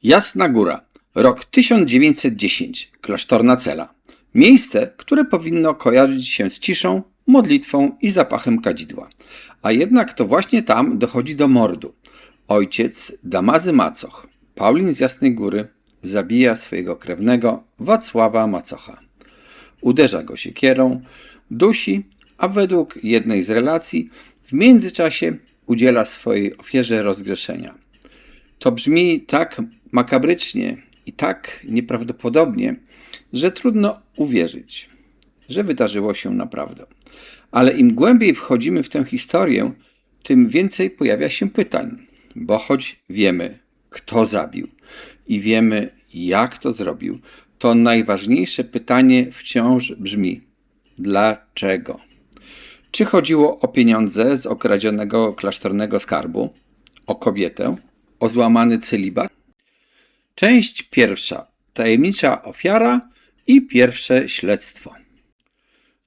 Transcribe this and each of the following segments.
Jasna Góra, rok 1910, klasztorna cela. Miejsce, które powinno kojarzyć się z ciszą, modlitwą i zapachem kadzidła. A jednak to właśnie tam dochodzi do mordu. Ojciec Damazy Macoch, Paulin z Jasnej Góry, zabija swojego krewnego Wacława Macocha. Uderza go siekierą, dusi, a według jednej z relacji w międzyczasie udziela swojej ofierze rozgrzeszenia. To brzmi tak makabrycznie i tak nieprawdopodobnie, że trudno uwierzyć, że wydarzyło się naprawdę. Ale im głębiej wchodzimy w tę historię, tym więcej pojawia się pytań, bo choć wiemy, kto zabił i wiemy, jak to zrobił, to najważniejsze pytanie wciąż brzmi: dlaczego? Czy chodziło o pieniądze z okradzionego klasztornego skarbu, o kobietę, o złamany celibat? Część pierwsza. Tajemnicza ofiara i pierwsze śledztwo.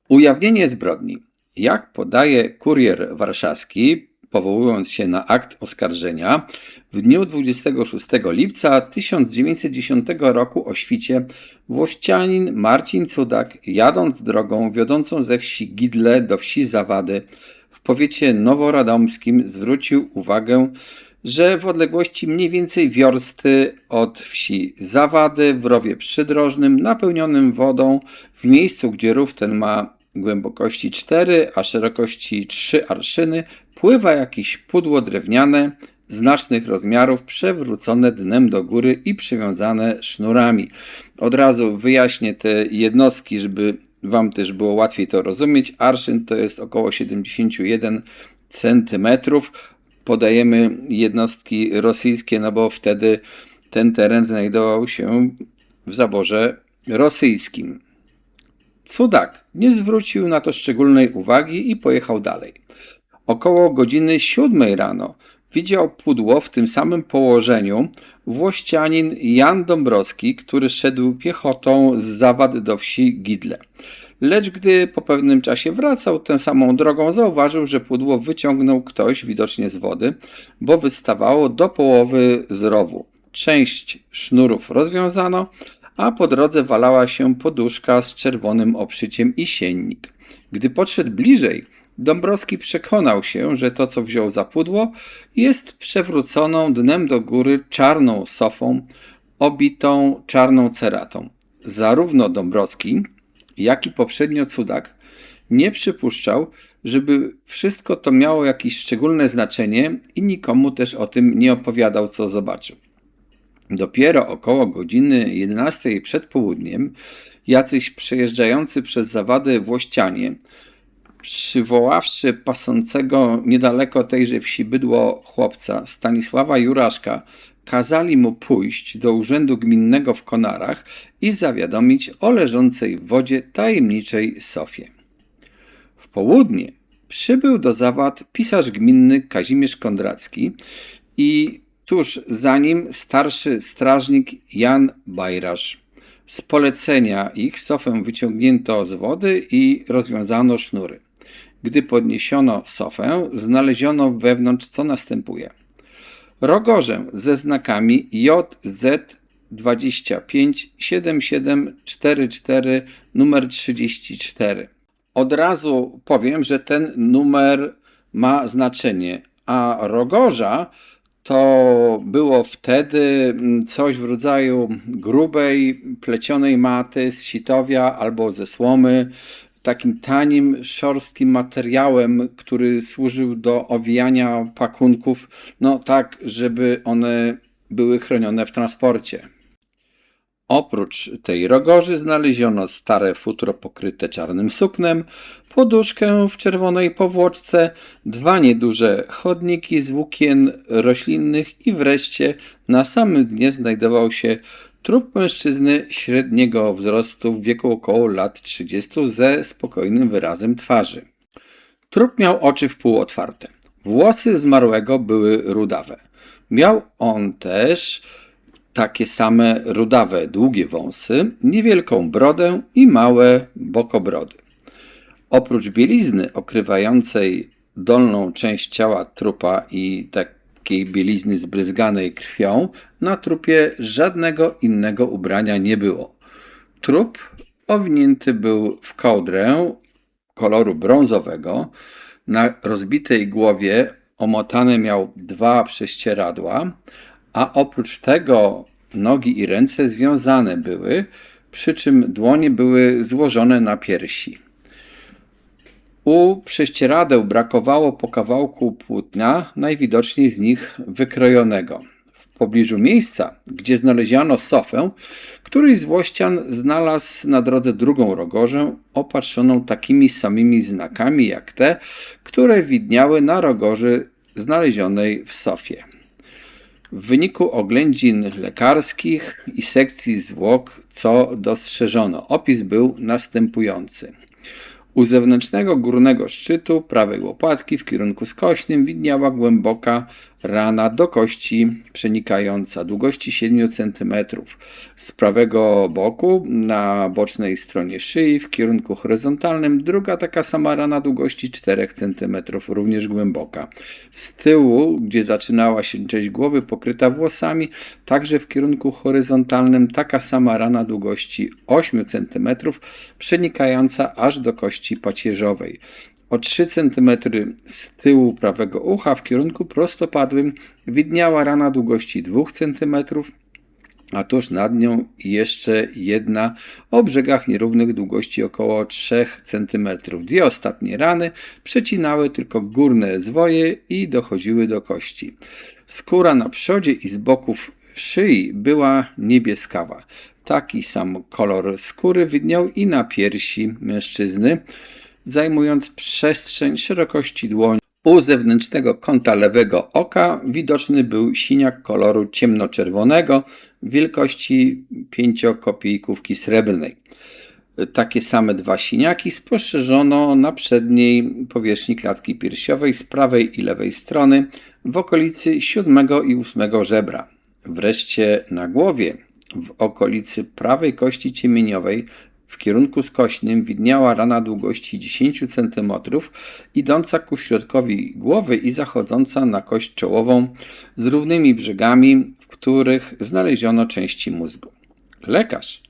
Ujawnienie zbrodni. Jak podaje Kurier Warszawski, powołując się na akt oskarżenia, w dniu 26 lipca 1910 roku o świcie włościanin Marcin Cudak, jadąc drogą wiodącą ze wsi Gidle do wsi Zawady w powiecie noworadomskim, zwrócił uwagę, że w odległości mniej więcej wiorsty od wsi Zawady w rowie przydrożnym napełnionym wodą, w miejscu, gdzie rów ten ma głębokości 4, a szerokości 3 arszyny, pływa jakieś pudło drewniane znacznych rozmiarów, przewrócone dnem do góry i przywiązane sznurami. Od razu wyjaśnię te jednostki, żeby Wam też było łatwiej to rozumieć. Arszyn to jest około 71 cm. Podajemy jednostki rosyjskie, no bo wtedy ten teren znajdował się w zaborze rosyjskim. Cudak nie zwrócił na to szczególnej uwagi i pojechał dalej. Około godziny 7 rano widział pudło w tym samym położeniu włościanin Jan Dąbrowski, który szedł piechotą z Zawad do wsi Gidle. Lecz gdy po pewnym czasie wracał tą samą drogą, zauważył, że pudło wyciągnął ktoś widocznie z wody, bo wystawało do połowy z rowu. Część sznurów rozwiązano, a po drodze walała się poduszka z czerwonym obszyciem i siennik. Gdy podszedł bliżej, Dąbrowski przekonał się, że to, co wziął za pudło, jest przewróconą dnem do góry czarną sofą, obitą czarną ceratą. Zarówno Dąbrowski, jak i poprzednio Cudak nie przypuszczał, żeby wszystko to miało jakieś szczególne znaczenie i nikomu też o tym nie opowiadał, co zobaczył. Dopiero około godziny 11 przed południem jacyś przejeżdżający przez Zawady włościanie, przywoławszy pasącego niedaleko tejże wsi bydło chłopca Stanisława Juraszka, kazali mu pójść do urzędu gminnego w Konarach i zawiadomić o leżącej w wodzie tajemniczej sofie. W południe przybył do Zawad pisarz gminny Kazimierz Kondracki i tuż za nim starszy strażnik Jan Bajrasz. Z polecenia ich sofę wyciągnięto z wody i rozwiązano sznury. Gdy podniesiono sofę, znaleziono wewnątrz, co następuje: rogorzę ze znakami JZ257744 numer 34. Od razu powiem, że ten numer ma znaczenie, a rogorza to było wtedy coś w rodzaju grubej, plecionej maty z sitowia albo ze słomy, takim tanim, szorstkim materiałem, który służył do owijania pakunków, no tak, żeby one były chronione w transporcie. Oprócz tej rogorzy znaleziono stare futro pokryte czarnym suknem, poduszkę w czerwonej powłoczce, 2 nieduże chodniki z włókien roślinnych i wreszcie na samym dnie znajdował się trup mężczyzny średniego wzrostu w wieku około lat 30 ze spokojnym wyrazem twarzy. Trup miał oczy wpół otwarte. Włosy zmarłego były rudawe. Miał on też takie same rudawe, długie wąsy, niewielką brodę i małe bokobrody. Oprócz bielizny okrywającej dolną część ciała trupa i tak lekkiej bielizny zbryzganej krwią, na trupie żadnego innego ubrania nie było. Trup owinięty był w kołdrę koloru brązowego, na rozbitej głowie omotane miał 2 prześcieradła, a oprócz tego nogi i ręce związane były, przy czym dłonie były złożone na piersi. U prześcieradeł brakowało po kawałku płótna, najwidoczniej z nich wykrojonego. W pobliżu miejsca, gdzie znaleziono sofę, któryś z włościan znalazł na drodze drugą rogorzę opatrzoną takimi samymi znakami jak te, które widniały na rogorzy znalezionej w sofie. W wyniku oględzin lekarskich i sekcji zwłok, co dostrzeżono? Opis był następujący. U zewnętrznego górnego szczytu prawej łopatki w kierunku skośnym widniała głęboka rana do kości przenikająca długości 7 cm. Z prawego boku na bocznej stronie szyi w kierunku horyzontalnym druga taka sama rana długości 4 cm, również głęboka. Z tyłu, gdzie zaczynała się część głowy pokryta włosami, także w kierunku horyzontalnym taka sama rana długości 8 cm, przenikająca aż do kości pacierzowej. O 3 cm z tyłu prawego ucha w kierunku prostopadłym widniała rana długości 2 cm, a tuż nad nią jeszcze jedna o brzegach nierównych długości około 3 cm. Dwie ostatnie rany przecinały tylko górne zwoje i dochodziły do kości. Skóra na przodzie i z boków szyi była niebieskawa. Taki sam kolor skóry widniał i na piersi mężczyzny, zajmując przestrzeń szerokości dłoni. U zewnętrznego kąta lewego oka widoczny był siniak koloru ciemnoczerwonego wielkości 5-kopijkówki srebrnej. Takie same 2 siniaki spostrzeżono na przedniej powierzchni klatki piersiowej z prawej i lewej strony w okolicy 7 i 8 żebra. Wreszcie na głowie w okolicy prawej kości ciemieniowej w kierunku skośnym widniała rana długości 10 cm, idąca ku środkowi głowy i zachodząca na kość czołową z równymi brzegami, w których znaleziono części mózgu. Lekarz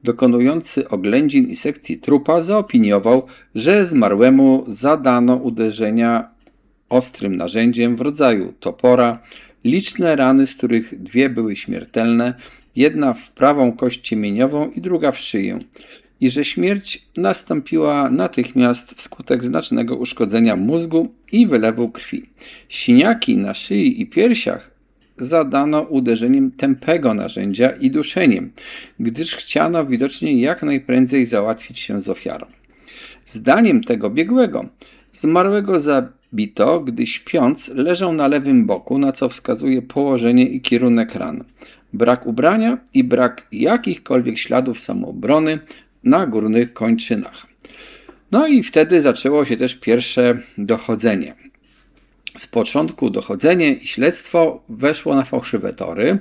dokonujący oględzin i sekcji trupa zaopiniował, że zmarłemu zadano uderzenia ostrym narzędziem w rodzaju topora, liczne rany, z których 2 były śmiertelne, jedna w prawą kość ciemieniową i druga w szyję, i że śmierć nastąpiła natychmiast wskutek znacznego uszkodzenia mózgu i wylewu krwi. Siniaki na szyi i piersiach zadano uderzeniem tępego narzędzia i duszeniem, gdyż chciano widocznie jak najprędzej załatwić się z ofiarą. Zdaniem tego biegłego zmarłego zabito, gdy śpiąc leżał na lewym boku, na co wskazuje położenie i kierunek ran. Brak ubrania i brak jakichkolwiek śladów samoobrony na górnych kończynach. No i wtedy zaczęło się też pierwsze dochodzenie. Z początku dochodzenie i śledztwo weszło na fałszywe tory,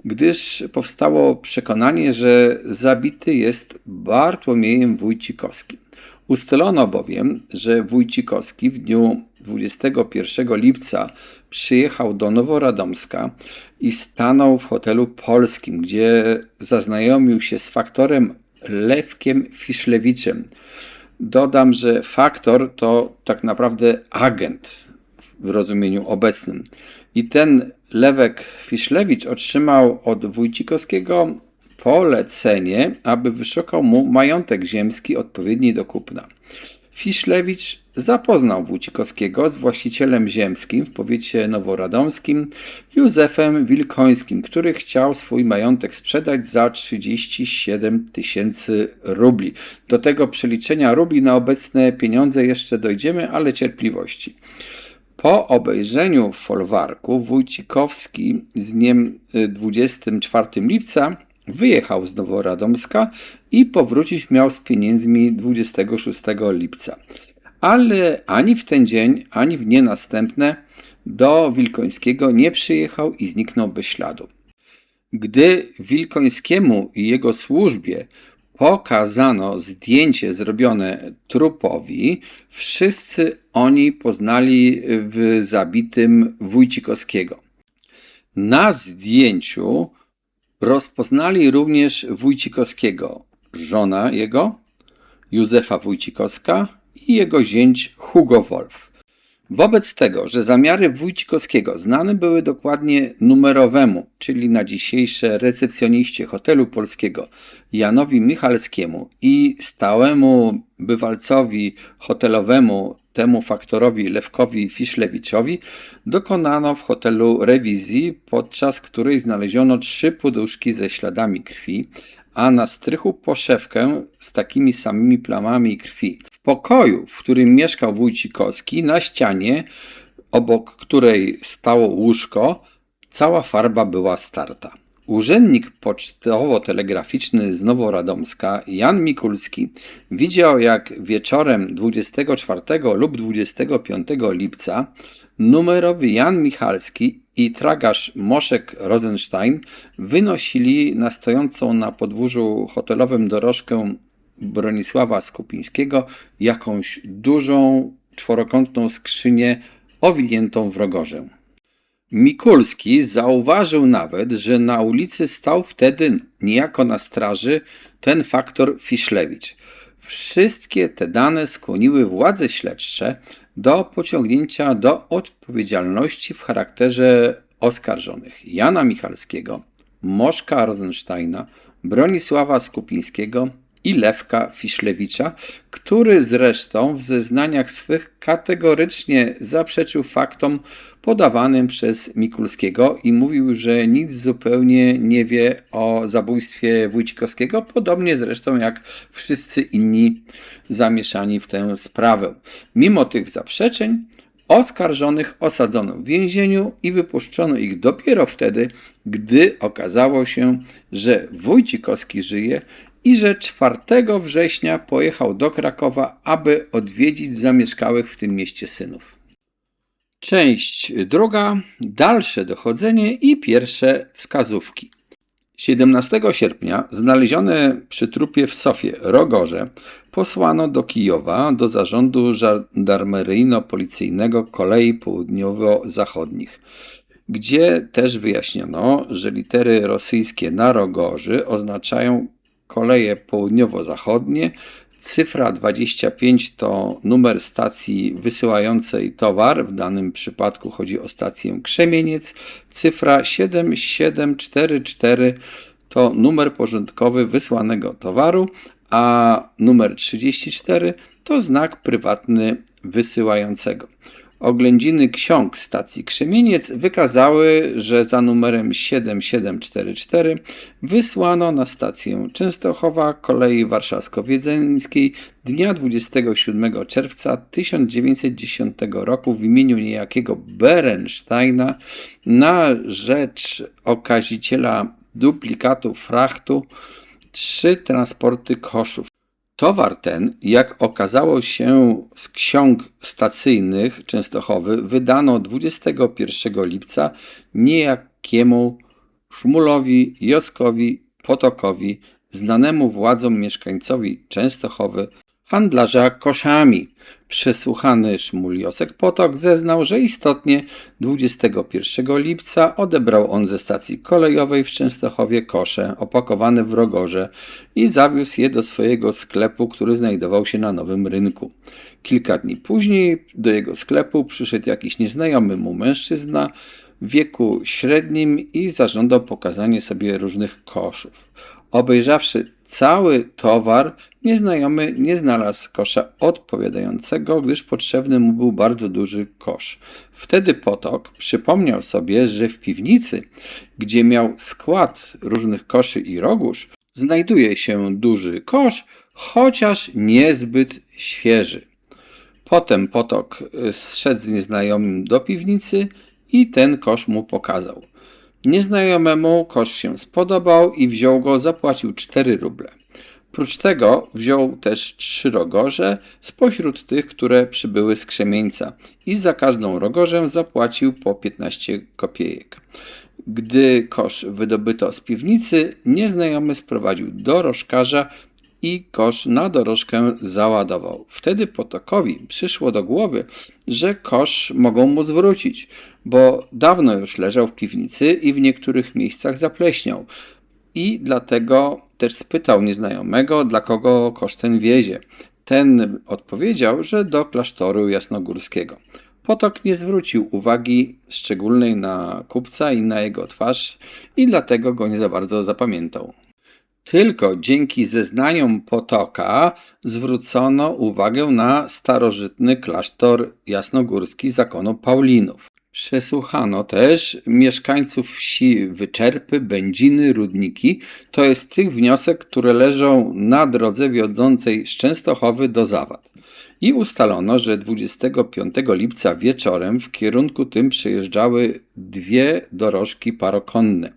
gdyż powstało przekonanie, że zabity jest Bartłomiejem Wójcikowskim. Ustalono bowiem, że Wójcikowski w dniu 21 lipca przyjechał do Noworadomska i stanął w hotelu polskim, gdzie zaznajomił się z faktorem Lewkiem Fiszlewiczem. Dodam, że faktor to tak naprawdę agent w rozumieniu obecnym. I ten Lewek Fiszlewicz otrzymał od Wójcikowskiego polecenie, aby wyszukał mu majątek ziemski odpowiedni do kupna. Fiszlewicz zapoznał Wójcikowskiego z właścicielem ziemskim w powiecie noworadomskim Józefem Wilkońskim, który chciał swój majątek sprzedać za 37 000 rubli. Do tego przeliczenia rubli na obecne pieniądze jeszcze dojdziemy, ale cierpliwości. Po obejrzeniu folwarku Wójcikowski z dniem 24 lipca wyjechał z Noworadomska i powrócić miał z pieniędzmi 26 lipca. Ale ani w ten dzień, ani w dnie następne do Wilkońskiego nie przyjechał i zniknął bez śladu. Gdy Wilkońskiemu i jego służbie pokazano zdjęcie zrobione trupowi, wszyscy oni poznali w zabitym Wójcikowskiego. Na zdjęciu rozpoznali również Wójcikowskiego, żona jego, Józefa Wójcikowska i jego zięć Hugo Wolf. Wobec tego, że zamiary Wójcikowskiego znane były dokładnie numerowemu, czyli na dzisiejsze recepcjoniście hotelu polskiego Janowi Michalskiemu i stałemu bywalcowi hotelowemu, temu faktorowi Lewkowi Fiszlewiczowi, dokonano w hotelu rewizji, podczas której znaleziono 3 poduszki ze śladami krwi, a na strychu poszewkę z takimi samymi plamami krwi. W pokoju, w którym mieszkał Wójcikowski, na ścianie, obok której stało łóżko, cała farba była starta. Urzędnik pocztowo-telegraficzny z Noworadomska, Jan Mikulski, widział, jak wieczorem 24 lub 25 lipca numerowy Jan Michalski i tragarz Moszek Rosenstein wynosili na stojącą na podwórzu hotelowym dorożkę Bronisława Skupińskiego jakąś dużą, czworokątną skrzynię owiniętą w rogorze. Mikulski zauważył nawet, że na ulicy stał wtedy niejako na straży ten faktor Fiszlewicz. Wszystkie te dane skłoniły władze śledcze do pociągnięcia do odpowiedzialności w charakterze oskarżonych Jana Michalskiego, Moszka Rosensteina, Bronisława Skupińskiego i Lewka Fiszlewicza, który zresztą w zeznaniach swych kategorycznie zaprzeczył faktom podawanym przez Mikulskiego i mówił, że nic zupełnie nie wie o zabójstwie Wójcikowskiego, podobnie zresztą jak wszyscy inni zamieszani w tę sprawę. Mimo tych zaprzeczeń oskarżonych osadzono w więzieniu i wypuszczono ich dopiero wtedy, gdy okazało się, że Wójcikowski żyje i że 4 września pojechał do Krakowa, aby odwiedzić zamieszkałych w tym mieście synów. Część druga. Dalsze dochodzenie i pierwsze wskazówki. 17 sierpnia znalezione przy trupie w Sofie rogorze posłano do Kijowa do Zarządu Żandarmeryjno-Policyjnego Kolei Południowo-Zachodnich, gdzie też wyjaśniono, że litery rosyjskie na rogorzy oznaczają koleje południowo-zachodnie, cyfra 25 to numer stacji wysyłającej towar, w danym przypadku chodzi o stację Krzemieniec, cyfra 7744 to numer porządkowy wysłanego towaru, a numer 34 to znak prywatny wysyłającego. Oględziny ksiąg stacji Krzemieniec wykazały, że za numerem 7744 wysłano na stację Częstochowa Kolei Warszawsko-Wiedeńskiej dnia 27 czerwca 1910 roku w imieniu niejakiego Berensteina na rzecz okaziciela duplikatu frachtu 3 transporty koszów. Towar ten, jak okazało się z ksiąg stacyjnych Częstochowy, wydano 21 lipca niejakiemu Szmulowi Joskowi Potokowi, znanemu władzom mieszkańcowi Częstochowy, handlarza koszami. Przesłuchany Szmul Josek Potok zeznał, że istotnie 21 lipca odebrał on ze stacji kolejowej w Częstochowie kosze opakowane w rogorze i zawiózł je do swojego sklepu, który znajdował się na Nowym Rynku. Kilka dni później do jego sklepu przyszedł jakiś nieznajomy mu mężczyzna w wieku średnim i zażądał pokazania sobie różnych koszów. Obejrzawszy cały towar, nieznajomy nie znalazł kosza odpowiadającego, gdyż potrzebny mu był bardzo duży kosz. Wtedy Potok przypomniał sobie, że w piwnicy, gdzie miał skład różnych koszy i rogóż, znajduje się duży kosz, chociaż niezbyt świeży. Potem Potok zszedł z nieznajomym do piwnicy i ten kosz mu pokazał. Nieznajomemu kosz się spodobał i wziął go, zapłacił 4 ruble. Prócz tego wziął też 3 rogorze spośród tych, które przybyły z Krzemieńca i za każdą rogorzę zapłacił po 15 kopiejek. Gdy kosz wydobyto z piwnicy, nieznajomy sprowadził dorożkarza i kosz na dorożkę załadował. Wtedy potokowi przyszło do głowy, że kosz mogą mu zwrócić, bo dawno już leżał w piwnicy i w niektórych miejscach zapleśniał. I dlatego też spytał nieznajomego, dla kogo kosz ten wiezie. Ten odpowiedział, że do klasztoru jasnogórskiego. Potok nie zwrócił uwagi szczególnej na kupca i na jego twarz i dlatego go nie za bardzo zapamiętał. Tylko dzięki zeznaniom Potoka zwrócono uwagę na starożytny klasztor jasnogórski zakonu Paulinów. Przesłuchano też mieszkańców wsi Wyczerpy, Będziny, Rudniki, to jest tych wniosek, które leżą na drodze wiodącej z Częstochowy do Zawad. I ustalono, że 25 lipca wieczorem w kierunku tym przejeżdżały dwie dorożki parokonne.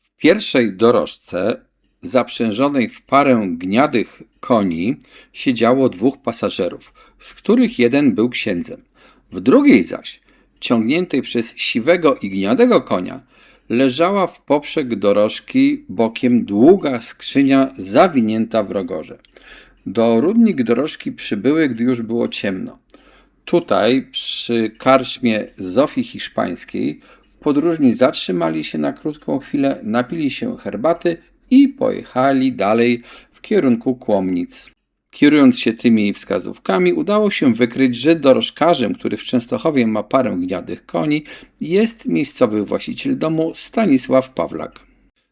W pierwszej dorożce, zaprzężonej w parę gniadych koni, siedziało dwóch pasażerów, z których jeden był księdzem. W drugiej zaś, ciągniętej przez siwego i gniadego konia, leżała w poprzek dorożki bokiem długa skrzynia zawinięta w rogorze. Do Rudnik dorożki przybyły, gdy już było ciemno. Tutaj, przy karczmie Zofii Hiszpańskiej, podróżni zatrzymali się na krótką chwilę, napili się herbaty i pojechali dalej w kierunku Kłomnic. Kierując się tymi wskazówkami, udało się wykryć, że dorożkarzem, który w Częstochowie ma parę gniadych koni, jest miejscowy właściciel domu Stanisław Pawlak.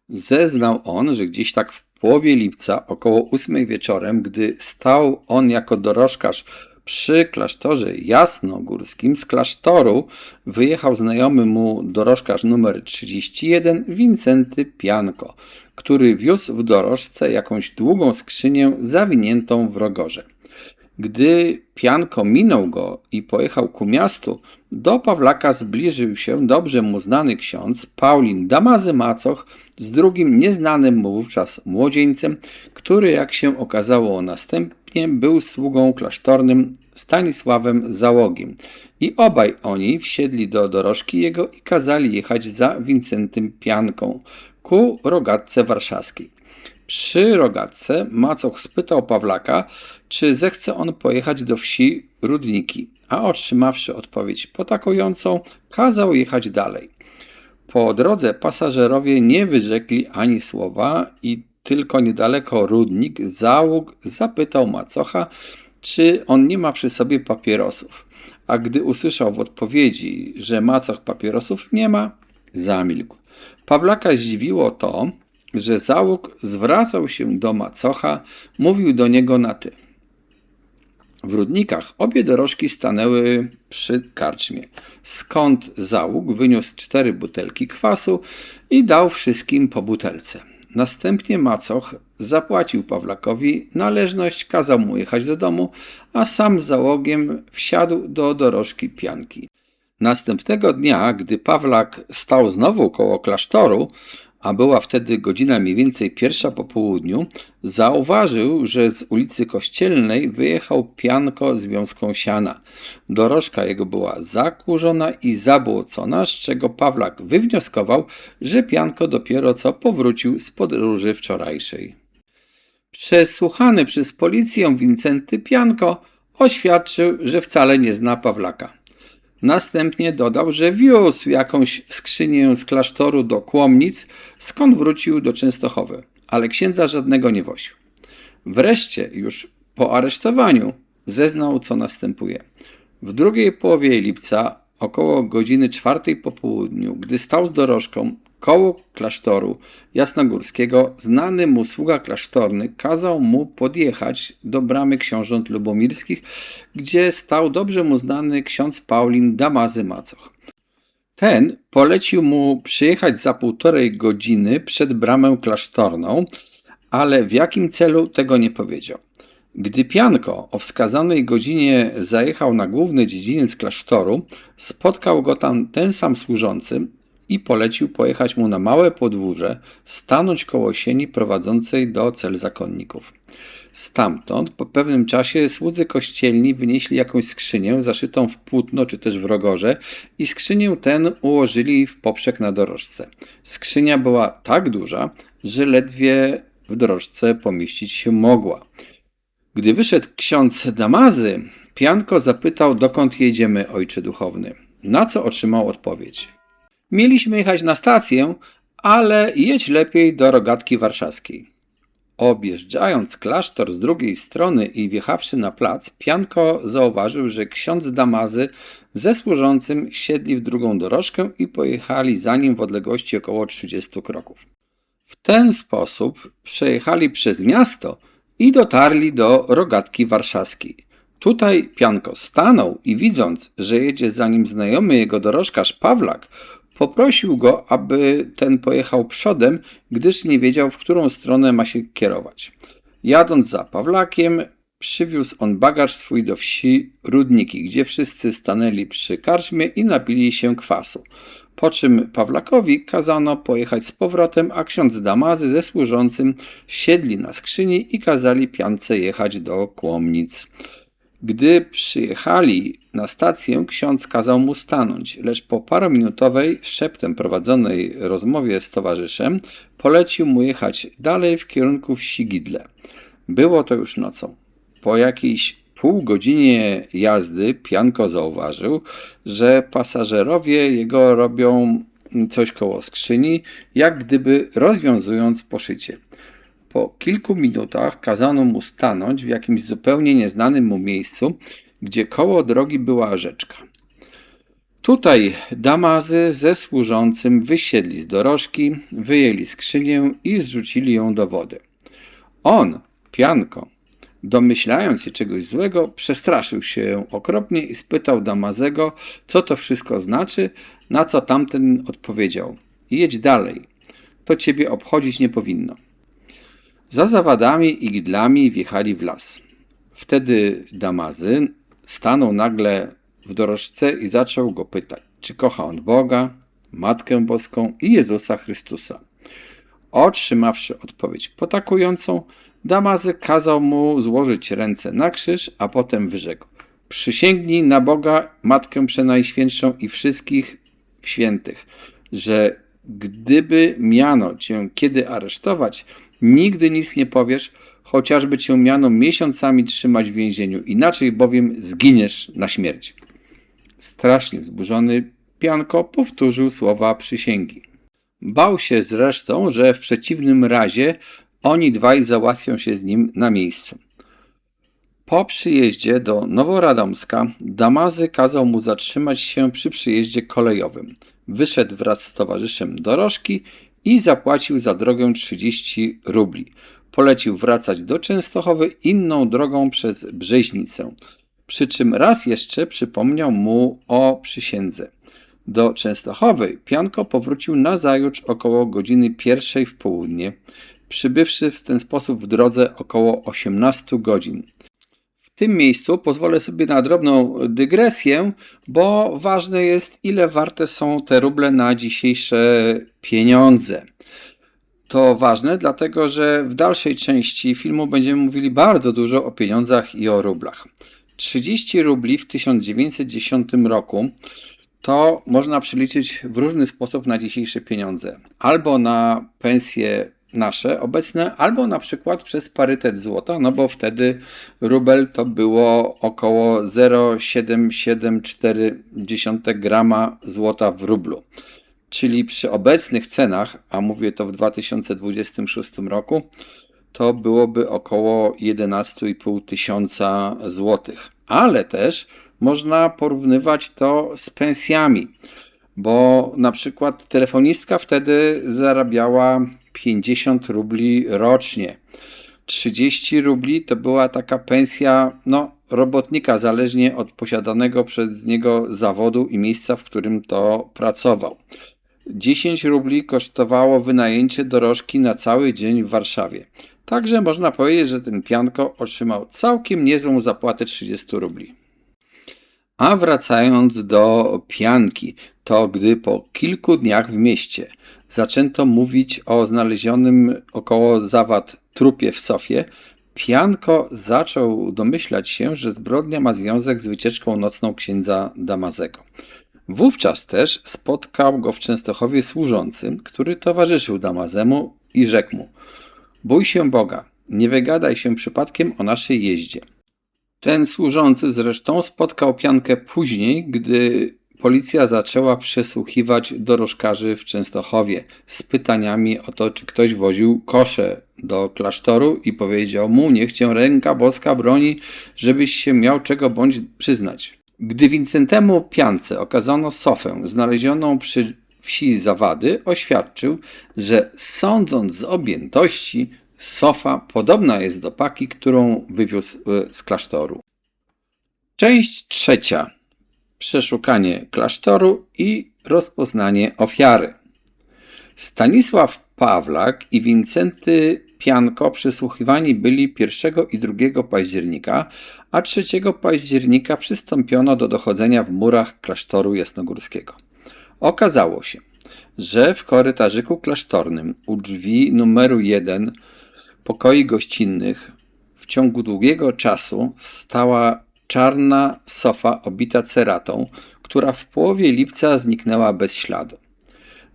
Zeznał on, że gdzieś tak w połowie lipca, około 8 wieczorem, gdy stał on jako dorożkarz przy klasztorze jasnogórskim, z klasztoru wyjechał znajomy mu dorożkarz numer 31 Wincenty Pianko, który wiózł w dorożce jakąś długą skrzynię zawiniętą w rogorze. Gdy Pianko minął go i pojechał ku miastu, do Pawlaka zbliżył się dobrze mu znany ksiądz Paulin Damazy Macoch z drugim nieznanym mu wówczas młodzieńcem, który, jak się okazało następnie, był sługą klasztornym Stanisławem Załogiem. I obaj oni wsiedli do dorożki jego i kazali jechać za Wincentym Pianką ku rogatce warszawskiej. Przy rogatce Macoch spytał Pawlaka, czy zechce on pojechać do wsi Rudniki, a otrzymawszy odpowiedź potakującą, kazał jechać dalej. Po drodze pasażerowie nie wyrzekli ani słowa i tylko niedaleko Rudnik załóg zapytał Macocha, czy on nie ma przy sobie papierosów, a gdy usłyszał w odpowiedzi, że Macoch papierosów nie ma, zamilkł. Pawlaka zdziwiło to, że załóg zwracał się do Macocha, mówił do niego na ty. W Rudnikach obie dorożki stanęły przy karczmie, skąd załóg wyniósł 4 butelki kwasu i dał wszystkim po butelce. Następnie Macoch zapłacił Pawlakowi należność, kazał mu jechać do domu, a sam z załogiem wsiadł do dorożki Pianki. Następnego dnia, gdy Pawlak stał znowu koło klasztoru, a była wtedy godzina mniej więcej 1 po południu, zauważył, że z ulicy Kościelnej wyjechał Pianko z wiązką siana. Dorożka jego była zakurzona i zabłocona, z czego Pawlak wywnioskował, że Pianko dopiero co powrócił z podróży wczorajszej. Przesłuchany przez policję Wincenty Pianko oświadczył, że wcale nie zna Pawlaka. Następnie dodał, że wiózł jakąś skrzynię z klasztoru do Kłomnic, skąd wrócił do Częstochowy, ale księdza żadnego nie woził. Wreszcie, już po aresztowaniu, zeznał, co następuje. W drugiej połowie lipca, około godziny 4 po południu, gdy stał z dorożką koło klasztoru jasnogórskiego, znany mu sługa klasztorny kazał mu podjechać do bramy książąt lubomirskich, gdzie stał dobrze mu znany ksiądz Paulin Damazy Macoch. Ten polecił mu przyjechać za 1,5 godziny przed bramę klasztorną, ale w jakim celu tego nie powiedział. Gdy Pianko o wskazanej godzinie zajechał na główny dziedziniec klasztoru, spotkał go tam ten sam służący i polecił pojechać mu na małe podwórze, stanąć koło sieni prowadzącej do cel zakonników. Stamtąd po pewnym czasie słudzy kościelni wynieśli jakąś skrzynię zaszytą w płótno czy też w rogorze i skrzynię tę ułożyli w poprzek na dorożce. Skrzynia była tak duża, że ledwie w dorożce pomieścić się mogła. Gdy wyszedł ksiądz Damazy, Pianko zapytał, dokąd jedziemy, ojcze duchowny, na co otrzymał odpowiedź. Mieliśmy jechać na stację, ale jedź lepiej do Rogatki Warszawskiej. Objeżdżając klasztor z drugiej strony i wjechawszy na plac, Pianko zauważył, że ksiądz Damazy ze służącym siedli w drugą dorożkę i pojechali za nim w odległości około 30 kroków. W ten sposób przejechali przez miasto i dotarli do Rogatki Warszawskiej. Tutaj Pianko stanął i widząc, że jedzie za nim znajomy jego dorożkarz Pawlak, poprosił go, aby ten pojechał przodem, gdyż nie wiedział, w którą stronę ma się kierować. Jadąc za Pawlakiem, przywiózł on bagaż swój do wsi Rudniki, gdzie wszyscy stanęli przy karczmie i napili się kwasu. Po czym Pawlakowi kazano pojechać z powrotem, a ksiądz Damazy ze służącym siedli na skrzyni i kazali Piance jechać do Kłomnic. Gdy przyjechali na stację, ksiądz kazał mu stanąć, lecz po parominutowej, szeptem prowadzonej rozmowie z towarzyszem, polecił mu jechać dalej w kierunku wsi Gidle. Było to już nocą. Po jakiejś pół godzinie jazdy Pianko zauważył, że pasażerowie jego robią coś koło skrzyni, jak gdyby rozwiązując poszycie. Po kilku minutach kazano mu stanąć w jakimś zupełnie nieznanym mu miejscu, gdzie koło drogi była rzeczka. Tutaj Damazy ze służącym wysiedli z dorożki, wyjęli skrzynię i zrzucili ją do wody. On, Pianko, domyślając się czegoś złego, przestraszył się okropnie i spytał Damazego, co to wszystko znaczy, na co tamten odpowiedział: jedź dalej, to ciebie obchodzić nie powinno. Za Zawadami i Gidlami wjechali w las. Wtedy Damazy stanął nagle w dorożce i zaczął go pytać, czy kocha on Boga, Matkę Boską i Jezusa Chrystusa. Otrzymawszy odpowiedź potakującą, Damazy kazał mu złożyć ręce na krzyż, a potem wyrzekł: przysięgnij na Boga, Matkę Przenajświętszą i wszystkich świętych, że gdyby miano cię kiedy aresztować, nigdy nic nie powiesz, chociażby cię miano miesiącami trzymać w więzieniu, inaczej bowiem zginiesz na śmierć. Strasznie wzburzony, Pianko powtórzył słowa przysięgi. Bał się zresztą, że w przeciwnym razie oni dwaj załatwią się z nim na miejscu. Po przyjeździe do Noworadomska Damazy kazał mu zatrzymać się przy przyjeździe kolejowym. Wyszedł wraz z towarzyszem dorożki i zapłacił za drogę 30 rubli. Polecił wracać do Częstochowy inną drogą przez Brzeźnicę. Przy czym raz jeszcze przypomniał mu o przysiędze. Do Częstochowy Pianko powrócił nazajutrz około godziny 1 w południe, przybywszy w ten sposób w drodze około 18 godzin. W tym miejscu pozwolę sobie na drobną dygresję, bo ważne jest, ile warte są te ruble na dzisiejsze pieniądze. To ważne, dlatego że w dalszej części filmu będziemy mówili bardzo dużo o pieniądzach i o rublach. 30 rubli w 1910 roku to można przeliczyć w różny sposób na dzisiejsze pieniądze. Albo na pensje nasze obecne, albo na przykład przez parytet złota, no bo wtedy rubel to było około 0,774 grama złota w rublu. Czyli przy obecnych cenach, a mówię to w 2026 roku, to byłoby około 11,5 tysiąca złotych. Ale też można porównywać to z pensjami, bo na przykład telefonistka wtedy zarabiała 50 rubli rocznie. 30 rubli to była taka pensja robotnika, zależnie od posiadanego przez niego zawodu i miejsca, w którym to pracował. 10 rubli kosztowało wynajęcie dorożki na cały dzień w Warszawie. Także można powiedzieć, że ten Pianko otrzymał całkiem niezłą zapłatę 30 rubli. A wracając do Pianki, to gdy po kilku dniach w mieście zaczęto mówić o znalezionym około Zawad trupie w Sofie, Pianko zaczął domyślać się, że zbrodnia ma związek z wycieczką nocną księdza Damazego. Wówczas też spotkał go w Częstochowie służący, który towarzyszył Damazemu i rzekł mu: Bój się Boga, nie wygadaj się przypadkiem o naszej jeździe. Ten służący zresztą spotkał piankę później, gdy policja zaczęła przesłuchiwać dorożkarzy w Częstochowie z pytaniami o to, czy ktoś woził kosze do klasztoru i powiedział mu: niech cię ręka boska broni, żebyś się miał czego bądź przyznać. Gdy Wincentemu piance okazano sofę znalezioną przy wsi Zawady, oświadczył, że sądząc z objętości, sofa podobna jest do paki, którą wywiózł z klasztoru. Część trzecia. Przeszukanie klasztoru i rozpoznanie ofiary. Stanisław Pawlak i Wincenty Pianko przesłuchiwani byli 1 i 2 października, a 3 października przystąpiono do dochodzenia w murach klasztoru jasnogórskiego. Okazało się, że w korytarzyku klasztornym u drzwi numeru 1 pokoi gościnnych w ciągu długiego czasu stała czarna sofa obita ceratą, która w połowie lipca zniknęła bez śladu.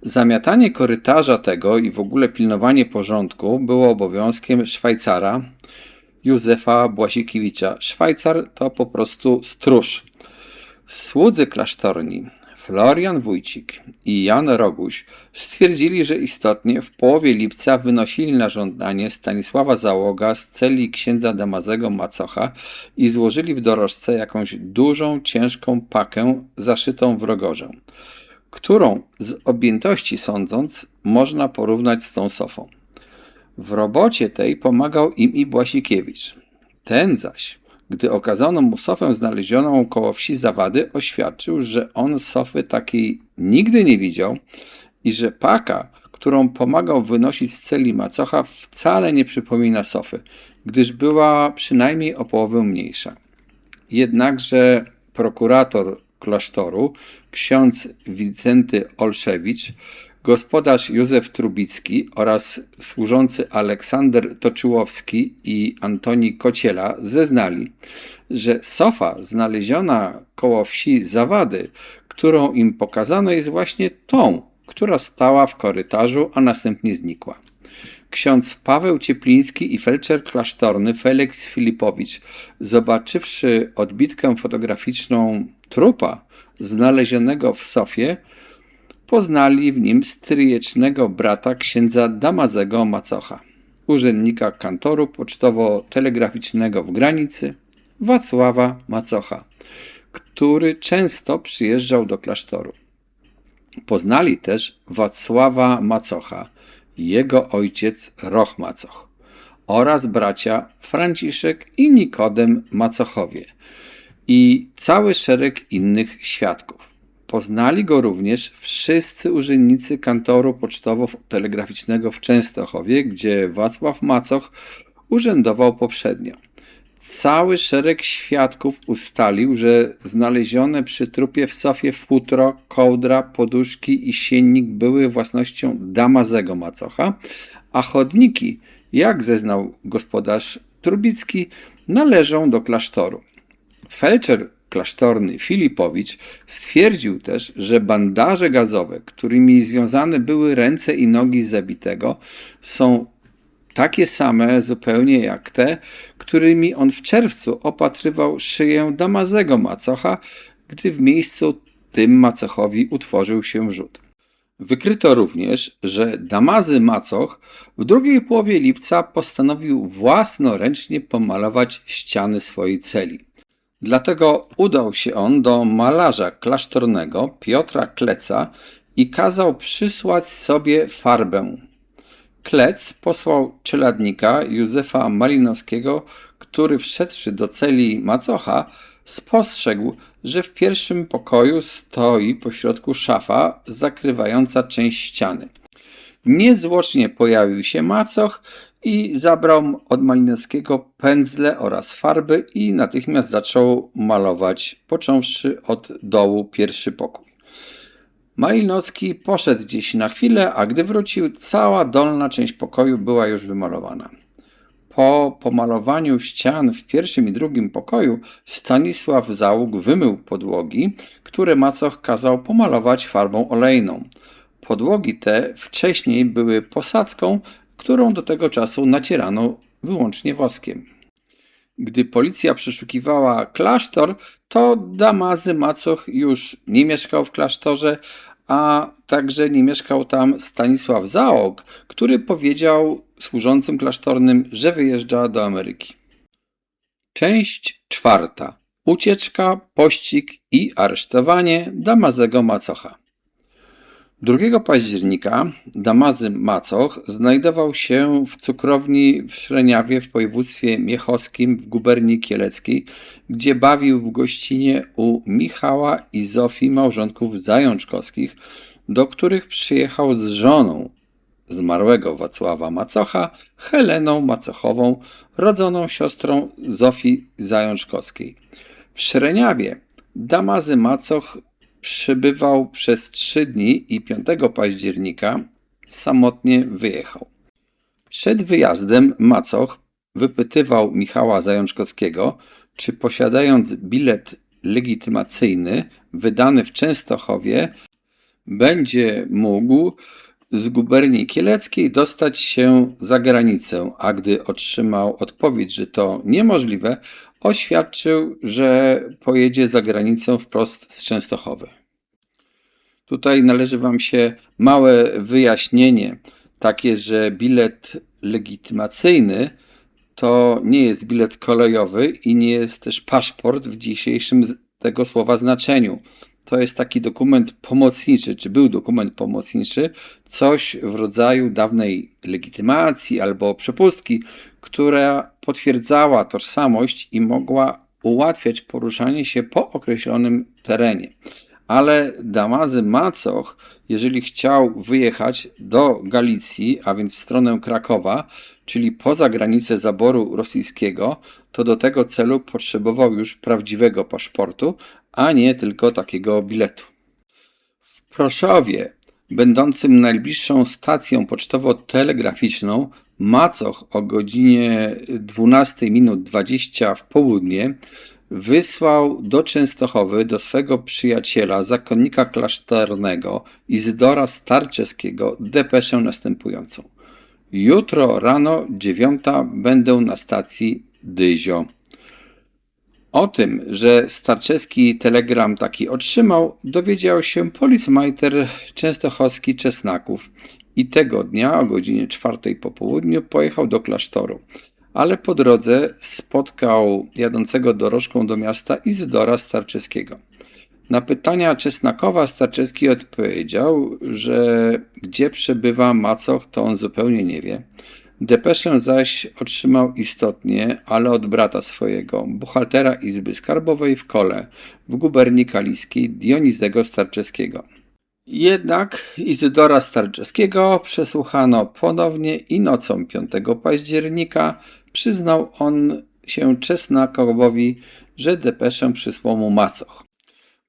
Zamiatanie korytarza tego i w ogóle pilnowanie porządku było obowiązkiem Szwajcara Józefa Błasikiewicza. Szwajcar to po prostu stróż. Słudzy klasztorni Florian Wójcik i Jan Roguś stwierdzili, że istotnie w połowie lipca wynosili na żądanie Stanisława Załoga z celi księdza Damazego Macocha i złożyli w dorożce jakąś dużą, ciężką pakę zaszytą w rogorzę, którą z objętości sądząc można porównać z tą sofą. W robocie tej pomagał im i Błasikiewicz. Ten zaś, gdy okazano mu sofę znalezioną koło wsi Zawady, oświadczył, że on sofy takiej nigdy nie widział i że paka, którą pomagał wynosić z celi macocha, wcale nie przypomina sofy, gdyż była przynajmniej o połowę mniejsza. Jednakże prokurator klasztoru, ksiądz Wincenty Olszewicz, gospodarz Józef Trubicki oraz służący Aleksander Toczyłowski i Antoni Kociela zeznali, że sofa znaleziona koło wsi Zawady, którą im pokazano, jest właśnie tą, która stała w korytarzu, a następnie znikła. Ksiądz Paweł Ciepliński i felczer klasztorny Felix Filipowicz, zobaczywszy odbitkę fotograficzną trupa znalezionego w sofie, poznali w nim stryjecznego brata księdza Damazego Macocha, urzędnika kantoru pocztowo-telegraficznego w Granicy, Wacława Macocha, który często przyjeżdżał do klasztoru. Poznali też Wacława Macocha, jego ojciec Roch Macoch oraz bracia Franciszek i Nikodem Macochowie i cały szereg innych świadków. Poznali go również wszyscy urzędnicy kantoru pocztowo-telegraficznego w Częstochowie, gdzie Wacław Macoch urzędował poprzednio. Cały szereg świadków ustalił, że znalezione przy trupie w sofie futro, kołdra, poduszki i siennik były własnością Damazego Macocha, a chodniki, jak zeznał gospodarz Trubicki, należą do klasztoru. Felczer klasztorny Filipowicz stwierdził też, że bandaże gazowe, którymi związane były ręce i nogi zabitego, są takie same zupełnie jak te, którymi on w czerwcu opatrywał szyję Damazego Macocha, gdy w miejscu tym Macochowi utworzył się wrzód. Wykryto również, że Damazy Macoch w drugiej połowie lipca postanowił własnoręcznie pomalować ściany swojej celi. Dlatego udał się on do malarza klasztornego Piotra Kleca i kazał przysłać sobie farbę. Klec posłał czeladnika Józefa Malinowskiego, który wszedłszy do celi Macocha, spostrzegł, że w pierwszym pokoju stoi pośrodku szafa zakrywająca część ściany. Niezwłocznie pojawił się Macoch i zabrał od Malinowskiego pędzle oraz farby i natychmiast zaczął malować, począwszy od dołu pierwszy pokój. Malinowski poszedł gdzieś na chwilę, a gdy wrócił, cała dolna część pokoju była już wymalowana. Po pomalowaniu ścian w pierwszym i drugim pokoju Stanisław Załóg wymył podłogi, które Macoch kazał pomalować farbą olejną. Podłogi te wcześniej były posadzką, którą do tego czasu nacierano wyłącznie woskiem. Gdy policja przeszukiwała klasztor, to Damazy Macoch już nie mieszkał w klasztorze, a także nie mieszkał tam Stanisław Zaok, który powiedział służącym klasztornym, że wyjeżdża do Ameryki. Część czwarta. Ucieczka, pościg i aresztowanie Damazego Macocha. 2 października Damazy Macoch znajdował się w cukrowni w Szreniawie w województwie miechowskim w guberni kieleckiej, gdzie bawił w gościnie u Michała i Zofii, małżonków Zajączkowskich, do których przyjechał z żoną zmarłego Wacława Macocha, Heleną Macochową, rodzoną siostrą Zofii Zajączkowskiej. W Szreniawie Damazy Macoch przebywał przez 3 dni i 5 października samotnie wyjechał. Przed wyjazdem Macoch wypytywał Michała Zajączkowskiego, czy posiadając bilet legitymacyjny wydany w Częstochowie, będzie mógł z guberni kieleckiej dostać się za granicę, a gdy otrzymał odpowiedź, że to niemożliwe, oświadczył, że pojedzie za granicę wprost z Częstochowy. Tutaj należy Wam się małe wyjaśnienie, takie, że bilet legitymacyjny to nie jest bilet kolejowy i nie jest też paszport w dzisiejszym tego słowa znaczeniu. To jest taki dokument pomocniczy, czy był dokument pomocniczy, coś w rodzaju dawnej legitymacji albo przepustki, która potwierdzała tożsamość i mogła ułatwiać poruszanie się po określonym terenie. Ale Damazy Macoch, jeżeli chciał wyjechać do Galicji, a więc w stronę Krakowa, czyli poza granicę zaboru rosyjskiego, to do tego celu potrzebował już prawdziwego paszportu, a nie tylko takiego biletu. W Proszowie, będącym najbliższą stacją pocztowo-telegraficzną, Macoch o godzinie 12:20 w południe wysłał do Częstochowy do swego przyjaciela, zakonnika klasztornego Izydora Starczewskiego depeszę następującą. Jutro rano 9 będę na stacji Dyzio. O tym, że Starczewski telegram taki otrzymał, dowiedział się policmajter częstochowski Czesnaków i tego dnia o godzinie 4 po południu pojechał do klasztoru. Ale po drodze spotkał jadącego dorożką do miasta Izydora Starczewskiego. Na pytania Czesnakowa Starczewski odpowiedział, że gdzie przebywa Macoch, to on zupełnie nie wie. Depeszę zaś otrzymał istotnie, ale od brata swojego, buchaltera Izby Skarbowej w Kole, w guberni kaliskiej Dionizego Starczewskiego. Jednak Izydora Starczewskiego przesłuchano ponownie i nocą 5 października przyznał on się Czesnakowowi, że depeszę przysłał mu Macoch.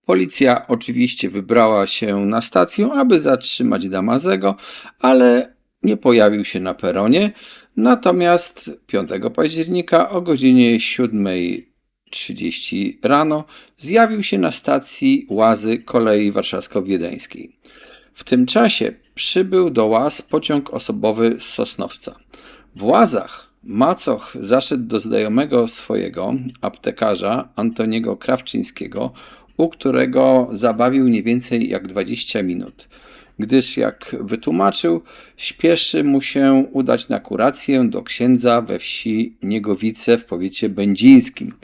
Policja oczywiście wybrała się na stację, aby zatrzymać Damazego, ale nie pojawił się na peronie. Natomiast 5 października o godzinie 7:30 rano zjawił się na stacji Łazy kolei warszawsko-wiedeńskiej. W tym czasie przybył do Łaz pociąg osobowy z Sosnowca. W Łazach Macoch zaszedł do znajomego swojego, aptekarza Antoniego Krawczyńskiego, u którego zabawił nie więcej jak 20 minut, gdyż, jak wytłumaczył, śpieszy mu się udać na kurację do księdza we wsi Niegowice w powiecie będzińskim,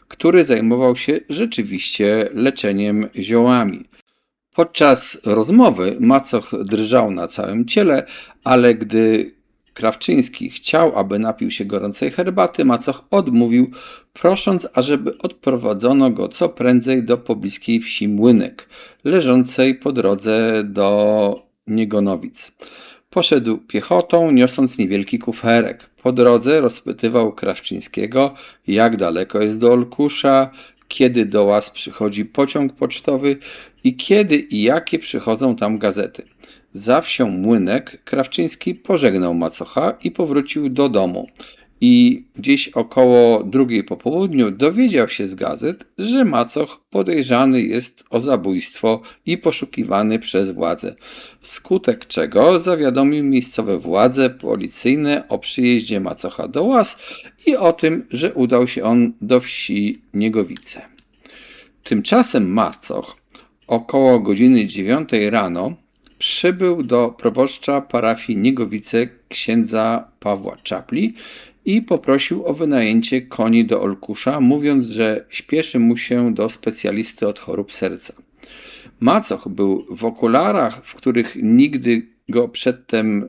który zajmował się rzeczywiście leczeniem ziołami. Podczas rozmowy Macoch drżał na całym ciele, ale gdy Krawczyński chciał, aby napił się gorącej herbaty, Macoch odmówił, prosząc, ażeby odprowadzono go co prędzej do pobliskiej wsi Młynek, leżącej po drodze do Niegonowic. Poszedł piechotą, niosąc niewielki kuferek. Po drodze rozpytywał Krawczyńskiego, jak daleko jest do Olkusza, kiedy do Łaz przychodzi pociąg pocztowy i kiedy i jakie przychodzą tam gazety. Za wsią Młynek Krawczyński pożegnał Macocha i powrócił do domu. i gdzieś około 2 po południu dowiedział się z gazet, że macoch podejrzany jest o zabójstwo i poszukiwany przez władze, wskutek czego zawiadomił miejscowe władze policyjne o przyjeździe macocha do Łaz i o tym, że udał się on do wsi Niegowice. Tymczasem macoch około godziny 9 rano przybył do proboszcza parafii Niegowice księdza Pawła Czapli i poprosił o wynajęcie koni do Olkusza, mówiąc, że śpieszy mu się do specjalisty od chorób serca. Macoch był w okularach, w których nigdy go przedtem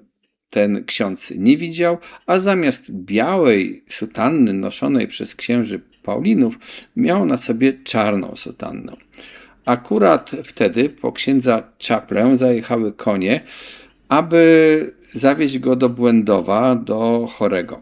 ten ksiądz nie widział, a zamiast białej sutanny noszonej przez księży Paulinów miał na sobie czarną sutannę. Akurat wtedy po księdza Czaplę zajechały konie, aby zawieźć go do Błędowa, do chorego.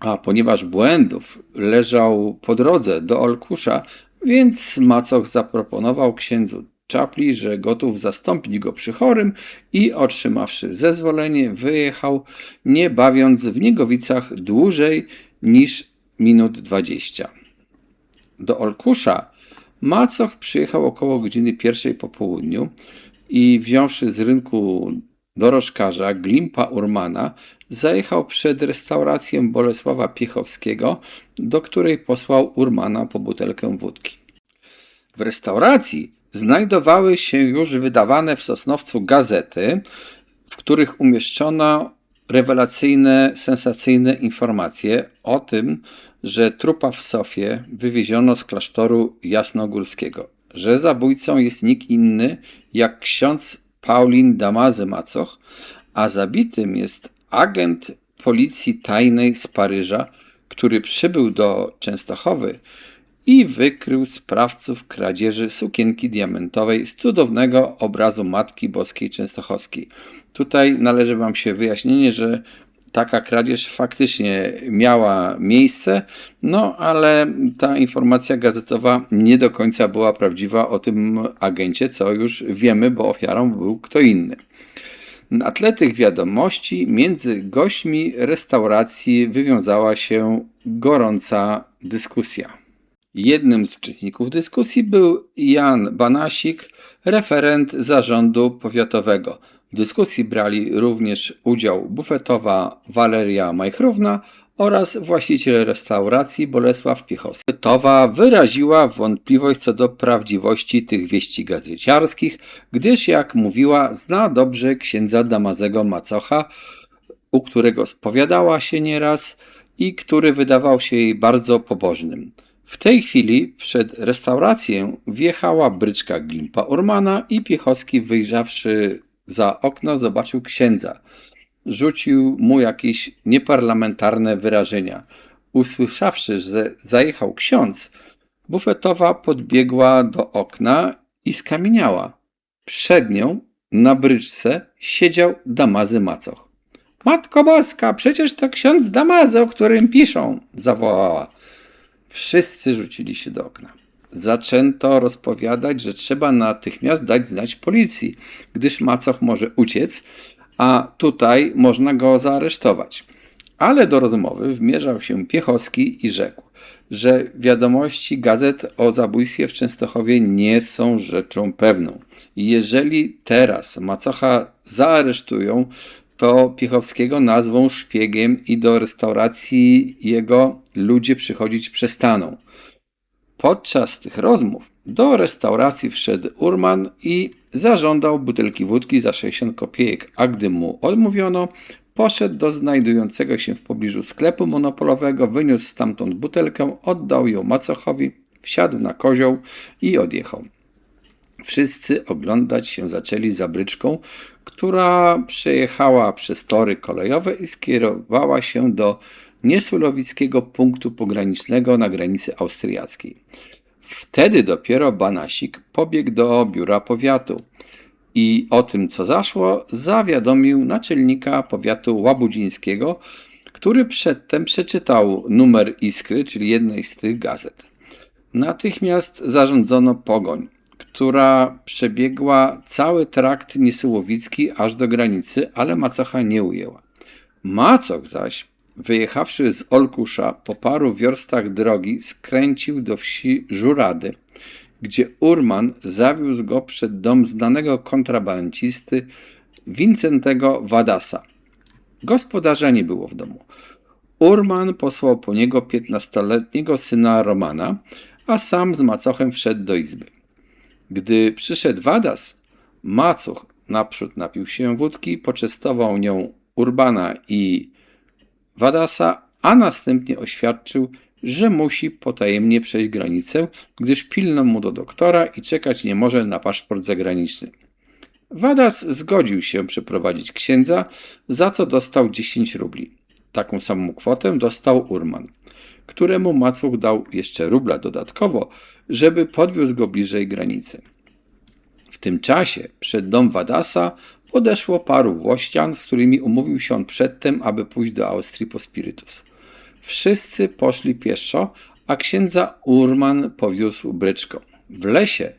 A ponieważ Błędów leżał po drodze do Olkusza, więc macoch zaproponował księdzu Czapli, że gotów zastąpić go przy chorym i otrzymawszy zezwolenie wyjechał, nie bawiąc w Niegowicach dłużej niż minut 20. Do Olkusza macoch przyjechał około godziny 1 po południu i wziąwszy z rynku dorożkarza Glimpa Urmana, zajechał przed restaurację Bolesława Piechowskiego, do której posłał Urmana po butelkę wódki. W restauracji znajdowały się już wydawane w Sosnowcu gazety, w których umieszczono rewelacyjne, sensacyjne informacje o tym, że trupa w Sofie wywieziono z klasztoru jasnogórskiego, że zabójcą jest nikt inny jak ksiądz Paulin Damazy Macoch, a zabitym jest agent policji tajnej z Paryża, który przybył do Częstochowy i wykrył sprawców kradzieży sukienki diamentowej z cudownego obrazu Matki Boskiej Częstochowskiej. Tutaj należy Wam się wyjaśnienie, że taka kradzież faktycznie miała miejsce, no ale ta informacja gazetowa nie do końca była prawdziwa o tym agencie, co już wiemy, bo ofiarą był kto inny. Na tle tych wiadomości między gośćmi restauracji wywiązała się gorąca dyskusja. Jednym z uczestników dyskusji był Jan Banasik, referent zarządu powiatowego. W dyskusji brali również udział bufetowa Waleria Majchrówna oraz właściciel restauracji Bolesław Piechowski. Bufetowa wyraziła wątpliwość co do prawdziwości tych wieści gazeciarskich, gdyż, jak mówiła, zna dobrze księdza Damazego Macocha, u którego spowiadała się nieraz i który wydawał się jej bardzo pobożnym. W tej chwili przed restaurację wjechała bryczka Glimpa Urmana i Piechowski, wyjrzawszy za okno, zobaczył księdza. Rzucił mu jakieś nieparlamentarne wyrażenia. Usłyszawszy, że zajechał ksiądz, bufetowa podbiegła do okna i skamieniała. Przed nią na bryczce siedział Damazy Macoch. Matko Boska, przecież to ksiądz Damazy, o którym piszą, zawołała. Wszyscy rzucili się do okna. Zaczęto rozpowiadać, że trzeba natychmiast dać znać policji, gdyż macoch może uciec, a tutaj można go zaaresztować. Ale do rozmowy wmierzał się Piechowski i rzekł, że wiadomości gazet o zabójstwie w Częstochowie nie są rzeczą pewną. Jeżeli teraz macocha zaaresztują, to Piechowskiego nazwą szpiegiem i do restauracji jego ludzie przychodzić przestaną. Podczas tych rozmów do restauracji wszedł Urman i zażądał butelki wódki za 60 kopiejek, a gdy mu odmówiono, poszedł do znajdującego się w pobliżu sklepu monopolowego, wyniósł stamtąd butelkę, oddał ją macochowi, wsiadł na kozioł i odjechał. Wszyscy oglądać się zaczęli za bryczką, która przejechała przez tory kolejowe i skierowała się do niesulowickiego punktu pogranicznego na granicy austriackiej. Wtedy dopiero Banasik pobiegł do biura powiatu i o tym, co zaszło, zawiadomił naczelnika powiatu łabudzińskiego, który przedtem przeczytał numer Iskry, czyli jednej z tych gazet. Natychmiast zarządzono pogoń, która przebiegła cały trakt niesułowicki aż do granicy, ale macocha nie ujęła. Macoch zaś wyjechawszy z Olkusza, po paru wiorstach drogi skręcił do wsi Żurady, gdzie Urman zawiózł go przed dom znanego kontrabandzisty Wincentego Vadasa. Gospodarza nie było w domu. Urman posłał po niego 15-letniego syna Romana, a sam z macochem wszedł do izby. Gdy przyszedł Vadas, macoch naprzód napił się wódki, poczęstował nią Urbana i Vadasa, a następnie oświadczył, że musi potajemnie przejść granicę, gdyż pilno mu do doktora i czekać nie może na paszport zagraniczny. Vadas zgodził się przeprowadzić księdza, za co dostał 10 rubli. Taką samą kwotę dostał Urman, któremu macoch dał jeszcze rubla dodatkowo, żeby podwiózł go bliżej granicy. W tym czasie przed dom Vadasa podeszło paru włościan, z którymi umówił się on przedtem, aby pójść do Austrii po spirytus. Wszyscy poszli pieszo, a księdza Urman powiózł bryczką. W lesie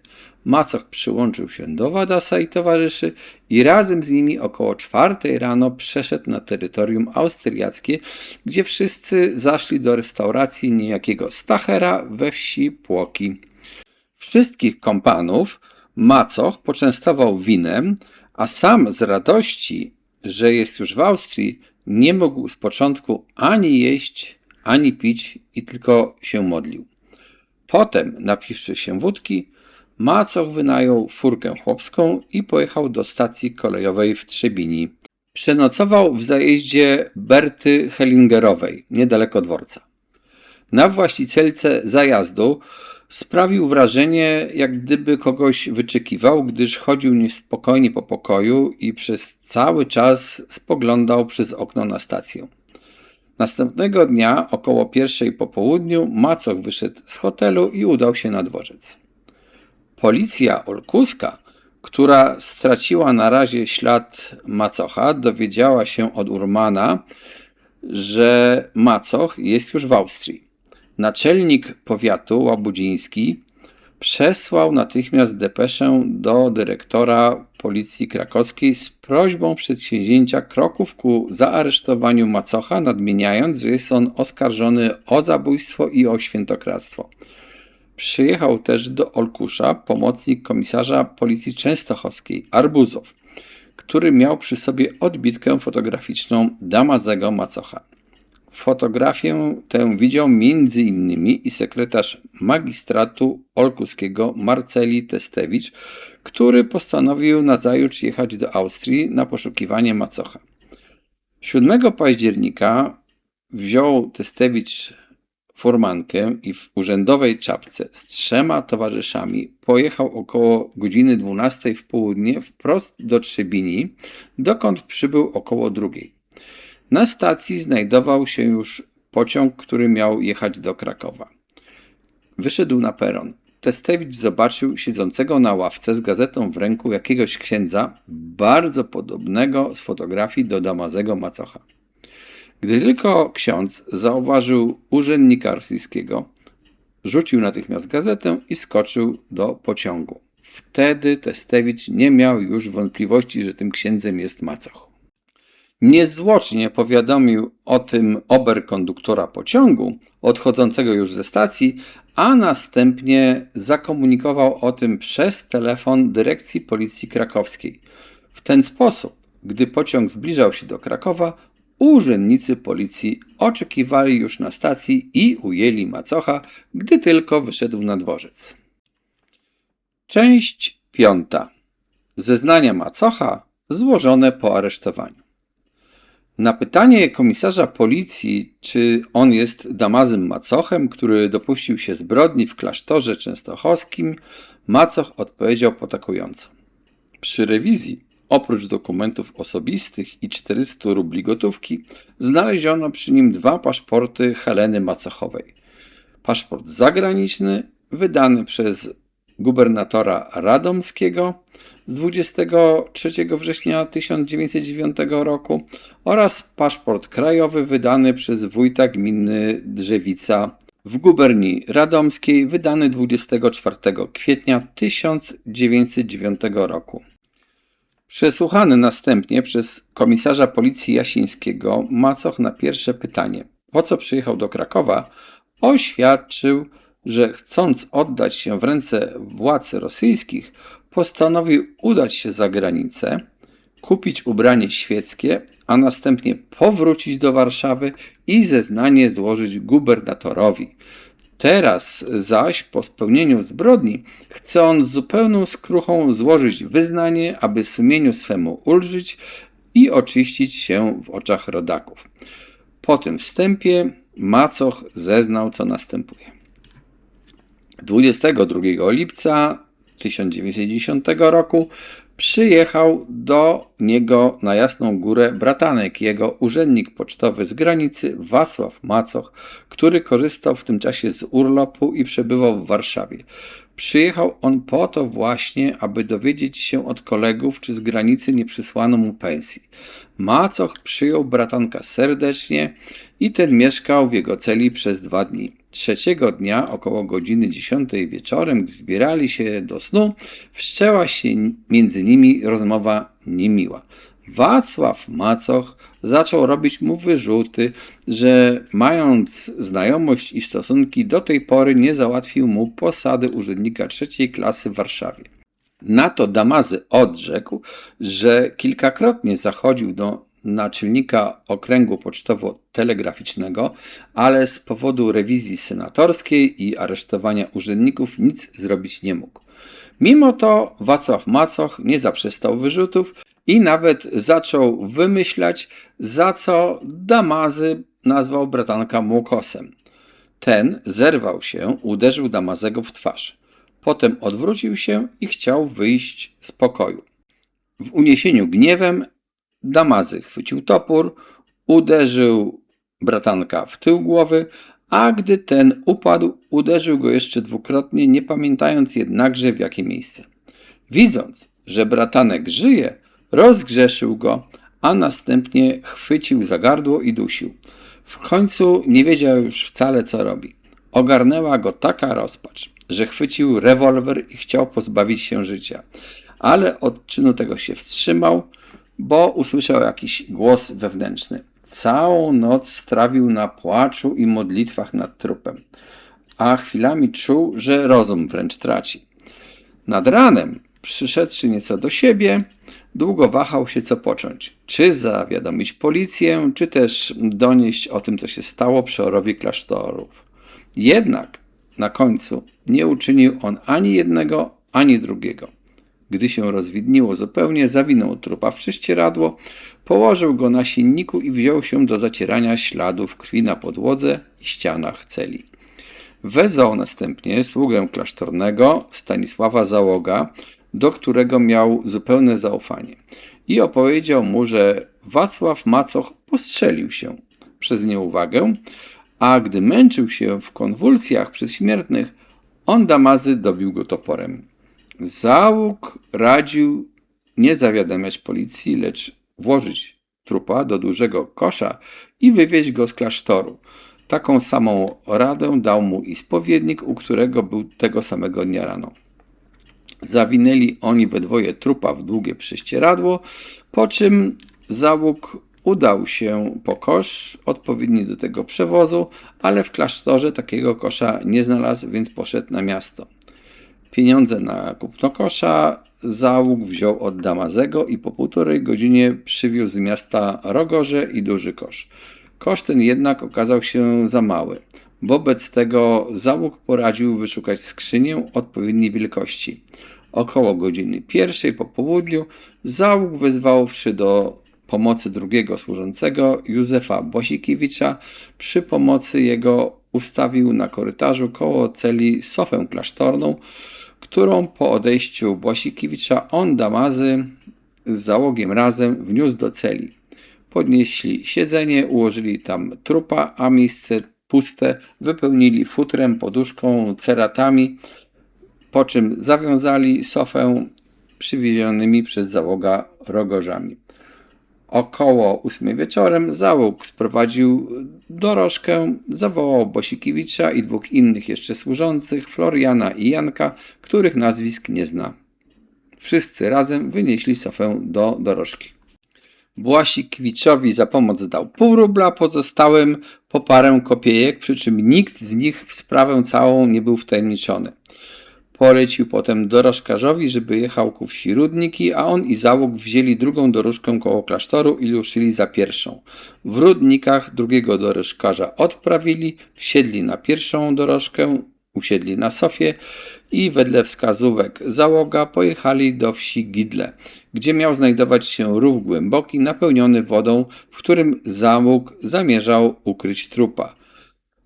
macoch przyłączył się do Vadasa i towarzyszy i razem z nimi około 4 rano przeszedł na terytorium austriackie, gdzie wszyscy zaszli do restauracji niejakiego Stachera we wsi Płoki. Wszystkich kompanów macoch poczęstował winem, a sam z radości, że jest już w Austrii, nie mógł z początku ani jeść, ani pić i tylko się modlił. Potem, napiwszy się wódki, macoch wynajął furkę chłopską i pojechał do stacji kolejowej w Trzebini. Przenocował w zajeździe Berty Hellingerowej, niedaleko dworca. Na właścicielce zajazdu sprawił wrażenie, jak gdyby kogoś wyczekiwał, gdyż chodził niespokojnie po pokoju i przez cały czas spoglądał przez okno na stację. Następnego dnia, około 1 po południu, macoch wyszedł z hotelu i udał się na dworzec. Policja olkuska, która straciła na razie ślad macocha, dowiedziała się od Urmana, że macoch jest już w Austrii. Naczelnik powiatu łabudziński przesłał natychmiast depeszę do dyrektora policji krakowskiej z prośbą przedsięwzięcia kroków ku zaaresztowaniu macocha, nadmieniając, że jest on oskarżony o zabójstwo i o świętokradztwo. Przyjechał też do Olkusza pomocnik komisarza policji częstochowskiej Arbuzow, który miał przy sobie odbitkę fotograficzną Damazego macocha. Fotografię tę widział m.in. i sekretarz magistratu olkuskiego Marceli Testewicz, który postanowił nazajutrz jechać do Austrii na poszukiwanie macocha. 7 października wziął Testewicz furmankę i w urzędowej czapce z 3 towarzyszami pojechał około godziny 12 w południe wprost do Trzebini, dokąd przybył około 2. Na stacji znajdował się już pociąg, który miał jechać do Krakowa. Wyszedł na peron. Testewicz zobaczył siedzącego na ławce z gazetą w ręku jakiegoś księdza, bardzo podobnego z fotografii do Damazego macocha. Gdy tylko ksiądz zauważył urzędnika rosyjskiego, rzucił natychmiast gazetę i wskoczył do pociągu. Wtedy Testewicz nie miał już wątpliwości, że tym księdzem jest macoch. Niezwłocznie powiadomił o tym oberkonduktora pociągu, odchodzącego już ze stacji, a następnie zakomunikował o tym przez telefon dyrekcji policji krakowskiej. W ten sposób, gdy pociąg zbliżał się do Krakowa, urzędnicy policji oczekiwali już na stacji i ujęli macocha, gdy tylko wyszedł na dworzec. Część 5. Zeznania macocha złożone po aresztowaniu. Na pytanie komisarza policji, czy on jest Damazym macochem, który dopuścił się zbrodni w klasztorze częstochowskim, macoch odpowiedział potakująco. Przy rewizji, oprócz dokumentów osobistych i 400 rubli gotówki, znaleziono przy nim 2 paszporty Heleny Macochowej. Paszport zagraniczny, wydany przez gubernatora radomskiego z 23 września 1909 roku oraz paszport krajowy wydany przez wójta gminy Drzewica w guberni radomskiej, wydany 24 kwietnia 1909 roku. Przesłuchany następnie przez komisarza policji Jasińskiego, Macoch na pierwsze pytanie, po co przyjechał do Krakowa, oświadczył, że chcąc oddać się w ręce władz rosyjskich, postanowił udać się za granicę, kupić ubranie świeckie, a następnie powrócić do Warszawy i zeznanie złożyć gubernatorowi. Teraz zaś, po spełnieniu zbrodni, chce on z zupełną skruchą złożyć wyznanie, aby sumieniu swemu ulżyć i oczyścić się w oczach rodaków. Po tym wstępie Macoch zeznał, co następuje. 22 lipca 1910 roku przyjechał do niego na Jasną Górę bratanek jego, urzędnik pocztowy z granicy, Wacław Macoch, który korzystał w tym czasie z urlopu i przebywał w Warszawie. Przyjechał on po to właśnie, aby dowiedzieć się od kolegów, czy z granicy nie przysłano mu pensji. Macoch przyjął bratanka serdecznie i ten mieszkał w jego celi przez 2 dni. Trzeciego dnia, około godziny 10 wieczorem, gdy zbierali się do snu, wszczęła się między nimi rozmowa niemiła. Wacław Macoch zaczął robić mu wyrzuty, że mając znajomość i stosunki do tej pory nie załatwił mu posady urzędnika 3. klasy w Warszawie. Na to Damazy odrzekł, że kilkakrotnie zachodził do naczelnika okręgu pocztowo-telegraficznego, ale z powodu rewizji senatorskiej i aresztowania urzędników nic zrobić nie mógł. Mimo to Wacław Macoch nie zaprzestał wyrzutów i nawet zaczął wymyślać, za co Damazy nazwał bratanka Młokosem. Ten zerwał się, uderzył Damazego w twarz. Potem odwrócił się i chciał wyjść z pokoju. W uniesieniu gniewem Damazy chwycił topór, uderzył bratanka w tył głowy, a gdy ten upadł, uderzył go jeszcze dwukrotnie, nie pamiętając jednakże w jakie miejsce. Widząc, że bratanek żyje, rozgrzeszył go, a następnie chwycił za gardło i dusił. W końcu nie wiedział już wcale, co robi. Ogarnęła go taka rozpacz, że chwycił rewolwer i chciał pozbawić się życia. Ale od czynu tego się wstrzymał, bo usłyszał jakiś głos wewnętrzny. Całą noc strawił na płaczu i modlitwach nad trupem, a chwilami czuł, że rozum wręcz traci. Nad ranem, przyszedłszy nieco do siebie, długo wahał się, co począć. Czy zawiadomić policję, czy też donieść o tym, co się stało przeorowi klasztorów. Jednak na końcu nie uczynił on ani jednego, ani drugiego. Gdy się rozwidniło zupełnie, zawinął trupa w prześcieradło, położył go na silniku i wziął się do zacierania śladów krwi na podłodze i ścianach celi. Wezwał następnie sługę klasztornego Stanisława Załoga, do którego miał zupełne zaufanie, i opowiedział mu, że Wacław Macoch postrzelił się przez nieuwagę, a gdy męczył się w konwulsjach przedśmiertnych, on Damazy dobił go toporem. Załóg radził nie zawiadamiać policji, lecz włożyć trupa do dużego kosza i wywieźć go z klasztoru. Taką samą radę dał mu i spowiednik, u którego był tego samego dnia rano. Zawinęli oni we dwoje trupa w długie prześcieradło, po czym Załóg udał się po kosz odpowiedni do tego przewozu, ale w klasztorze takiego kosza nie znalazł, więc poszedł na miasto. Pieniądze na kupno kosza Załóg wziął od Damazego i po 1,5 godziny przywiózł z miasta rogorze i duży kosz. Kosz ten jednak okazał się za mały. Wobec tego Załóg poradził wyszukać skrzynię odpowiedniej wielkości. Około godziny 1 po południu Załóg wezwawszy do pomocy drugiego służącego, Józefa Błasikiewicza, przy pomocy jego ustawił na korytarzu koło celi sofę klasztorną, którą po odejściu Błasikiewicza on Damazy z Załogiem razem wniósł do celi. Podnieśli siedzenie, ułożyli tam trupa, a miejsce puste wypełnili futrem, poduszką, ceratami, po czym zawiązali sofę przywiezionymi przez Załoga rogorzami. Około 8 wieczorem Załóg sprowadził dorożkę, zawołał Błasikiewicza i 2 innych jeszcze służących, Floriana i Janka, których nazwisk nie zna. Wszyscy razem wynieśli Sofę do dorożki. Błasikiewiczowi za pomoc dał pół rubla, pozostałym po parę kopiejek, przy czym nikt z nich w sprawę całą nie był wtajemniczony. Polecił potem dorożkarzowi, żeby jechał ku wsi Rudniki, a on i załóg wzięli drugą dorożkę koło klasztoru i ruszyli za pierwszą. W Rudnikach drugiego dorożkarza odprawili, wsiedli na pierwszą dorożkę, usiedli na Sofie i wedle wskazówek załoga pojechali do wsi Gidle, gdzie miał znajdować się rów głęboki napełniony wodą, w którym załóg zamierzał ukryć trupa.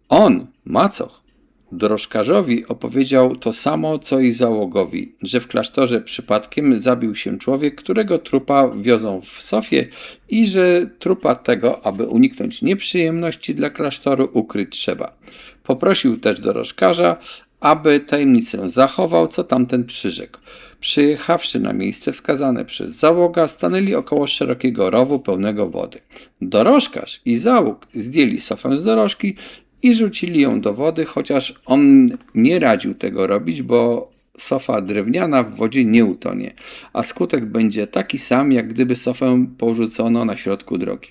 On, macoch, dorożkarzowi opowiedział to samo, co i załogowi, że w klasztorze przypadkiem zabił się człowiek, którego trupa wiozą w Sofie i że trupa tego, aby uniknąć nieprzyjemności dla klasztoru, ukryć trzeba. Poprosił też dorożkarza, aby tajemnicę zachował, co tamten przyrzekł. Przyjechawszy na miejsce wskazane przez załoga, stanęli około szerokiego rowu pełnego wody. Dorożkarz i załóg zdjęli Sofę z dorożki i rzucili ją do wody, chociaż on nie radził tego robić, bo sofa drewniana w wodzie nie utonie, a skutek będzie taki sam, jak gdyby sofę porzucono na środku drogi.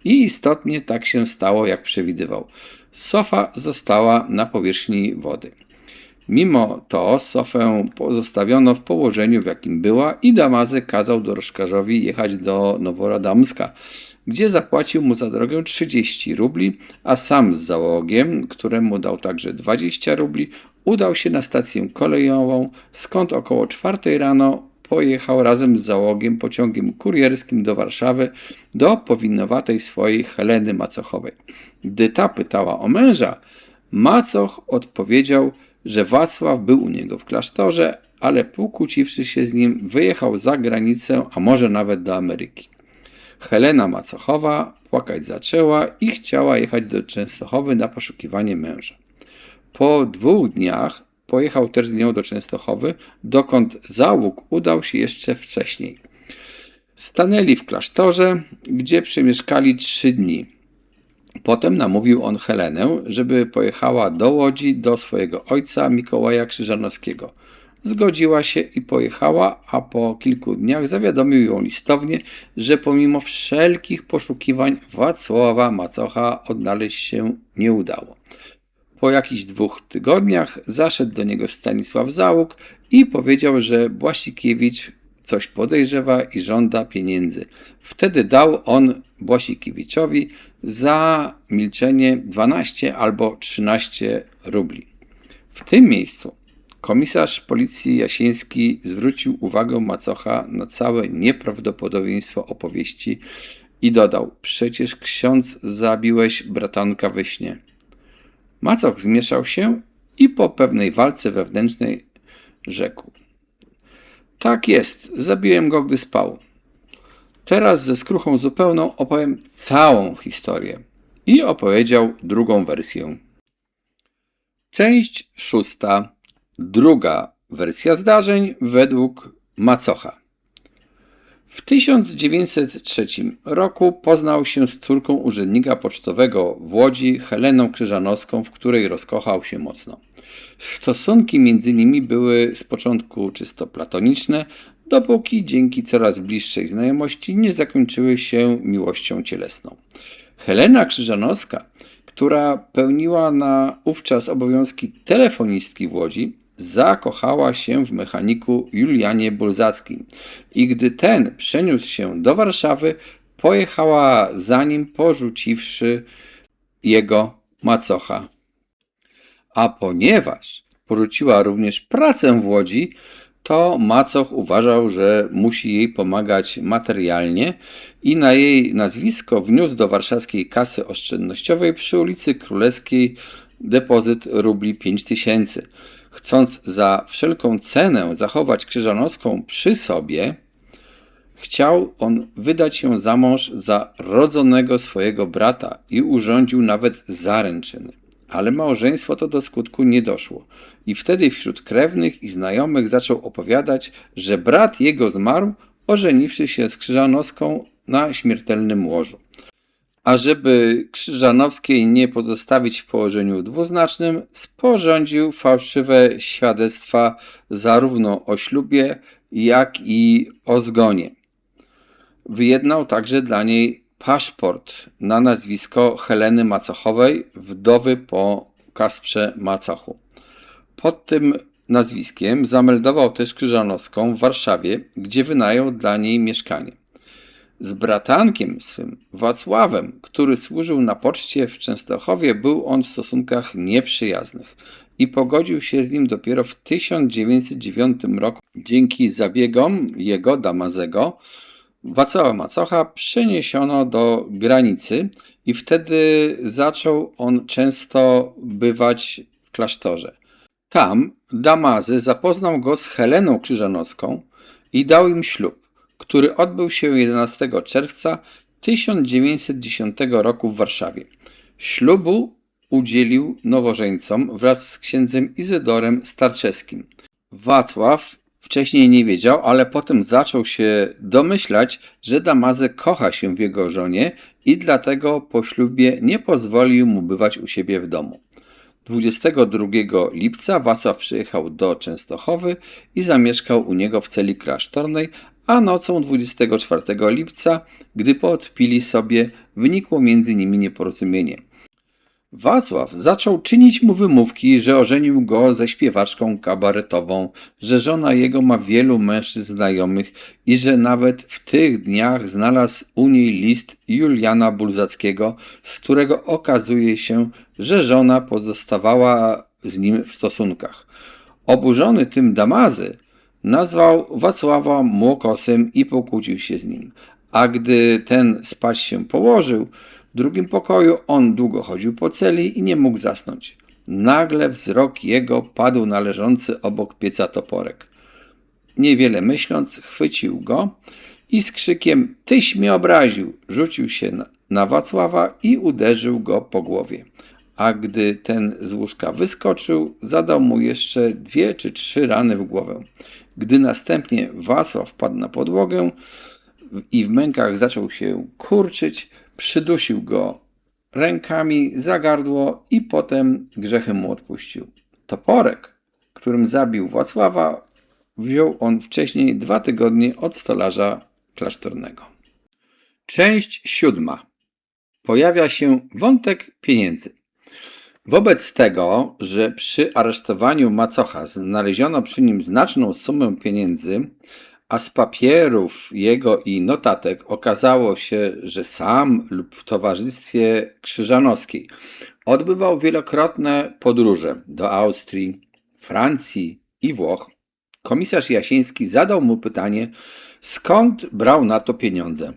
I istotnie tak się stało, jak przewidywał. Sofa została na powierzchni wody. Mimo to sofę pozostawiono w położeniu, w jakim była, i Damazy kazał dorożkarzowi jechać do Noworadamska, gdzie zapłacił mu za drogę 30 rubli, a sam z załogiem, któremu dał także 20 rubli, udał się na stację kolejową, skąd około 4 rano pojechał razem z załogiem pociągiem kurierskim do Warszawy do powinowatej swojej Heleny Macochowej. Gdy ta pytała o męża, macoch odpowiedział, że Wacław był u niego w klasztorze, ale pokłóciwszy się z nim, wyjechał za granicę, a może nawet do Ameryki. Helena Macochowa płakać zaczęła i chciała jechać do Częstochowy na poszukiwanie męża. Po 2 dniach pojechał też z nią do Częstochowy, dokąd załóg udał się jeszcze wcześniej. Stanęli w klasztorze, gdzie przemieszkali 3 dni. Potem namówił on Helenę, żeby pojechała do Łodzi do swojego ojca Mikołaja Krzyżanowskiego. Zgodziła się i pojechała, a po kilku dniach zawiadomił ją listownie, że pomimo wszelkich poszukiwań Wacława Macocha odnaleźć się nie udało. Po jakichś 2 tygodniach zaszedł do niego Stanisław Załóg i powiedział, że Błasikiewicz coś podejrzewa i żąda pieniędzy. Wtedy dał on Błasikiewiczowi za milczenie 12 albo 13 rubli. W tym miejscu komisarz policji Jasiński zwrócił uwagę macocha na całe nieprawdopodobieństwo opowieści i dodał: przecież ksiądz zabiłeś bratanka we śnie. Macoch zmieszał się i po pewnej walce wewnętrznej rzekł: tak jest, zabiłem go, gdy spał. Teraz ze skruchą zupełną opowiem całą historię. I opowiedział drugą wersję. Część 6. Druga wersja zdarzeń według macocha. W 1903 roku poznał się z córką urzędnika pocztowego w Łodzi, Heleną Krzyżanowską, w której rozkochał się mocno. Stosunki między nimi były z początku czysto platoniczne, dopóki dzięki coraz bliższej znajomości nie zakończyły się miłością cielesną. Helena Krzyżanowska, która pełniła naówczas obowiązki telefonistki w Łodzi, zakochała się w mechaniku Julianie Bulzackim i gdy ten przeniósł się do Warszawy, pojechała za nim, porzuciwszy jego macocha. A ponieważ porzuciła również pracę w Łodzi, to macoch uważał, że musi jej pomagać materialnie i na jej nazwisko wniósł do warszawskiej kasy oszczędnościowej przy ulicy Królewskiej depozyt rubli 5000. Chcąc za wszelką cenę zachować Krzyżanowską przy sobie, chciał on wydać ją za mąż za rodzonego swojego brata i urządził nawet zaręczyny. Ale małżeństwo to do skutku nie doszło i wtedy wśród krewnych i znajomych zaczął opowiadać, że brat jego zmarł, ożeniwszy się z Krzyżanowską na śmiertelnym łożu. A żeby Krzyżanowskiej nie pozostawić w położeniu dwuznacznym, sporządził fałszywe świadectwa zarówno o ślubie, jak i o zgonie. Wyjednał także dla niej paszport na nazwisko Heleny Macochowej, wdowy po Kasprze Macochu. Pod tym nazwiskiem zameldował też Krzyżanowską w Warszawie, gdzie wynajął dla niej mieszkanie. Z bratankiem swym, Wacławem, który służył na poczcie w Częstochowie, był on w stosunkach nieprzyjaznych i pogodził się z nim dopiero w 1909 roku. Dzięki zabiegom jego, Damazego, Wacława Macocha przeniesiono do granicy i wtedy zaczął on często bywać w klasztorze. Tam Damazy zapoznał go z Heleną Krzyżanowską i dał im ślub, który odbył się 11 czerwca 1910 roku w Warszawie. Ślubu udzielił nowożeńcom wraz z księdzem Izydorem Starczewskim. Wacław wcześniej nie wiedział, ale potem zaczął się domyślać, że Damazy kocha się w jego żonie i dlatego po ślubie nie pozwolił mu bywać u siebie w domu. 22 lipca Wacław przyjechał do Częstochowy i zamieszkał u niego w celi klasztornej, a nocą 24 lipca, gdy podpili sobie, wynikło między nimi nieporozumienie. Wacław zaczął czynić mu wymówki, że ożenił go ze śpiewaczką kabaretową, że żona jego ma wielu mężczyzn znajomych i że nawet w tych dniach znalazł u niej list Juliana Bulzackiego, z którego okazuje się, że żona pozostawała z nim w stosunkach. Oburzony tym Damazy nazwał Wacława młokosem i pokłócił się z nim, a gdy ten spać się położył, w drugim pokoju on długo chodził po celi i nie mógł zasnąć. Nagle wzrok jego padł na leżący obok pieca toporek. Niewiele myśląc, chwycił go i z krzykiem „Tyś mnie obraził!” rzucił się na Wacława i uderzył go po głowie. A gdy ten z łóżka wyskoczył, zadał mu jeszcze 2 czy 3 rany w głowę. Gdy następnie Wacław padł na podłogę i w mękach zaczął się kurczyć, przydusił go rękami za gardło i potem grzechem mu odpuścił. Toporek, którym zabił Wacława, wziął on wcześniej 2 tygodnie od stolarza klasztornego. Część 7. Pojawia się wątek pieniędzy. Wobec tego, że przy aresztowaniu Macocha znaleziono przy nim znaczną sumę pieniędzy, a z papierów jego i notatek okazało się, że sam lub w towarzystwie Krzyżanowskiej odbywał wielokrotne podróże do Austrii, Francji i Włoch, komisarz Jasiński zadał mu pytanie, skąd brał na to pieniądze.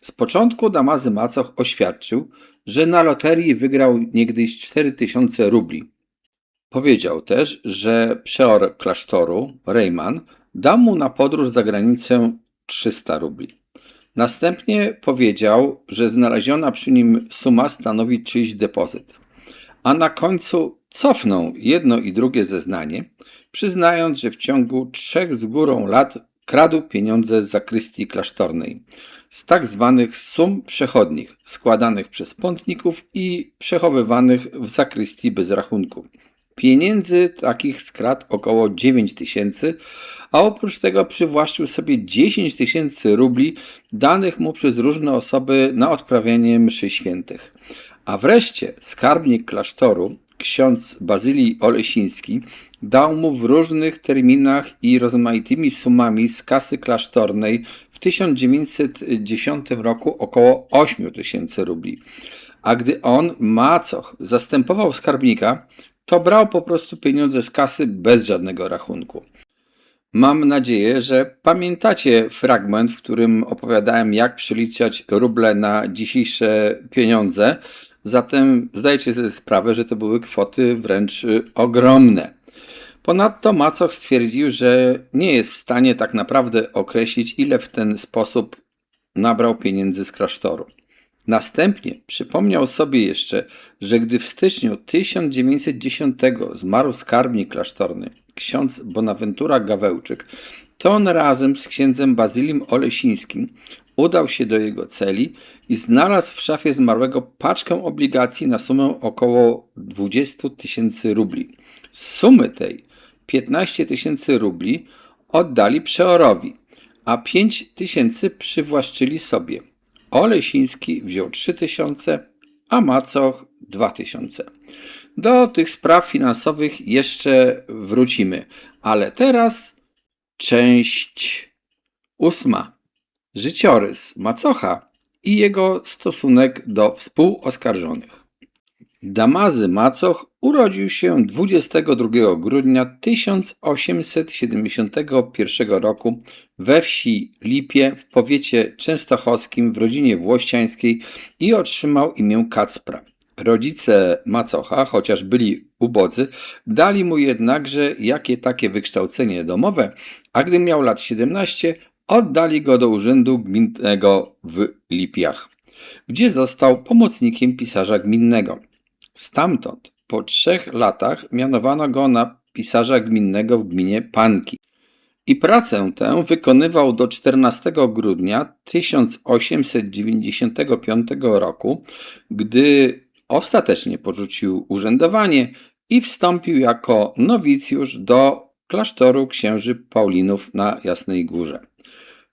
Z początku Damazy Macoch oświadczył, że na loterii wygrał niegdyś 4000 rubli. Powiedział też, że przeor klasztoru, Reimann, dał mu na podróż za granicę 300 rubli. Następnie powiedział, że znaleziona przy nim suma stanowi czyjś depozyt. A na końcu cofnął jedno i drugie zeznanie, przyznając, że w ciągu 3 z górą lat kradł pieniądze z zakrystii klasztornej, z tak zwanych sum przechodnich, składanych przez pątników i przechowywanych w zakrystii bez rachunku. Pieniędzy takich skradł około 9000, a oprócz tego przywłaszczył sobie 10 000 rubli danych mu przez różne osoby na odprawianie mszy świętych. A wreszcie skarbnik klasztoru, ksiądz Bazylii Olesiński, dał mu w różnych terminach i rozmaitymi sumami z kasy klasztornej w 1910 roku około 8000 rubli. A gdy on, Macoch, zastępował skarbnika, to brał po prostu pieniądze z kasy bez żadnego rachunku. Mam nadzieję, że pamiętacie fragment, w którym opowiadałem, jak przeliczać ruble na dzisiejsze pieniądze. Zatem zdajcie sobie sprawę, że to były kwoty wręcz ogromne. Ponadto Macoch stwierdził, że nie jest w stanie tak naprawdę określić, ile w ten sposób nabrał pieniędzy z klasztoru. Następnie przypomniał sobie jeszcze, że gdy w styczniu 1910 zmarł skarbnik klasztorny, ksiądz Bonaventura Gawełczyk, to on razem z księdzem Bazylim Olesińskim udał się do jego celi i znalazł w szafie zmarłego paczkę obligacji na sumę około 20 000 rubli. Z sumy tej 15 000 rubli oddali przeorowi, a 5000 przywłaszczyli sobie. Olesiński wziął 3000, a Macoch 2000. Do tych spraw finansowych jeszcze wrócimy, ale teraz część 8. Życiorys Macocha i jego stosunek do współoskarżonych. Damazy Macoch urodził się 22 grudnia 1871 roku we wsi Lipie w powiecie częstochowskim w rodzinie włościańskiej i otrzymał imię Kacpra. Rodzice Macocha, chociaż byli ubodzy, dali mu jednakże jakie takie wykształcenie domowe, a gdy miał lat 17, oddali go do urzędu gminnego w Lipiach, gdzie został pomocnikiem pisarza gminnego. Stamtąd po 3 latach mianowano go na pisarza gminnego w gminie Panki. I pracę tę wykonywał do 14 grudnia 1895 roku, gdy ostatecznie porzucił urzędowanie i wstąpił jako nowicjusz do klasztoru księży Paulinów na Jasnej Górze.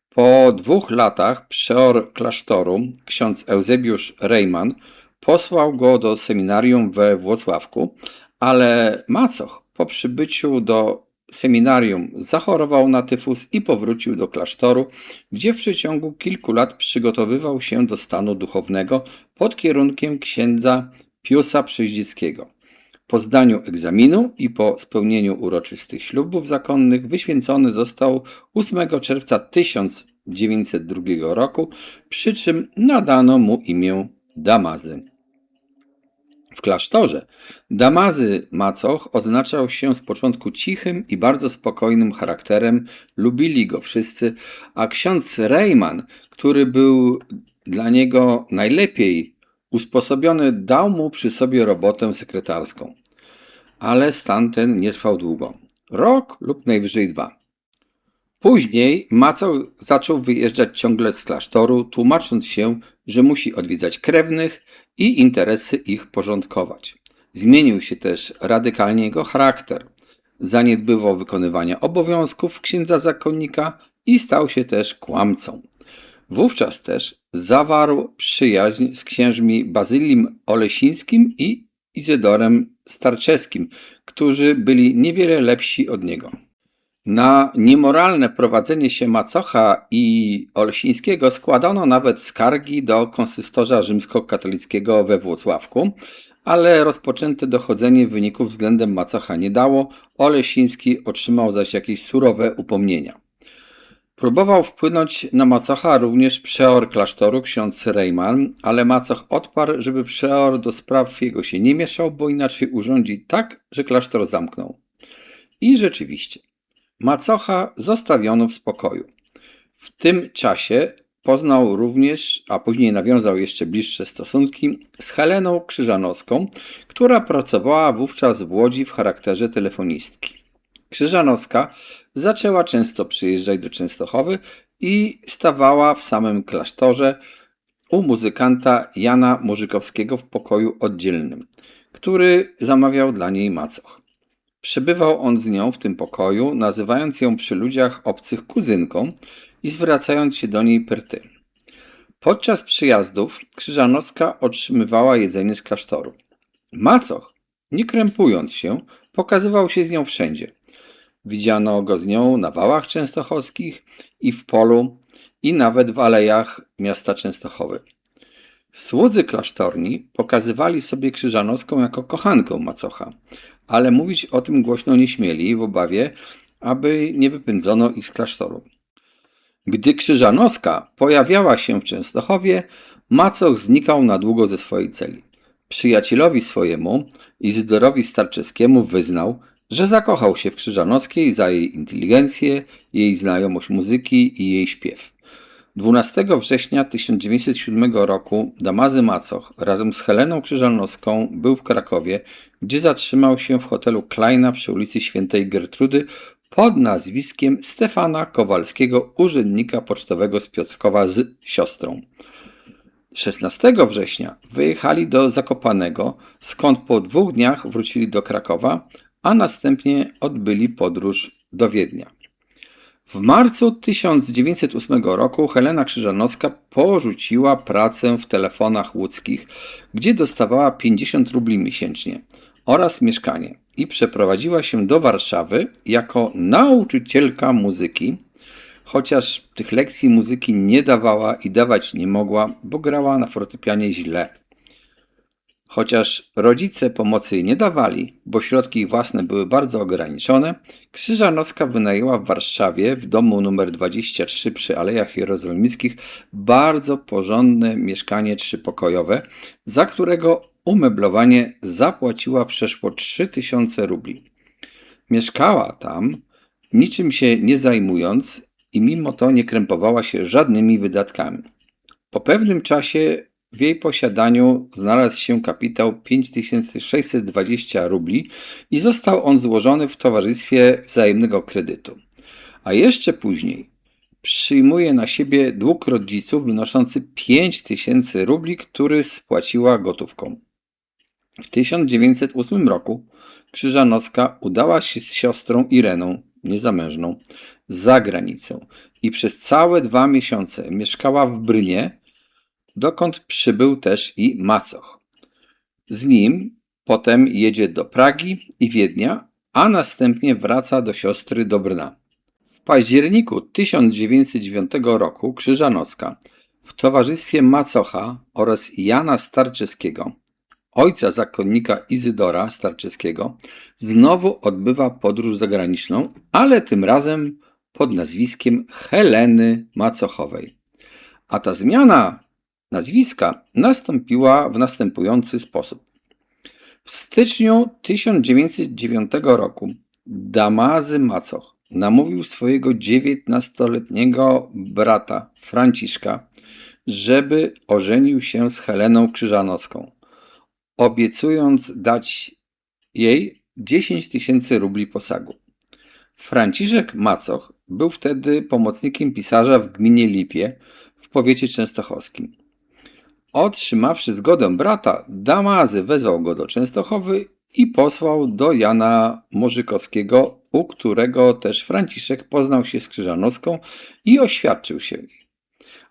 Po 2 latach przeor klasztoru, ksiądz Eusebiusz Reimann, posłał go do seminarium we Włocławku, ale Macoch po przybyciu do seminarium zachorował na tyfus i powrócił do klasztoru, gdzie w przeciągu kilku lat przygotowywał się do stanu duchownego pod kierunkiem księdza Piusa Przyździckiego. Po zdaniu egzaminu i po spełnieniu uroczystych ślubów zakonnych wyświęcony został 8 czerwca 1902 roku, przy czym nadano mu imię Damazy. W klasztorze Damazy Macoch oznaczał się z początku cichym i bardzo spokojnym charakterem, lubili go wszyscy, a ksiądz Reimann, który był dla niego najlepiej usposobiony, dał mu przy sobie robotę sekretarską. Ale stan ten nie trwał długo. Rok lub najwyżej 2. Później Macoch zaczął wyjeżdżać ciągle z klasztoru, tłumacząc się, że musi odwiedzać krewnych i interesy ich porządkować. Zmienił się też radykalnie jego charakter. Zaniedbywał wykonywania obowiązków księdza zakonnika i stał się też kłamcą. Wówczas też zawarł przyjaźń z księżmi Bazylim Olesińskim i Izydorem Starczewskim, którzy byli niewiele lepsi od niego. Na niemoralne prowadzenie się Macocha i Olesińskiego składano nawet skargi do konsystorza rzymskokatolickiego we Włocławku, ale rozpoczęte dochodzenie wyników względem Macocha nie dało, Olesiński otrzymał zaś jakieś surowe upomnienia. Próbował wpłynąć na Macocha również przeor klasztoru ksiądz Reimann, ale Macoch odparł, żeby przeor do spraw jego się nie mieszał, bo inaczej urządzi tak, że klasztor zamknął. I rzeczywiście, Macocha zostawiono w spokoju. W tym czasie poznał również, a później nawiązał jeszcze bliższe stosunki z Heleną Krzyżanowską, która pracowała wówczas w Łodzi w charakterze telefonistki. Krzyżanowska zaczęła często przyjeżdżać do Częstochowy i stawała w samym klasztorze u muzykanta Jana Murzykowskiego w pokoju oddzielnym, który zamawiał dla niej Macoch. Przebywał on z nią w tym pokoju, nazywając ją przy ludziach obcych kuzynką i zwracając się do niej per ty. Podczas przyjazdów Krzyżanowska otrzymywała jedzenie z klasztoru. Macoch, nie krępując się, pokazywał się z nią wszędzie. Widziano go z nią na wałach częstochowskich i w polu, i nawet w alejach miasta Częstochowy. Słudzy klasztorni pokazywali sobie Krzyżanowską jako kochankę Macocha, ale mówić o tym głośno nie śmieli w obawie, aby nie wypędzono ich z klasztoru. Gdy Krzyżanowska pojawiała się w Częstochowie, Macoch znikał na długo ze swojej celi. Przyjacielowi swojemu, Izydorowi Starczewskiemu, wyznał, że zakochał się w Krzyżanowskiej za jej inteligencję, jej znajomość muzyki i jej śpiew. 12 września 1907 roku Damazy Macoch razem z Heleną Krzyżanowską był w Krakowie, gdzie zatrzymał się w hotelu Kleina przy ulicy Świętej Gertrudy pod nazwiskiem Stefana Kowalskiego, urzędnika pocztowego z Piotrkowa z siostrą. 16 września wyjechali do Zakopanego, skąd po 2 dniach wrócili do Krakowa, a następnie odbyli podróż do Wiednia. W marcu 1908 roku Helena Krzyżanowska porzuciła pracę w telefonach łódzkich, gdzie dostawała 50 rubli miesięcznie oraz mieszkanie i przeprowadziła się do Warszawy jako nauczycielka muzyki, chociaż tych lekcji muzyki nie dawała i dawać nie mogła, bo grała na fortepianie źle. Chociaż rodzice pomocy jej nie dawali, bo środki własne były bardzo ograniczone, Krzyżanowska wynajęła w Warszawie w domu nr 23 przy Alejach Jerozolimskich bardzo porządne mieszkanie trzypokojowe, za którego umeblowanie zapłaciła przeszło 3000 rubli. Mieszkała tam, niczym się nie zajmując i mimo to nie krępowała się żadnymi wydatkami. Po pewnym czasie w jej posiadaniu znalazł się kapitał 5620 rubli i został on złożony w towarzystwie wzajemnego kredytu. A jeszcze później przyjmuje na siebie dług rodziców wynoszący 5000 rubli, który spłaciła gotówką. W 1908 roku Krzyżanowska udała się z siostrą Ireną, niezamężną, za granicę i przez całe 2 miesiące mieszkała w Brynie, dokąd przybył też i macoch. Z nim potem jedzie do Pragi i Wiednia, a następnie wraca do siostry do Brna. W październiku 1909 roku Krzyżanowska w towarzystwie macocha oraz Jana Starczewskiego, ojca zakonnika Izydora Starczewskiego, znowu odbywa podróż zagraniczną, ale tym razem pod nazwiskiem Heleny Macochowej. A ta zmiana nazwiska nastąpiła w następujący sposób. W styczniu 1909 roku Damazy Macoch namówił swojego 19-letniego brata Franciszka, żeby ożenił się z Heleną Krzyżanowską, obiecując dać jej 10 000 rubli posagu. Franciszek Macoch był wtedy pomocnikiem pisarza w gminie Lipie w powiecie częstochowskim. Otrzymawszy zgodę brata, Damazy wezwał go do Częstochowy i posłał do Jana Morzykowskiego, u którego też Franciszek poznał się z Krzyżanowską i oświadczył się jej.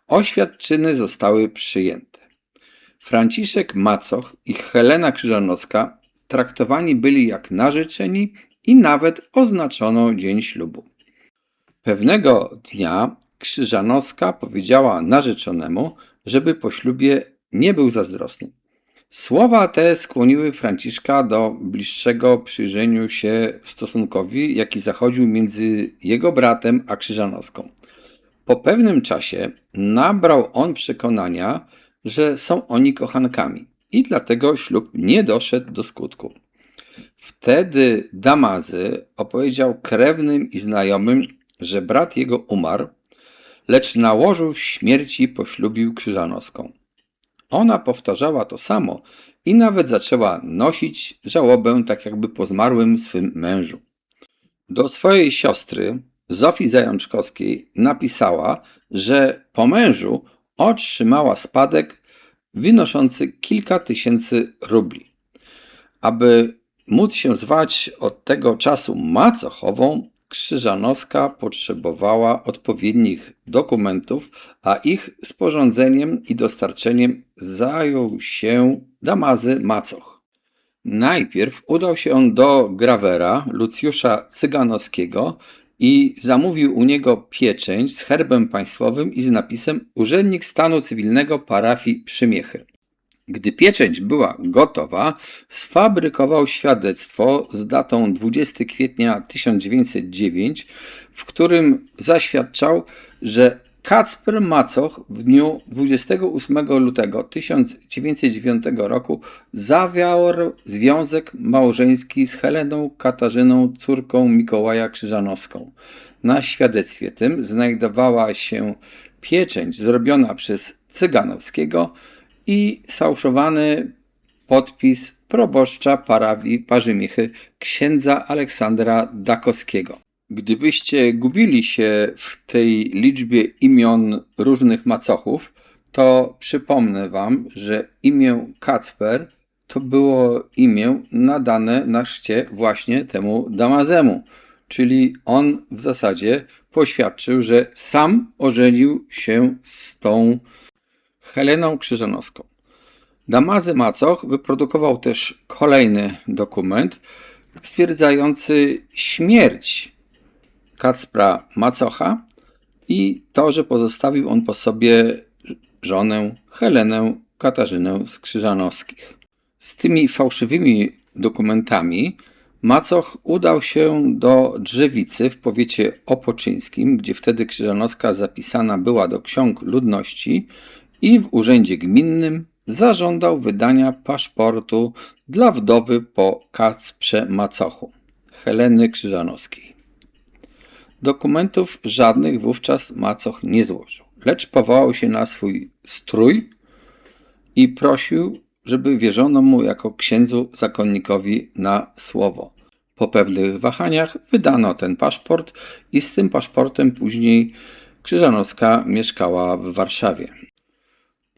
Oświadczyny zostały przyjęte. Franciszek Macoch i Helena Krzyżanowska traktowani byli jak narzeczeni i nawet oznaczono dzień ślubu. Pewnego dnia Krzyżanowska powiedziała narzeczonemu, żeby po ślubie nie był zazdrosny. Słowa te skłoniły Franciszka do bliższego przyjrzeniu się stosunkowi, jaki zachodził między jego bratem a Krzyżanowską. Po pewnym czasie nabrał on przekonania, że są oni kochankami i dlatego ślub nie doszedł do skutku. Wtedy Damazy opowiedział krewnym i znajomym, że brat jego umarł, lecz na łożu śmierci poślubił Krzyżanowską. Ona powtarzała to samo i nawet zaczęła nosić żałobę tak jakby po zmarłym swym mężu. Do swojej siostry, Zofii Zajączkowskiej, napisała, że po mężu otrzymała spadek wynoszący kilka tysięcy rubli. Aby móc się zwać od tego czasu macochową, Krzyżanowska potrzebowała odpowiednich dokumentów, a ich sporządzeniem i dostarczeniem zajął się Damazy Macoch. Najpierw udał się on do grawera Lucjusza Cyganowskiego i zamówił u niego pieczęć z herbem państwowym i z napisem Urzędnik Stanu Cywilnego Parafii Przymiechy. Gdy pieczęć była gotowa, sfabrykował świadectwo z datą 20 kwietnia 1909, w którym zaświadczał, że Kacper Macoch w dniu 28 lutego 1909 roku zawarł związek małżeński z Heleną Katarzyną, córką Mikołaja Krzyżanowską. Na świadectwie tym znajdowała się pieczęć zrobiona przez Cyganowskiego i sfałszowany podpis proboszcza parafii Parzymiechy księdza Aleksandra Dakowskiego. Gdybyście gubili się w tej liczbie imion różnych macochów, to przypomnę wam, że imię Kacper to było imię nadane na chrzcie właśnie temu Damazemu, czyli on w zasadzie poświadczył, że sam ożenił się z tą Heleną Krzyżanowską. Damazy Macoch wyprodukował też kolejny dokument stwierdzający śmierć Kacpra Macocha i to, że pozostawił on po sobie żonę Helenę Katarzynę z Krzyżanowskich. Z tymi fałszywymi dokumentami Macoch udał się do Drzewicy w powiecie opoczyńskim, gdzie wtedy Krzyżanowska zapisana była do ksiąg ludności i w urzędzie gminnym zażądał wydania paszportu dla wdowy po Kacprze Macochu, Heleny Krzyżanowskiej. Dokumentów żadnych wówczas Macoch nie złożył, lecz powołał się na swój strój i prosił, żeby wierzono mu jako księdzu zakonnikowi na słowo. Po pewnych wahaniach wydano ten paszport i z tym paszportem później Krzyżanowska mieszkała w Warszawie.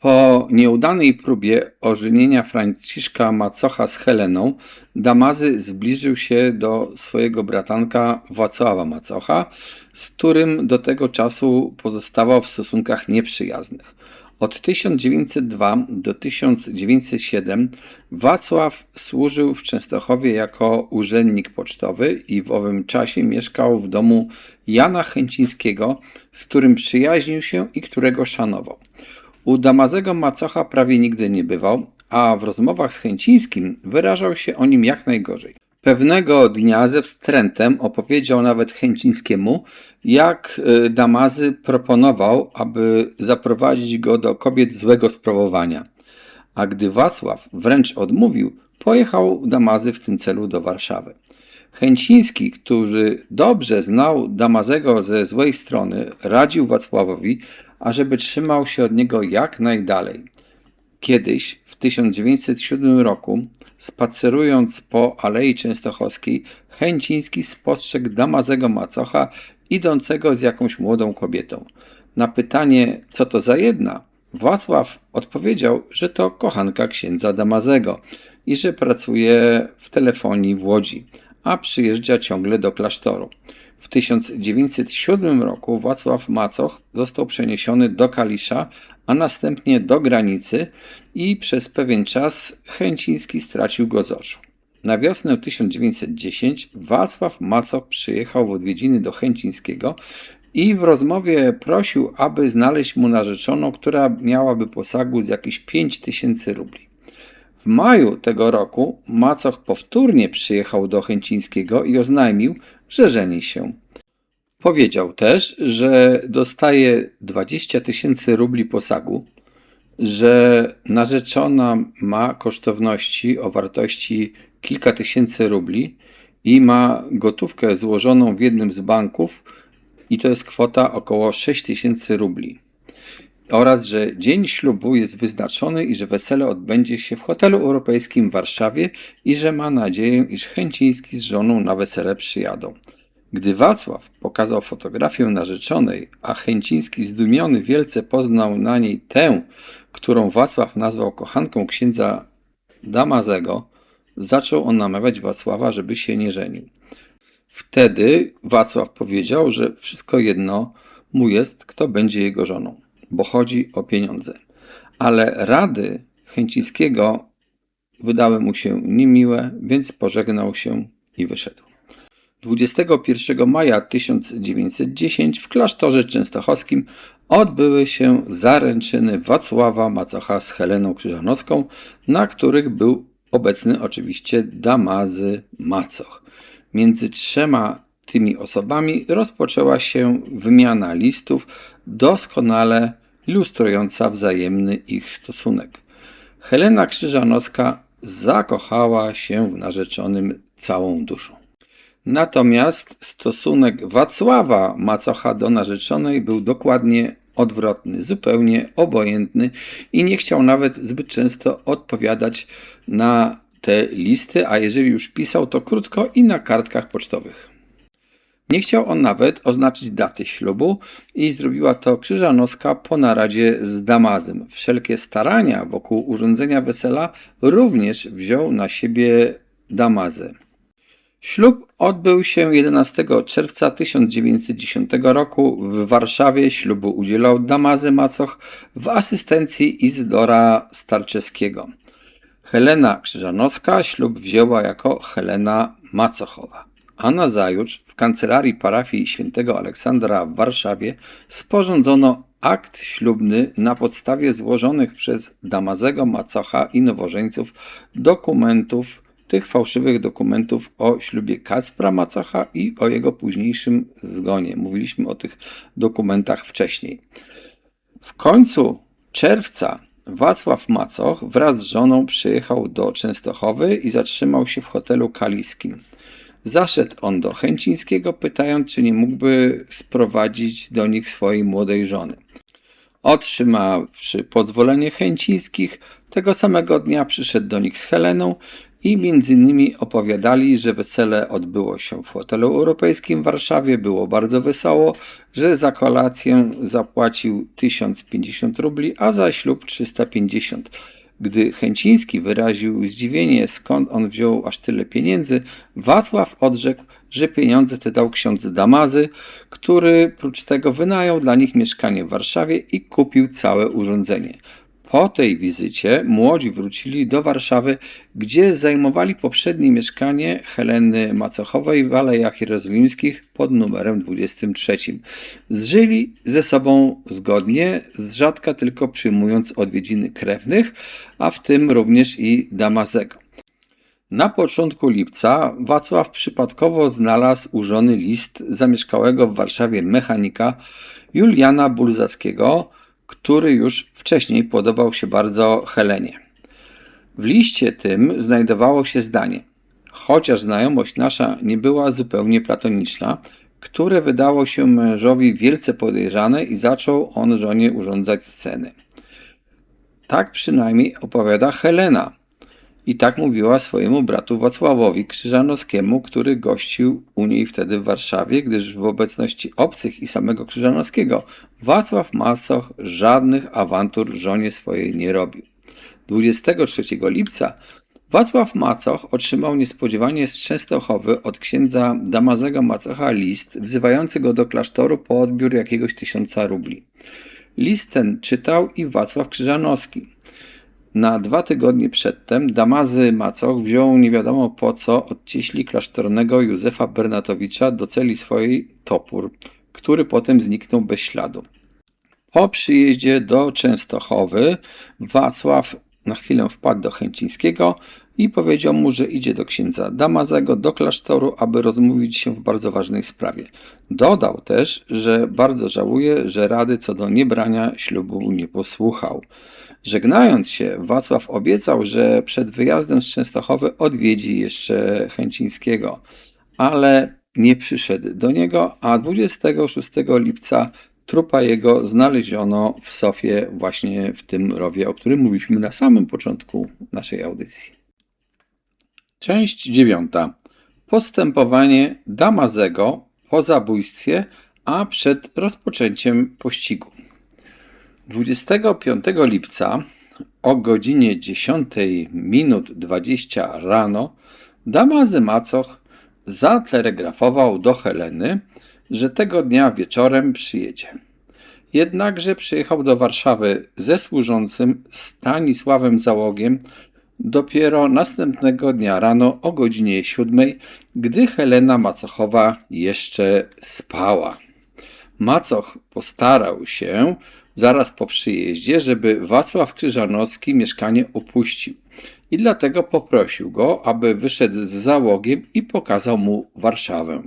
Po nieudanej próbie ożenienia Franciszka Macocha z Heleną, Damazy zbliżył się do swojego bratanka Wacława Macocha, z którym do tego czasu pozostawał w stosunkach nieprzyjaznych. Od 1902 do 1907 Wacław służył w Częstochowie jako urzędnik pocztowy i w owym czasie mieszkał w domu Jana Chęcińskiego, z którym przyjaźnił się i którego szanował. U Damazego Macocha prawie nigdy nie bywał, a w rozmowach z Chęcińskim wyrażał się o nim jak najgorzej. Pewnego dnia ze wstrętem opowiedział nawet Chęcińskiemu, jak Damazy proponował, aby zaprowadzić go do kobiet złego sprawowania. A gdy Wacław wręcz odmówił, pojechał Damazy w tym celu do Warszawy. Chęciński, który dobrze znał Damazego ze złej strony, radził Wacławowi, ażeby trzymał się od niego jak najdalej. Kiedyś, w 1907 roku, spacerując po Alei Częstochowskiej, Chęciński spostrzegł Damazego Macocha idącego z jakąś młodą kobietą. Na pytanie, co to za jedna, Wacław odpowiedział, że to kochanka księdza Damazego i że pracuje w telefonii w Łodzi, a przyjeżdża ciągle do klasztoru. W 1907 roku Wacław Macoch został przeniesiony do Kalisza, a następnie do granicy i przez pewien czas Chęciński stracił go z oczu. Na wiosnę 1910 Wacław Macoch przyjechał w odwiedziny do Chęcińskiego i w rozmowie prosił, aby znaleźć mu narzeczoną, która miałaby posagu z jakieś 5000 rubli. W maju tego roku Macoch powtórnie przyjechał do Chęcińskiego i oznajmił, że żeni się. Powiedział też, że dostaje 20 000 rubli posagu, że narzeczona ma kosztowności o wartości kilka tysięcy rubli i ma gotówkę złożoną w jednym z banków i to jest kwota około 6000 rubli. Oraz, że dzień ślubu jest wyznaczony i że wesele odbędzie się w hotelu europejskim w Warszawie i że ma nadzieję, iż Chęciński z żoną na wesele przyjadą. Gdy Wacław pokazał fotografię narzeczonej, a Chęciński zdumiony wielce poznał na niej tę, którą Wacław nazwał kochanką księdza Damazego, zaczął on namawiać Wacława, żeby się nie żenił. Wtedy Wacław powiedział, że wszystko jedno mu jest, kto będzie jego żoną, bo chodzi o pieniądze. Ale rady Chęcińskiego wydały mu się niemiłe, więc pożegnał się i wyszedł. 21 maja 1910 w klasztorze częstochowskim odbyły się zaręczyny Wacława Macocha z Heleną Krzyżanowską, na których był obecny oczywiście Damazy Macoch. Między trzema tymi osobami rozpoczęła się wymiana listów doskonale ilustrująca wzajemny ich stosunek. Helena Krzyżanowska zakochała się w narzeczonym całą duszą. Natomiast stosunek Wacława Macocha do narzeczonej był dokładnie odwrotny, zupełnie obojętny i nie chciał nawet zbyt często odpowiadać na te listy, a jeżeli już pisał, to krótko i na kartkach pocztowych. Nie chciał on nawet oznaczyć daty ślubu i zrobiła to Krzyżanowska po naradzie z Damazem. Wszelkie starania wokół urządzenia wesela również wziął na siebie Damazy. Ślub odbył się 11 czerwca 1910 roku w Warszawie. Ślubu udzielał Damazy Macoch w asystencji Izydora Starczewskiego. Helena Krzyżanowska ślub wzięła jako Helena Macochowa, a nazajutrz w kancelarii parafii świętego Aleksandra w Warszawie sporządzono akt ślubny na podstawie złożonych przez Damazego Macocha i nowożeńców dokumentów, tych fałszywych dokumentów o ślubie Kacpra Macocha i o jego późniejszym zgonie. Mówiliśmy o tych dokumentach wcześniej. W końcu czerwca Wacław Macoch wraz z żoną przyjechał do Częstochowy i zatrzymał się w hotelu kaliskim. Zaszedł on do Chęcińskiego, pytając, czy nie mógłby sprowadzić do nich swojej młodej żony. Otrzymawszy pozwolenie Chęcińskich, tego samego dnia przyszedł do nich z Heleną i między innymi opowiadali, że wesele odbyło się w hotelu europejskim w Warszawie, było bardzo wesoło, że za kolację zapłacił 1050 rubli, a za ślub 350. Gdy Chęciński wyraził zdziwienie, skąd on wziął aż tyle pieniędzy, Wacław odrzekł, że pieniądze te dał ksiądz Damazy, który prócz tego wynajął dla nich mieszkanie w Warszawie i kupił całe urządzenie. Po tej wizycie młodzi wrócili do Warszawy, gdzie zajmowali poprzednie mieszkanie Heleny Macochowej w Alejach Jerozolimskich pod numerem 23. Zżyli ze sobą zgodnie, z rzadka tylko przyjmując odwiedziny krewnych, a w tym również i Damazego. Na początku lipca Wacław przypadkowo znalazł u żony list zamieszkałego w Warszawie mechanika Juliana Bulzackiego, który już wcześniej podobał się bardzo Helenie. W liście tym znajdowało się zdanie: chociaż znajomość nasza nie była zupełnie platoniczna, które wydało się mężowi wielce podejrzane i zaczął on żonie urządzać sceny. Tak przynajmniej opowiada Helena i tak mówiła swojemu bratu Wacławowi Krzyżanowskiemu, który gościł u niej wtedy w Warszawie, gdyż w obecności obcych i samego Krzyżanowskiego Wacław Macoch żadnych awantur żonie swojej nie robił. 23 lipca Wacław Macoch otrzymał niespodziewanie z Częstochowy od księdza Damazego Macocha list wzywający go do klasztoru po odbiór jakiegoś 1000 rubli. List ten czytał i Wacław Krzyżanowski. Na 2 tygodnie przedtem Damazy Macoch wziął nie wiadomo po co od cieśli klasztornego Józefa Bernatowicza do celi swojej topór, który potem zniknął bez śladu. Po przyjeździe do Częstochowy Wacław na chwilę wpadł do Chęcińskiego i powiedział mu, że idzie do księdza Damazego do klasztoru, aby rozmówić się w bardzo ważnej sprawie. Dodał też, że bardzo żałuje, że rady co do niebrania ślubu nie posłuchał. Żegnając się, Wacław obiecał, że przed wyjazdem z Częstochowy odwiedzi jeszcze Chęcińskiego, ale nie przyszedł do niego, a 26 lipca trupa jego znaleziono w Sofie, właśnie w tym rowie, o którym mówiliśmy na samym początku naszej audycji. Część 9. Postępowanie Damazego po zabójstwie, a przed rozpoczęciem pościgu. 25 lipca o godzinie 10:20 rano Damazy Macoch zatelegrafował do Heleny, że tego dnia wieczorem przyjedzie. Jednakże przyjechał do Warszawy ze służącym Stanisławem Załogiem dopiero następnego dnia rano o godzinie 7, gdy Helena Macochowa jeszcze spała. Macoch postarał się zaraz po przyjeździe, żeby Wacław Krzyżanowski mieszkanie opuścił i dlatego poprosił go, aby wyszedł z Załogiem i pokazał mu Warszawę.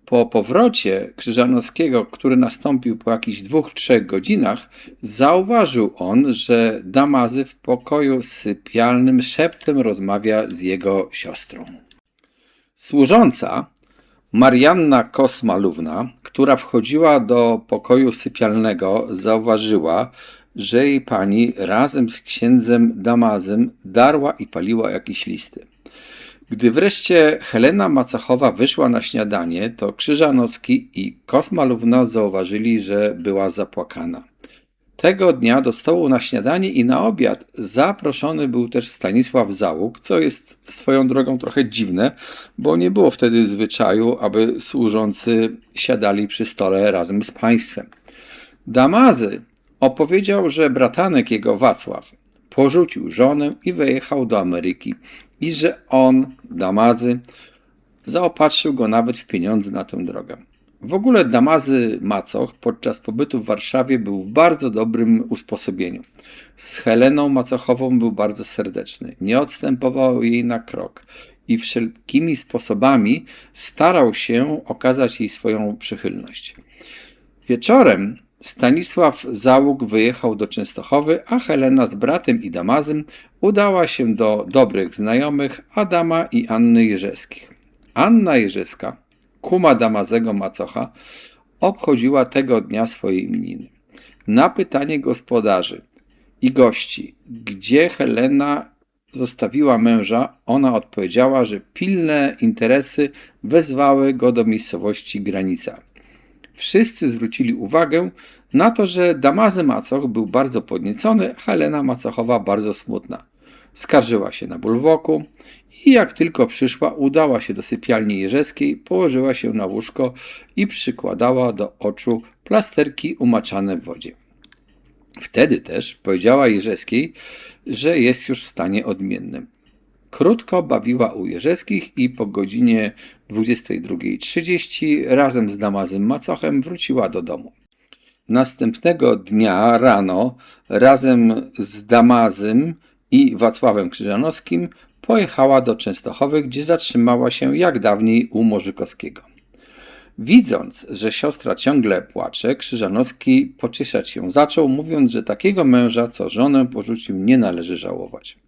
Po powrocie Krzyżanowskiego, który nastąpił po jakichś 2-3 godzinach, zauważył on, że Damazy w pokoju sypialnym szeptem rozmawia z jego siostrą. Służąca Marianna Kosmalówna, która wchodziła do pokoju sypialnego, zauważyła, że jej pani razem z księdzem Damazym darła i paliła jakieś listy. Gdy wreszcie Helena Macochowa wyszła na śniadanie, to Krzyżanowski i Kosmalówna zauważyli, że była zapłakana. Tego dnia do stołu na śniadanie i na obiad zaproszony był też Stanisław Załóg, co jest swoją drogą trochę dziwne, bo nie było wtedy zwyczaju, aby służący siadali przy stole razem z państwem. Damazy opowiedział, że bratanek jego Wacław porzucił żonę i wyjechał do Ameryki i że on, Damazy, zaopatrzył go nawet w pieniądze na tę drogę. W ogóle Damazy Macoch podczas pobytu w Warszawie był w bardzo dobrym usposobieniu. Z Heleną Macochową był bardzo serdeczny, nie odstępował jej na krok i wszelkimi sposobami starał się okazać jej swoją przychylność. Wieczorem Stanisław Załóg wyjechał do Częstochowy, a Helena z bratem i Damazym udała się do dobrych znajomych Adama i Anny Jerzeskich. Anna Jerzeska, kuma Damazego Macocha, obchodziła tego dnia swoje imieniny. Na pytanie gospodarzy i gości, gdzie Helena zostawiła męża, ona odpowiedziała, że pilne interesy wezwały go do miejscowości Granica. Wszyscy zwrócili uwagę na to, że Damazy Macoch był bardzo podniecony, a Helena Macochowa bardzo smutna. Skarżyła się na ból w oku i jak tylko przyszła, udała się do sypialni jerzeskiej, położyła się na łóżko i przykładała do oczu plasterki umaczane w wodzie. Wtedy też powiedziała Jerzeskiej, że jest już w stanie odmiennym. Krótko bawiła u Jerzeskich i po godzinie 22:30 razem z Damazym Macochem wróciła do domu. Następnego dnia rano razem z Damazym i Wacławem Krzyżanowskim pojechała do Częstochowy, gdzie zatrzymała się jak dawniej u Morzykowskiego. Widząc, że siostra ciągle płacze, Krzyżanowski pocieszać się zaczął, mówiąc, że takiego męża, co żonę porzucił, nie należy żałować.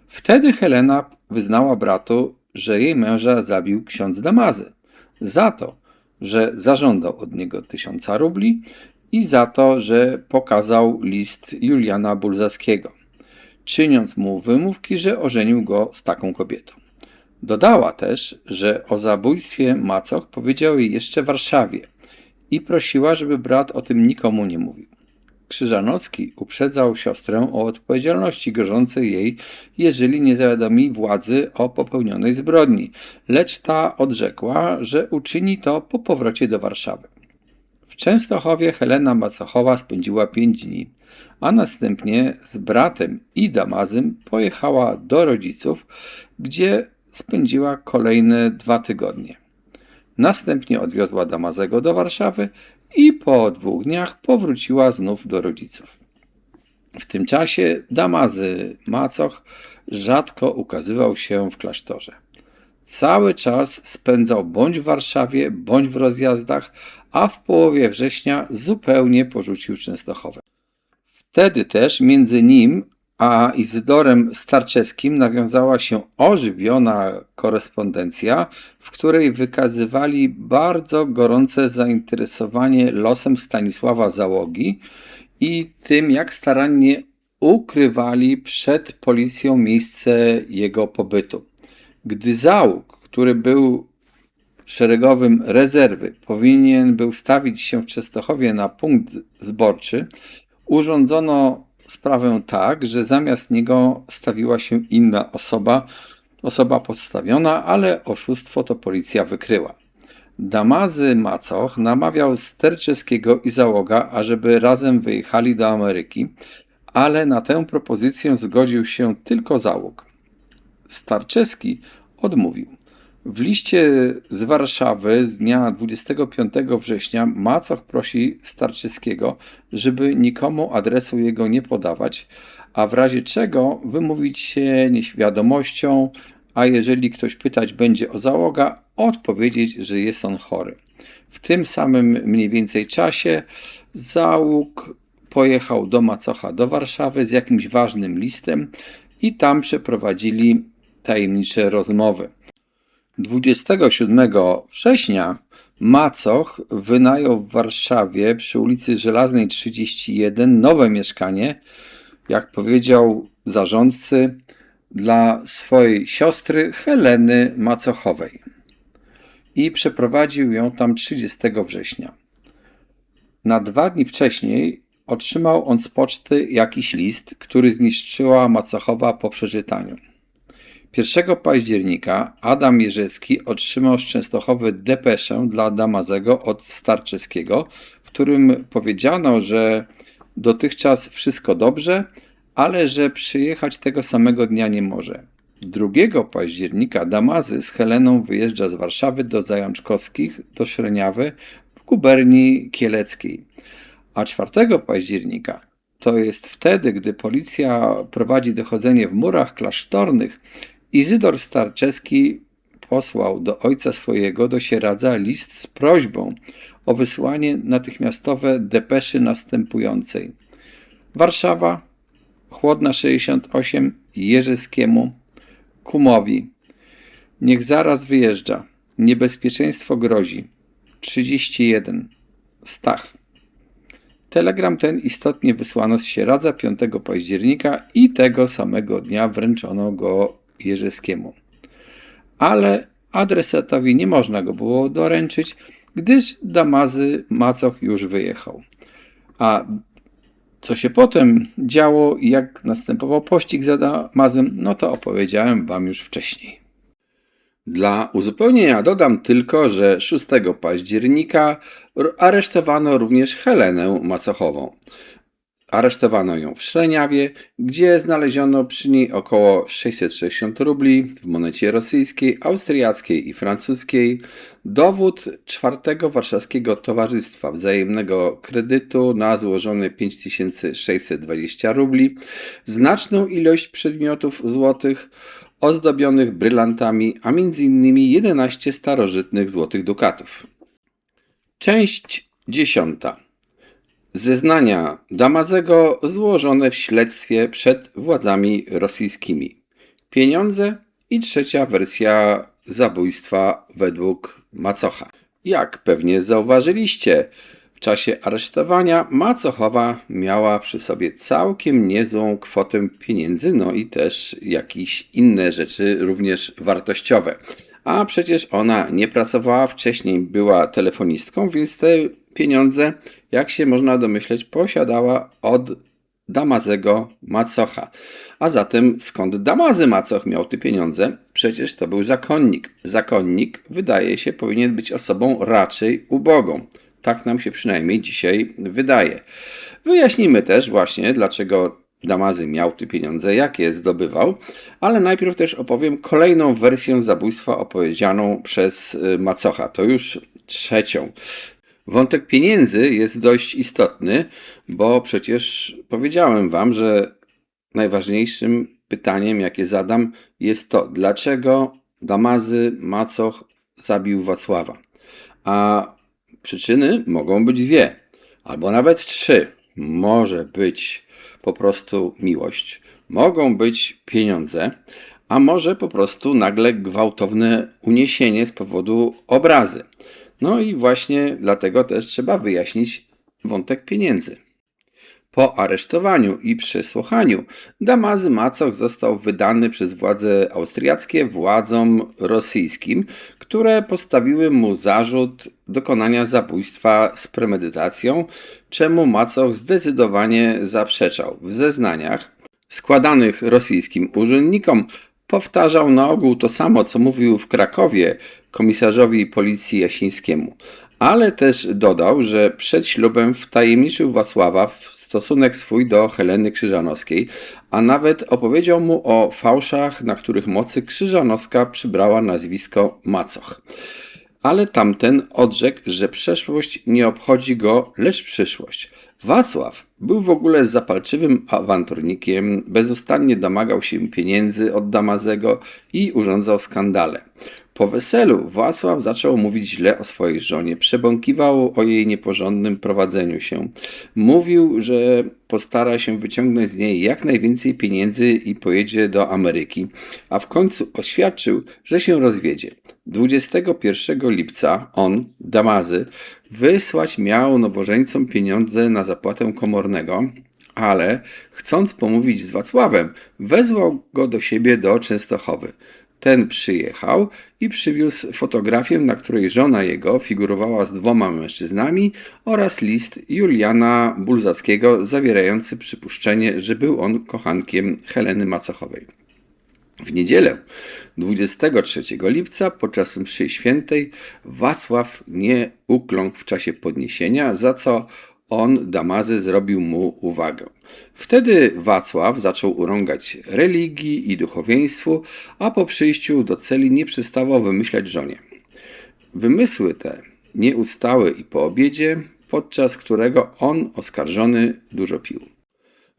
Wtedy Helena wyznała bratu, że jej męża zabił ksiądz Damazy za to, że zażądał od niego 1000 rubli i za to, że pokazał list Juliana Bulzackiego, czyniąc mu wymówki, że ożenił go z taką kobietą. Dodała też, że o zabójstwie Macoch powiedział jej jeszcze w Warszawie i prosiła, żeby brat o tym nikomu nie mówił. Krzyżanowski uprzedzał siostrę o odpowiedzialności grożącej jej, jeżeli nie zawiadomi władzy o popełnionej zbrodni, lecz ta odrzekła, że uczyni to po powrocie do Warszawy. W Częstochowie Helena Macochowa spędziła 5 dni, a następnie z bratem i Damazym pojechała do rodziców, gdzie spędziła kolejne 2 tygodnie. Następnie odwiozła Damazego do Warszawy i po 2 dniach powróciła znów do rodziców. W tym czasie Damazy Macoch rzadko ukazywał się w klasztorze. Cały czas spędzał bądź w Warszawie, bądź w rozjazdach, a w połowie września zupełnie porzucił Częstochowę. Wtedy też między nim a Izydorem Starczewskim nawiązała się ożywiona korespondencja, w której wykazywali bardzo gorące zainteresowanie losem Stanisława Załogi i tym, jak starannie ukrywali przed policją miejsce jego pobytu. Gdy Załóg, który był szeregowym rezerwy, powinien był stawić się w Częstochowie na punkt zborczy, urządzono sprawę tak, że zamiast niego stawiła się inna osoba podstawiona, ale oszustwo to policja wykryła. Damazy Macoch namawiał Sterczewskiego i Załoga, ażeby razem wyjechali do Ameryki, ale na tę propozycję zgodził się tylko Załóg. Starczewski odmówił. W liście z Warszawy z dnia 25 września Macoch prosi Starczewskiego, żeby nikomu adresu jego nie podawać, a w razie czego wymówić się nieświadomością, a jeżeli ktoś pytać będzie o Załoga, odpowiedzieć, że jest on chory. W tym samym mniej więcej czasie Załóg pojechał do Macocha do Warszawy z jakimś ważnym listem i tam przeprowadzili tajemnicze rozmowy. 27 września Macoch wynajął w Warszawie przy ulicy Żelaznej 31 nowe mieszkanie, jak powiedział zarządcy, dla swojej siostry Heleny Macochowej i przeprowadził ją tam 30 września. Na 2 dni wcześniej otrzymał on z poczty jakiś list, który zniszczyła macochowa po przeczytaniu. 1 października Adam Jerzewski otrzymał z Częstochowy depeszę dla Damazego od Starczewskiego, w którym powiedziano, że dotychczas wszystko dobrze, ale że przyjechać tego samego dnia nie może. 2 października Damazy z Heleną wyjeżdża z Warszawy do Zajączkowskich, do Szreniawy w guberni kieleckiej. A 4 października, to jest wtedy, gdy policja prowadzi dochodzenie w murach klasztornych, Izydor Starczewski posłał do ojca swojego, do Sieradza, list z prośbą o wysłanie natychmiastowe depeszy następującej. Warszawa, Chłodna 68, Jerzewskiemu, kumowi. Niech zaraz wyjeżdża. Niebezpieczeństwo grozi. 31. Stach. Telegram ten istotnie wysłano z Sieradza 5 października i tego samego dnia wręczono go Jerzewskiemu. Ale adresatowi nie można go było doręczyć, gdyż Damazy macoch już wyjechał. A co się potem działo i jak następował pościg za Damazem, no to opowiedziałem wam już wcześniej. Dla uzupełnienia dodam tylko, że 6 października aresztowano również Helenę Macochową. Aresztowano ją w Szreniawie, gdzie znaleziono przy niej około 660 rubli w monecie rosyjskiej, austriackiej i francuskiej, dowód 4 Warszawskiego Towarzystwa Wzajemnego Kredytu na złożone 5620 rubli, znaczną ilość przedmiotów złotych ozdobionych brylantami, a m.in. 11 starożytnych złotych dukatów. Część 10. Zeznania Damazego złożone w śledztwie przed władzami rosyjskimi. Pieniądze i trzecia wersja zabójstwa według macocha. Jak pewnie zauważyliście, w czasie aresztowania macochowa miała przy sobie całkiem niezłą kwotę pieniędzy, no i też jakieś inne rzeczy również wartościowe. A przecież ona nie pracowała wcześniej, była telefonistką, więc te pieniądze, jak się można domyśleć, posiadała od Damazego macocha. A zatem skąd Damazy macoch miał te pieniądze? Przecież to był zakonnik. Zakonnik, wydaje się, powinien być osobą raczej ubogą. Tak nam się przynajmniej dzisiaj wydaje. Wyjaśnimy też właśnie, dlaczego Damazy miał te pieniądze, jak je zdobywał, ale najpierw też opowiem kolejną wersję zabójstwa opowiedzianą przez macocha. To już trzecią. Wątek pieniędzy jest dość istotny, bo przecież powiedziałem wam, że najważniejszym pytaniem, jakie zadam, jest to, dlaczego Damazy macoch zabił Wacława. A przyczyny mogą być dwie, albo nawet trzy. Może być po prostu miłość, mogą być pieniądze, a może po prostu nagle gwałtowne uniesienie z powodu obrazy. No i właśnie dlatego też trzeba wyjaśnić wątek pieniędzy. Po aresztowaniu i przesłuchaniu Damazy macoch został wydany przez władze austriackie władzom rosyjskim, które postawiły mu zarzut dokonania zabójstwa z premedytacją, czemu macoch zdecydowanie zaprzeczał. W zeznaniach składanych rosyjskim urzędnikom powtarzał na ogół to samo, co mówił w Krakowie komisarzowi policji Jasińskiemu, ale też dodał, że przed ślubem wtajemniczył Wacława w stosunek swój do Heleny Krzyżanowskiej, a nawet opowiedział mu o fałszach, na których mocy Krzyżanowska przybrała nazwisko macoch. Ale tamten odrzekł, że przeszłość nie obchodzi go, lecz przyszłość. Wacław był w ogóle zapalczywym awanturnikiem, bezustannie domagał się pieniędzy od Damazego i urządzał skandale. Po weselu Wacław zaczął mówić źle o swojej żonie, przebąkiwał o jej nieporządnym prowadzeniu się. Mówił, że postara się wyciągnąć z niej jak najwięcej pieniędzy i pojedzie do Ameryki, a w końcu oświadczył, że się rozwiedzie. 21 lipca on, Damazy, wysłać miał nowożeńcom pieniądze na zapłatę komornego, ale chcąc pomówić z Wacławem, wezwał go do siebie do Częstochowy. ten przyjechał i przywiózł fotografię, na której żona jego figurowała z 2 mężczyznami oraz list Juliana Bulzackiego zawierający przypuszczenie, że był on kochankiem Heleny Macochowej. W niedzielę 23 lipca podczas mszy świętej Wacław nie ukląkł w czasie podniesienia, za co on, Damazy, zrobił mu uwagę. Wtedy Wacław zaczął urągać religii i duchowieństwu, a po przyjściu do celi nie przestawał wymyślać żonie. Wymysły te nie ustały i po obiedzie, podczas którego on, oskarżony, dużo pił.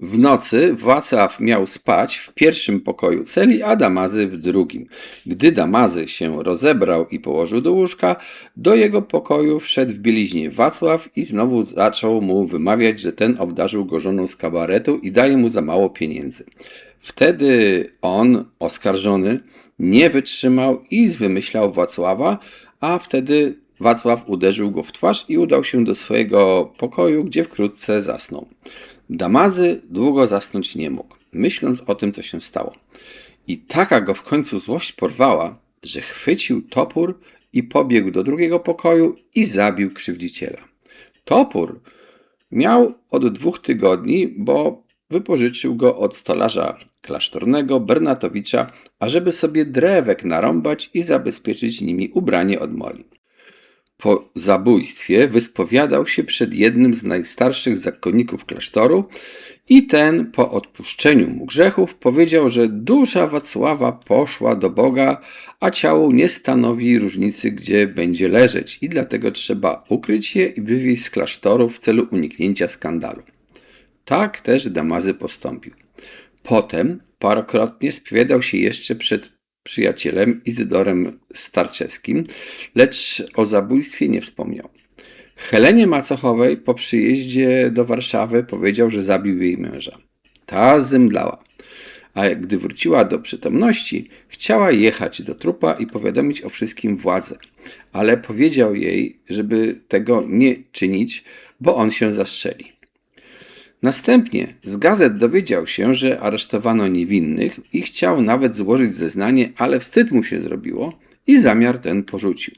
W nocy Wacław miał spać w pierwszym pokoju celi, a Damazy w drugim. Gdy Damazy się rozebrał i położył do łóżka, do jego pokoju wszedł w bieliźnie Wacław i znowu zaczął mu wymawiać, że ten obdarzył go żoną z kabaretu i daje mu za mało pieniędzy. Wtedy on, oskarżony, nie wytrzymał i zwymyślał Wacława, a wtedy Wacław uderzył go w twarz i udał się do swojego pokoju, gdzie wkrótce zasnął. Damazy długo zasnąć nie mógł, myśląc o tym, co się stało. I taka go w końcu złość porwała, że chwycił topór i pobiegł do drugiego pokoju i zabił krzywdziciela. Topór miał od 2 tygodni, bo wypożyczył go od stolarza klasztornego Bernatowicza, ażeby sobie drewek narąbać i zabezpieczyć nimi ubranie od moli. Po zabójstwie wyspowiadał się przed jednym z najstarszych zakonników klasztoru i ten po odpuszczeniu mu grzechów powiedział, że dusza Wacława poszła do Boga, a ciało nie stanowi różnicy, gdzie będzie leżeć i dlatego trzeba ukryć je i wywieźć z klasztoru w celu uniknięcia skandalu. Tak też Damazy postąpił. Potem parokrotnie spowiadał się jeszcze przed przyjacielem Izydorem Starczewskim, lecz o zabójstwie nie wspomniał. Helenie Macochowej po przyjeździe do Warszawy powiedział, że zabił jej męża. Ta zemdlała, a gdy wróciła do przytomności, chciała jechać do trupa i powiadomić o wszystkim władzę, ale powiedział jej, żeby tego nie czynić, bo on się zastrzeli. Następnie z gazet dowiedział się, że aresztowano niewinnych i chciał nawet złożyć zeznanie, ale wstyd mu się zrobiło i zamiar ten porzucił.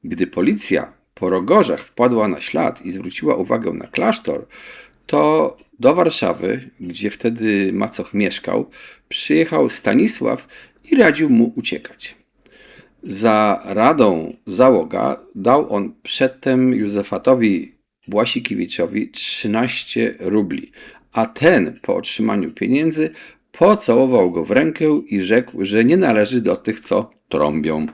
Gdy policja po Rogorzach wpadła na ślad i zwróciła uwagę na klasztor, to do Warszawy, gdzie wtedy Macoch mieszkał, przyjechał Stanisław i radził mu uciekać. Za radą załoga dał on przedtem Józefatowi Błasikiewiczowi 13 rubli, a ten po otrzymaniu pieniędzy pocałował go w rękę i rzekł, że nie należy do tych, co trąbią.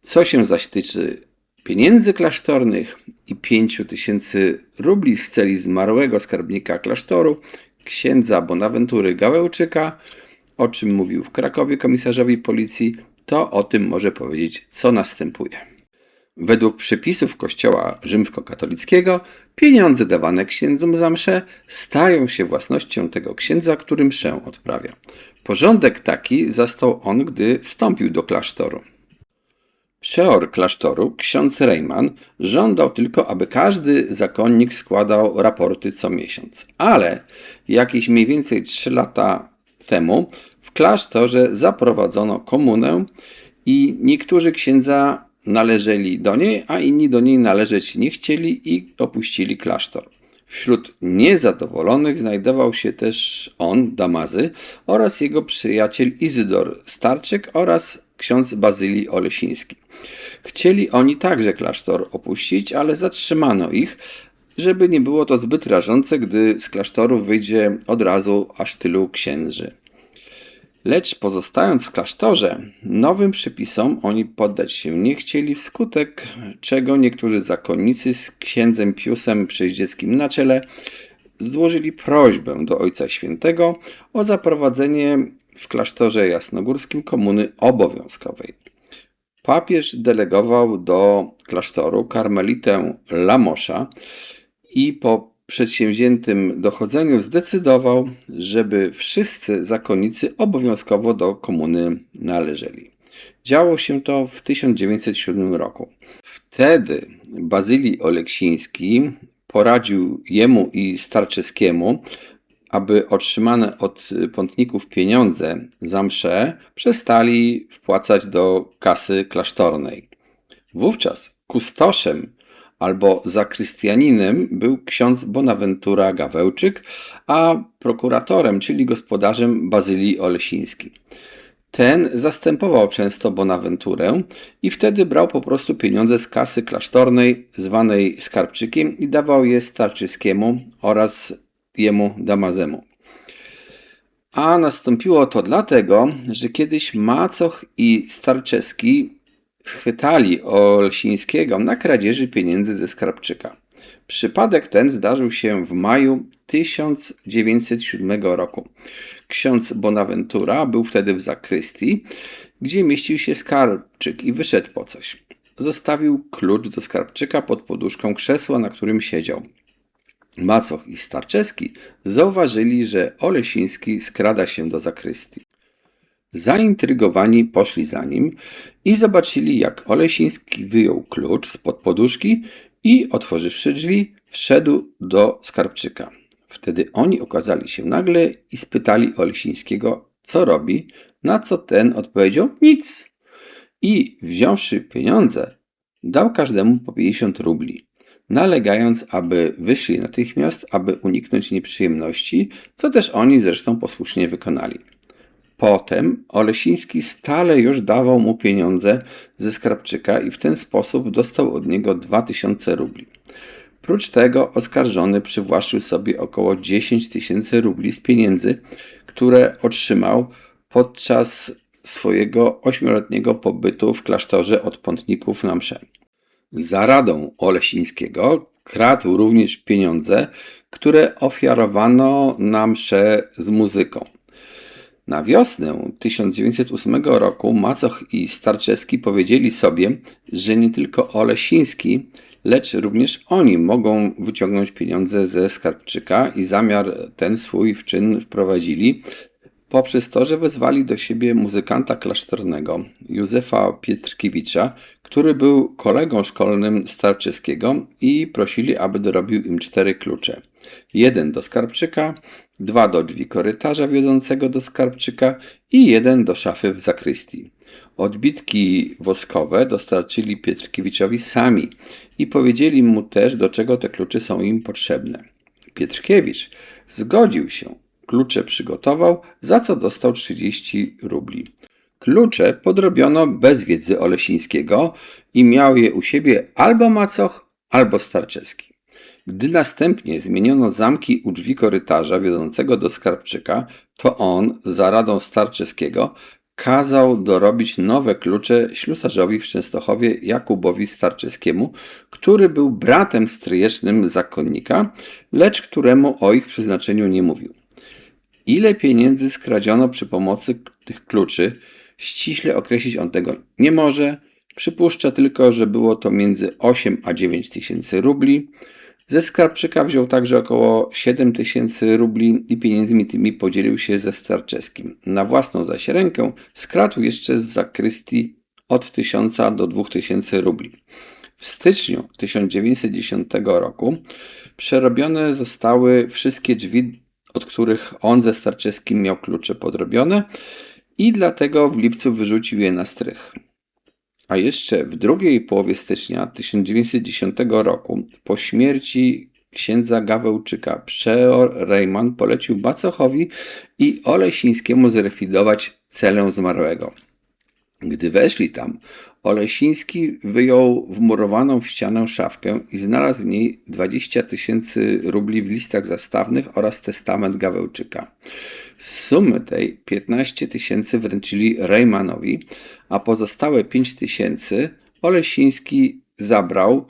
Co się zaś tyczy pieniędzy klasztornych i 5000 rubli z celi zmarłego skarbnika klasztoru, księdza Bonaventury Gawełczyka, o czym mówił w Krakowie komisarzowi policji, to o tym może powiedzieć, co następuje. Według przepisów Kościoła rzymskokatolickiego pieniądze dawane księdzom za mszę stają się własnością tego księdza, który mszę odprawia. Porządek taki zastał on, gdy wstąpił do klasztoru. Przeor klasztoru, ksiądz Rejman, żądał tylko, aby każdy zakonnik składał raporty co miesiąc. Ale jakieś mniej więcej 3 lata temu w klasztorze zaprowadzono komunę i niektórzy księdza należeli do niej, a inni do niej należeć nie chcieli i opuścili klasztor. Wśród niezadowolonych znajdował się też on, Damazy, oraz jego przyjaciel Izydor Starczyk oraz ksiądz Bazylii Olesiński. Chcieli oni także klasztor opuścić, ale zatrzymano ich, żeby nie było to zbyt rażące, gdy z klasztoru wyjdzie od razu aż tylu księży. Lecz pozostając w klasztorze, nowym przepisom oni poddać się nie chcieli, wskutek czego niektórzy zakonnicy z księdzem Piusem Przeździeckim na czele złożyli prośbę do Ojca Świętego o zaprowadzenie w klasztorze jasnogórskim komuny obowiązkowej. Papież delegował do klasztoru karmelitę Lamosza i po przedsięwziętym dochodzeniu zdecydował, żeby wszyscy zakonnicy obowiązkowo do komuny należeli. Działo się to w 1907 roku. Wtedy Bazylii Oleksiński poradził jemu i Starczewskiemu, aby otrzymane od pątników pieniądze za msze przestali wpłacać do kasy klasztornej. Wówczas kustoszem albo zakrystianinem był ksiądz Bonaventura Gawełczyk, a prokuratorem, czyli gospodarzem Bazylii Olesiński. Ten zastępował często Bonaventurę i wtedy brał po prostu pieniądze z kasy klasztornej, zwanej skarbczykiem, i dawał je Starczyskiemu oraz jemu Damazemu. A nastąpiło to dlatego, że kiedyś Macoch i Starczewski schwytali Olesińskiego na kradzieży pieniędzy ze skarbczyka. Przypadek ten zdarzył się w maju 1907 roku. Ksiądz Bonaventura był wtedy w zakrystii, gdzie mieścił się skarbczyk, i wyszedł po coś. Zostawił klucz do skarbczyka pod poduszką krzesła, na którym siedział. Macoch i Starczewski zauważyli, że Olesiński skrada się do zakrystii. Zaintrygowani poszli za nim i zobaczyli, jak Olesiński wyjął klucz spod poduszki i, otworzywszy drzwi, wszedł do skarbczyka. Wtedy oni okazali się nagle i spytali Olesińskiego, co robi, na co ten odpowiedział: nic. I, wziąwszy pieniądze, dał każdemu po 50 rubli, nalegając, aby wyszli natychmiast, aby uniknąć nieprzyjemności, co też oni zresztą posłusznie wykonali. Potem Olesiński stale już dawał mu pieniądze ze skarbczyka i w ten sposób dostał od niego 2000 rubli. Prócz tego oskarżony przywłaszczył sobie około 10 000 rubli z pieniędzy, które otrzymał podczas swojego 8-letniego pobytu w klasztorze od pątników na msze. Za radą Olesińskiego kradł również pieniądze, które ofiarowano na msze z muzyką. Na wiosnę 1908 roku Macoch i Starczewski powiedzieli sobie, że nie tylko Olesiński, lecz również oni mogą wyciągnąć pieniądze ze skarbczyka, i zamiar ten swój w czyn wprowadzili poprzez to, że wezwali do siebie muzykanta klasztornego Józefa Pietrkiewicza, który był kolegą szkolnym Starczewskiego, i prosili, aby dorobił im 4 klucze. 1 do skarbczyka, 2 do drzwi korytarza wiodącego do skarbczyka i 1 do szafy w zakrystii. Odbitki woskowe dostarczyli Pietrkiewiczowi sami i powiedzieli mu też, do czego te klucze są im potrzebne. Pietrkiewicz zgodził się, klucze przygotował, za co dostał 30 rubli. Klucze podrobiono bez wiedzy Olesińskiego i miał je u siebie albo Macoch, albo Starczewski. Gdy następnie zmieniono zamki u drzwi korytarza wiodącego do skarbczyka, to on, za radą Starczewskiego, kazał dorobić nowe klucze ślusarzowi w Częstochowie Jakubowi Starczewskiemu, który był bratem stryjecznym zakonnika, lecz któremu o ich przeznaczeniu nie mówił. Ile pieniędzy skradziono przy pomocy tych kluczy, ściśle określić on tego nie może. Przypuszcza tylko, że było to między 8 a 9 tysięcy rubli. Ze skarbczyka wziął także około 7 tysięcy rubli i pieniędzmi tymi podzielił się ze Starczewskim. Na własną zaś rękę skradł jeszcze z zakrystii od 1000 do 2000 rubli. W styczniu 1910 roku przerobione zostały wszystkie drzwi, od których on ze Starczewskim miał klucze podrobione, i dlatego w lipcu wyrzucił je na strych. A jeszcze w drugiej połowie stycznia 1910 roku, po śmierci księdza Gawełczyka, przeor Rejman polecił Macochowi i Olesińskiemu zrekwidować celę zmarłego. Gdy weszli tam, Olesiński wyjął wmurowaną w ścianę szafkę i znalazł w niej 20 tysięcy rubli w listach zastawnych oraz testament Gawełczyka. Z sumy tej 15 tysięcy wręczyli Rejmanowi, a pozostałe 5 tysięcy Olesiński zabrał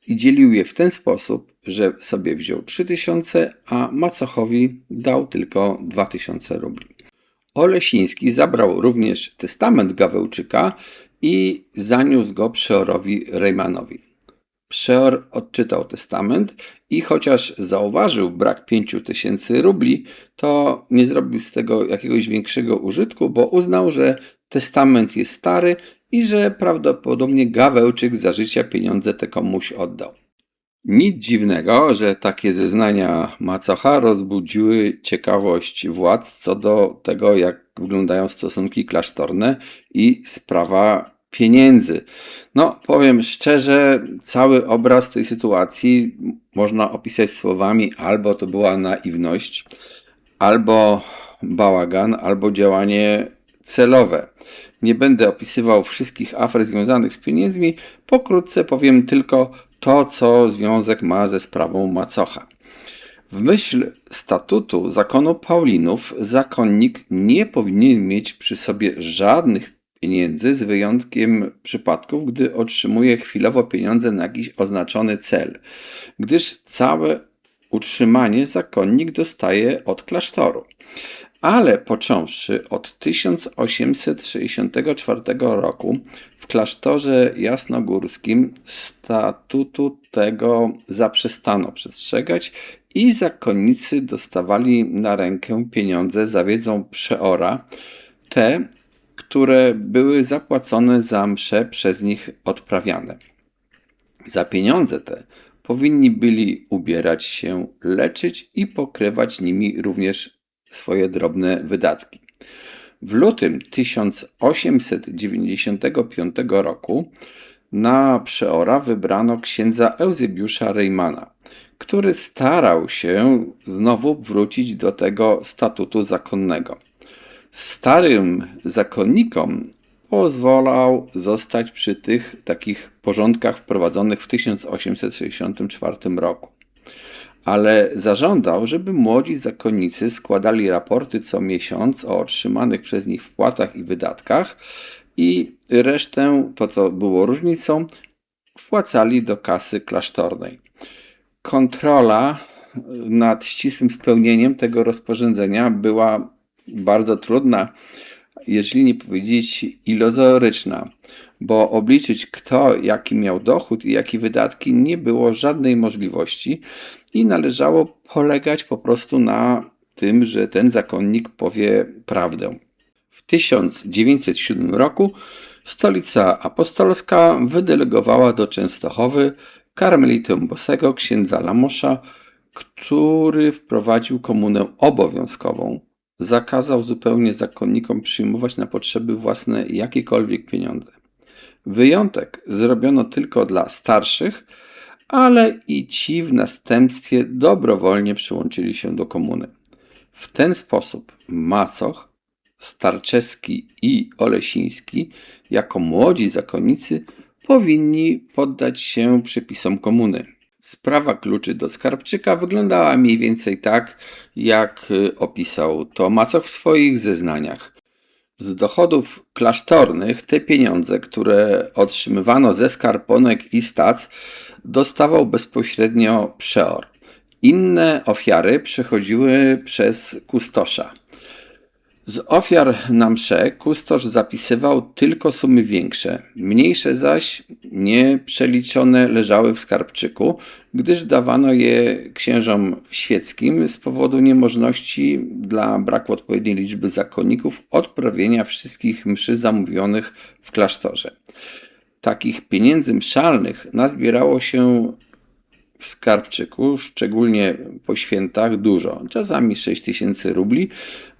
i dzielił je w ten sposób, że sobie wziął 3 tysiące, a Macochowi dał tylko 2000 rubli. Olesiński zabrał również testament Gawełczyka i zaniósł go przeorowi Rejmanowi. Przeor odczytał testament i chociaż zauważył brak 5 tysięcy rubli, to nie zrobił z tego jakiegoś większego użytku, bo uznał, że testament jest stary i że prawdopodobnie Gawełczyk za życia pieniądze te komuś oddał. Nic dziwnego, że takie zeznania macocha rozbudziły ciekawość władz co do tego, jak wyglądają stosunki klasztorne i sprawa pieniędzy. No, powiem szczerze, cały obraz tej sytuacji można opisać słowami: albo to była naiwność, albo bałagan, albo działanie celowe. Nie będę opisywał wszystkich afer związanych z pieniędzmi, pokrótce powiem tylko to, co związek ma ze sprawą macocha. W myśl statutu zakonu Paulinów zakonnik nie powinien mieć przy sobie żadnych pieniędzy, z wyjątkiem przypadków, gdy otrzymuje chwilowo pieniądze na jakiś oznaczony cel, gdyż całe utrzymanie zakonnik dostaje od klasztoru. Ale począwszy od 1864 roku w klasztorze jasnogórskim statutu tego zaprzestano przestrzegać i zakonnicy dostawali na rękę pieniądze za wiedzą przeora, te, które były zapłacone za msze przez nich odprawiane. Za pieniądze te powinni byli ubierać się, leczyć i pokrywać nimi również swoje drobne wydatki. W lutym 1895 roku na przeora wybrano księdza Eusebiusza Reimana, który starał się znowu wrócić do tego statutu zakonnego. Starym zakonnikom pozwalał zostać przy tych takich porządkach wprowadzonych w 1864 roku. Ale zażądał, żeby młodzi zakonnicy składali raporty co miesiąc o otrzymanych przez nich wpłatach i wydatkach i resztę, to co było różnicą, wpłacali do kasy klasztornej. Kontrola nad ścisłym spełnieniem tego rozporządzenia była bardzo trudna, jeżeli nie powiedzieć iluzoryczna, bo obliczyć kto jaki miał dochód i jakie wydatki nie było żadnej możliwości i należało polegać po prostu na tym, że ten zakonnik powie prawdę. W 1907 roku Stolica Apostolska wydelegowała do Częstochowy karmelitę bosego księdza Lamosza, który wprowadził komunę obowiązkową. Zakazał zupełnie zakonnikom przyjmować na potrzeby własne jakiekolwiek pieniądze. Wyjątek zrobiono tylko dla starszych, ale i ci w następstwie dobrowolnie przyłączyli się do komuny. W ten sposób macoch, Starczewski i Olesiński, jako młodzi zakonnicy, powinni poddać się przepisom komuny. Sprawa kluczy do skarbczyka wyglądała mniej więcej tak, jak opisał to macoch w swoich zeznaniach. Z dochodów klasztornych te pieniądze, które otrzymywano ze skarbonek i stac, dostawał bezpośrednio przeor. Inne ofiary przechodziły przez kustosza. Z ofiar na msze kustosz zapisywał tylko sumy większe, mniejsze zaś nieprzeliczone leżały w skarbczyku, gdyż dawano je księżom świeckim z powodu niemożności dla braku odpowiedniej liczby zakonników odprawienia wszystkich mszy zamówionych w klasztorze. Takich pieniędzy mszalnych nazbierało się w skarbczyku, szczególnie po świętach, dużo, czasami 6000 rubli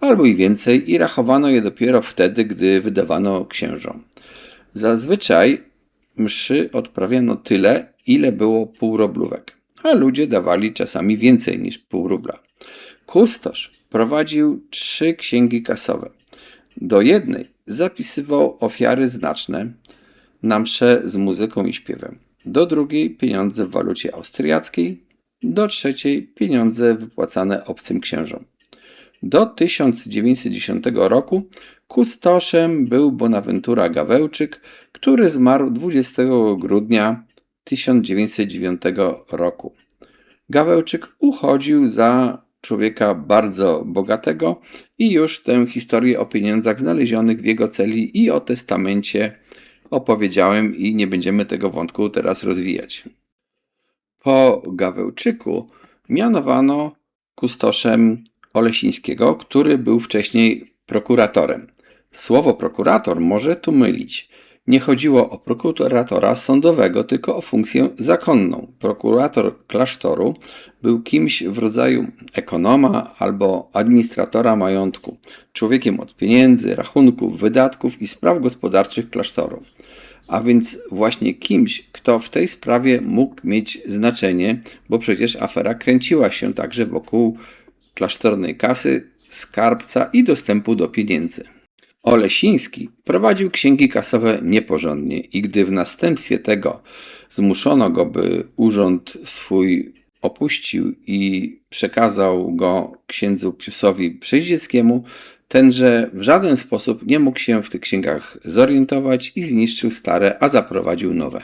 albo i więcej, i rachowano je dopiero wtedy, gdy wydawano księżom. Zazwyczaj mszy odprawiano tyle, ile było półroblówek, a ludzie dawali czasami więcej niż pół rubla. Kustosz prowadził 3 księgi kasowe. Do jednej zapisywał ofiary znaczne na msze z muzyką i śpiewem. Do drugiej pieniądze w walucie austriackiej, do trzeciej pieniądze wypłacane obcym księżom. Do 1910 roku kustoszem był Bonaventura Gawełczyk, który zmarł 20 grudnia 1909 roku. Gawełczyk uchodził za człowieka bardzo bogatego i już tę historię o pieniądzach znalezionych w jego celi i o testamencie opowiedziałem i nie będziemy tego wątku teraz rozwijać. Po Gawełczyku mianowano kustoszem Olesińskiego, który był wcześniej prokuratorem. Słowo prokurator może tu mylić. Nie chodziło o prokuratora sądowego, tylko o funkcję zakonną. Prokurator klasztoru był kimś w rodzaju ekonoma albo administratora majątku, człowiekiem od pieniędzy, rachunków, wydatków i spraw gospodarczych klasztoru. A więc właśnie kimś, kto w tej sprawie mógł mieć znaczenie, bo przecież afera kręciła się także wokół klasztornej kasy, skarbca i dostępu do pieniędzy. Olesiński prowadził księgi kasowe nieporządnie i gdy w następstwie tego zmuszono go, by urząd swój opuścił i przekazał go księdzu Piusowi Przyjdzieckiemu, tenże w żaden sposób nie mógł się w tych księgach zorientować i zniszczył stare, a zaprowadził nowe.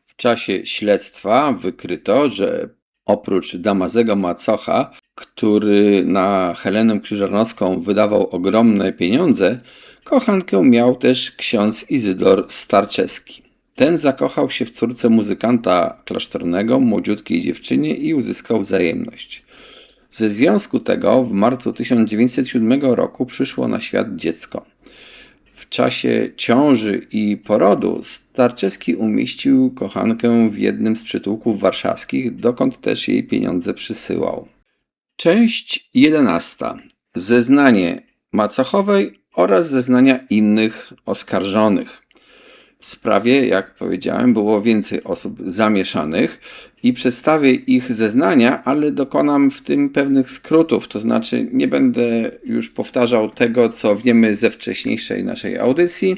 W czasie śledztwa wykryto, że oprócz Damazego Macocha, który na Helenę Krzyżanowską wydawał ogromne pieniądze, kochankę miał też ksiądz Izydor Starczewski. Ten zakochał się w córce muzykanta klasztornego, młodziutkiej dziewczynie i uzyskał wzajemność. Ze związku tego w marcu 1907 roku przyszło na świat dziecko. W czasie ciąży i porodu Starczewski umieścił kochankę w jednym z przytułków warszawskich, dokąd też jej pieniądze przysyłał. Część 11. Zeznanie Macochowej oraz zeznania innych oskarżonych. W sprawie, jak powiedziałem, było więcej osób zamieszanych i przedstawię ich zeznania, ale dokonam w tym pewnych skrótów, to znaczy nie będę już powtarzał tego, co wiemy ze wcześniejszej naszej audycji,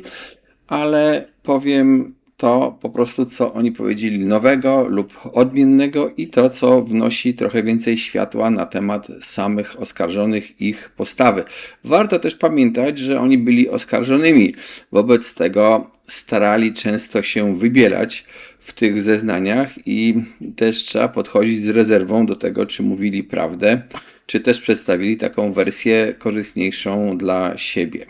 ale powiem to po prostu, co oni powiedzieli nowego lub odmiennego i to, co wnosi trochę więcej światła na temat samych oskarżonych, ich postawy. Warto też pamiętać, że oni byli oskarżonymi. Wobec tego starali często się wybielać w tych zeznaniach i też trzeba podchodzić z rezerwą do tego, czy mówili prawdę, czy też przedstawili taką wersję korzystniejszą dla siebie.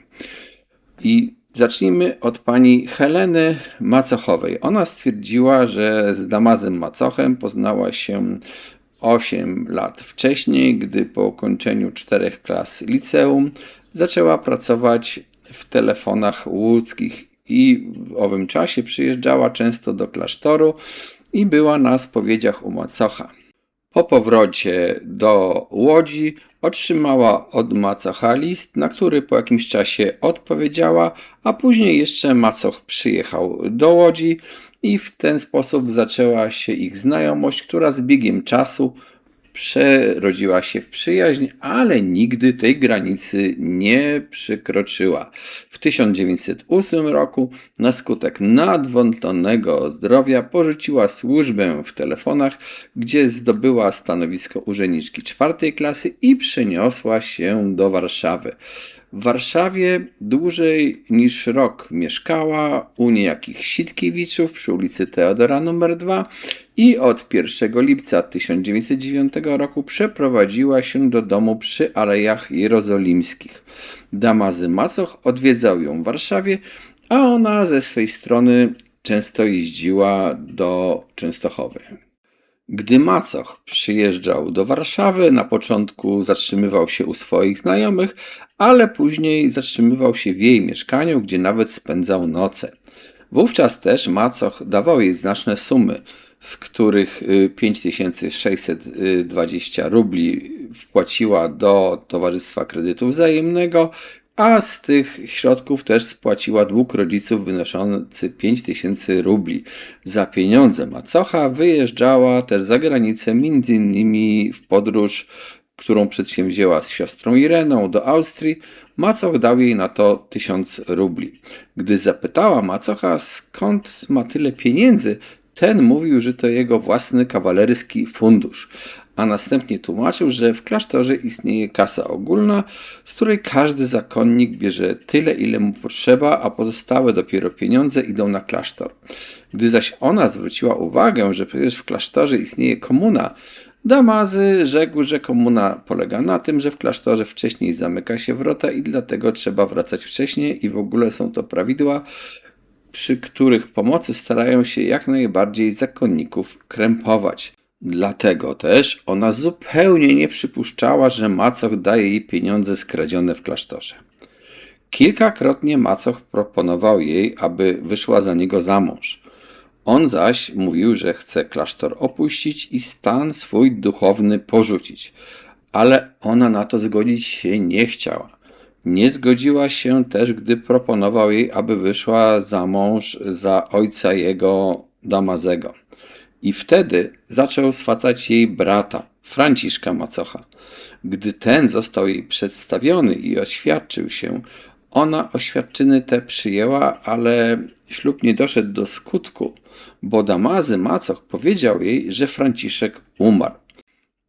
I zacznijmy od pani Heleny Macochowej. Ona stwierdziła, że z Damazem Macochem poznała się 8 lat wcześniej, gdy po ukończeniu 4 klas liceum zaczęła pracować w telefonach łódzkich i w owym czasie przyjeżdżała często do klasztoru i była na spowiedziach u Macocha. Po powrocie do Łodzi otrzymała od Macocha list, na który po jakimś czasie odpowiedziała, a później jeszcze Macoch przyjechał do Łodzi i w ten sposób zaczęła się ich znajomość, która z biegiem czasu przerodziła się w przyjaźń, ale nigdy tej granicy nie przekroczyła. W 1908 roku na skutek nadwątlonego zdrowia porzuciła służbę w telefonach, gdzie zdobyła stanowisko urzędniczki 4 klasy i przeniosła się do Warszawy. W Warszawie dłużej niż rok mieszkała u niejakich Sitkiewiczów przy ulicy Teodora nr 2 i od 1 lipca 1909 roku przeprowadziła się do domu przy Alejach Jerozolimskich. Damazy Macoch odwiedzał ją w Warszawie, a ona ze swej strony często jeździła do Częstochowy. Gdy Macoch przyjeżdżał do Warszawy, na początku zatrzymywał się u swoich znajomych, ale później zatrzymywał się w jej mieszkaniu, gdzie nawet spędzał noce. Wówczas też Macoch dawał jej znaczne sumy, z których 5620 rubli wpłaciła do Towarzystwa Kredytu Wzajemnego, a z tych środków też spłaciła dług rodziców wynoszący 5000 rubli. Za pieniądze Macocha wyjeżdżała też za granicę, m.in. w podróż, którą przedsięwzięła z siostrą Ireną do Austrii. Macoch dał jej na to 1000 rubli. Gdy zapytała Macocha, skąd ma tyle pieniędzy, ten mówił, że to jego własny kawalerski fundusz, a następnie tłumaczył, że w klasztorze istnieje kasa ogólna, z której każdy zakonnik bierze tyle, ile mu potrzeba, a pozostałe dopiero pieniądze idą na klasztor. Gdy zaś ona zwróciła uwagę, że przecież w klasztorze istnieje komuna, Damazy rzekł, że komuna polega na tym, że w klasztorze wcześniej zamyka się wrota i dlatego trzeba wracać wcześniej i w ogóle są to prawidła, przy których pomocy starają się jak najbardziej zakonników krępować. Dlatego też ona zupełnie nie przypuszczała, że Macoch daje jej pieniądze skradzione w klasztorze. Kilkakrotnie macoch proponował jej, aby wyszła za niego za mąż. On zaś mówił, że chce klasztor opuścić i stan swój duchowny porzucić, ale ona na to zgodzić się nie chciała. Nie zgodziła się też, gdy proponował jej, aby wyszła za mąż za ojca jego Damazego. I wtedy zaczął swatać jej brata, Franciszka macocha. Gdy ten został jej przedstawiony i oświadczył się, ona oświadczyny te przyjęła, ale ślub nie doszedł do skutku, bo Damazy macoch powiedział jej, że Franciszek umarł.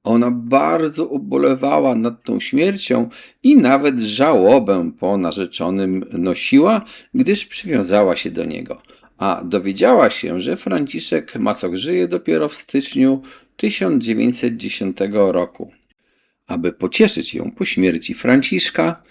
Ona bardzo ubolewała nad tą śmiercią i nawet żałobę po narzeczonym nosiła, gdyż przywiązała się do niego. A dowiedziała się, że Franciszek macoch żyje dopiero w styczniu 1910 roku. Aby pocieszyć ją po śmierci Franciszka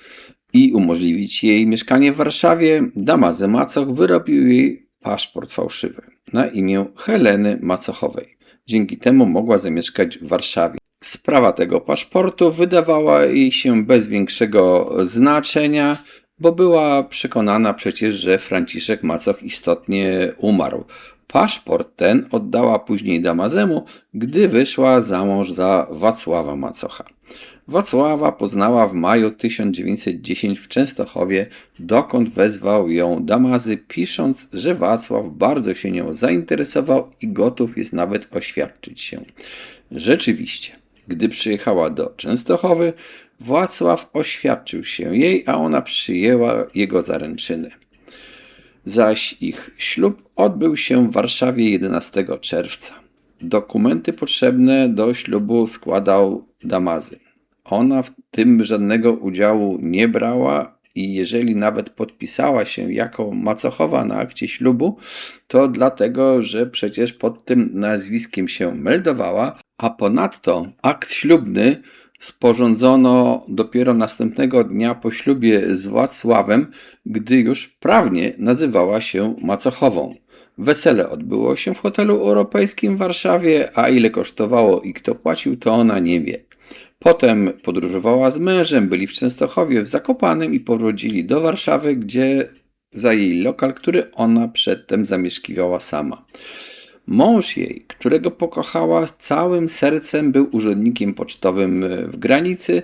i umożliwić jej mieszkanie w Warszawie, Damazy macoch wyrobił jej paszport fałszywy na imię Heleny Macochowej. Dzięki temu mogła zamieszkać w Warszawie. Sprawa tego paszportu wydawała jej się bez większego znaczenia, bo była przekonana przecież, że Franciszek macoch istotnie umarł. Paszport ten oddała później Damazemu, gdy wyszła za mąż za Wacława macocha. Wacława poznała w maju 1910 w Częstochowie, dokąd wezwał ją Damazy, pisząc, że Wacław bardzo się nią zainteresował i gotów jest nawet oświadczyć się. Rzeczywiście, gdy przyjechała do Częstochowy, Wacław oświadczył się jej, a ona przyjęła jego zaręczyny. Zaś ich ślub odbył się w Warszawie 11 czerwca. Dokumenty potrzebne do ślubu składał Damazy. Ona w tym żadnego udziału nie brała i jeżeli nawet podpisała się jako macochowa na akcie ślubu, to dlatego, że przecież pod tym nazwiskiem się meldowała, a ponadto akt ślubny sporządzono dopiero następnego dnia po ślubie z Wacławem, gdy już prawnie nazywała się macochową. Wesele odbyło się w hotelu europejskim w Warszawie, a ile kosztowało i kto płacił, to ona nie wie. Potem podróżowała z mężem, byli w Częstochowie, w Zakopanem i powrócili do Warszawy, gdzie zajęli lokal, który ona przedtem zamieszkiwała sama. Mąż jej, którego pokochała całym sercem, był urzędnikiem pocztowym w granicy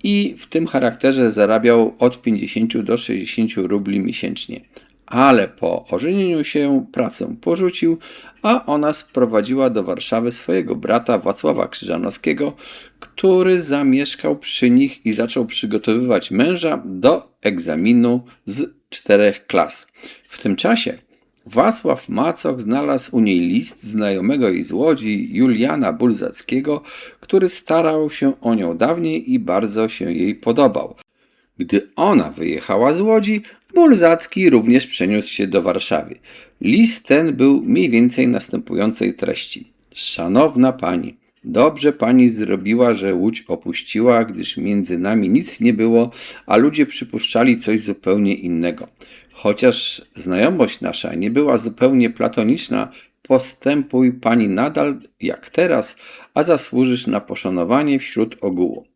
i w tym charakterze zarabiał od 50 do 60 rubli miesięcznie. Ale po ożenieniu się pracę porzucił, a ona sprowadziła do Warszawy swojego brata Wacława Krzyżanowskiego, który zamieszkał przy nich i zaczął przygotowywać męża do egzaminu z 4 klas. W tym czasie Wacław macoch znalazł u niej list znajomego jej z Łodzi, Juliana Bulzackiego, który starał się o nią dawniej i bardzo się jej podobał. Gdy ona wyjechała z Łodzi, Bulzacki również przeniósł się do Warszawy. List ten był mniej więcej następującej treści. Szanowna pani, dobrze pani zrobiła, że Łódź opuściła, gdyż między nami nic nie było, a ludzie przypuszczali coś zupełnie innego. Chociaż znajomość nasza nie była zupełnie platoniczna, postępuj pani nadal jak teraz, a zasłużysz na poszanowanie wśród ogółu.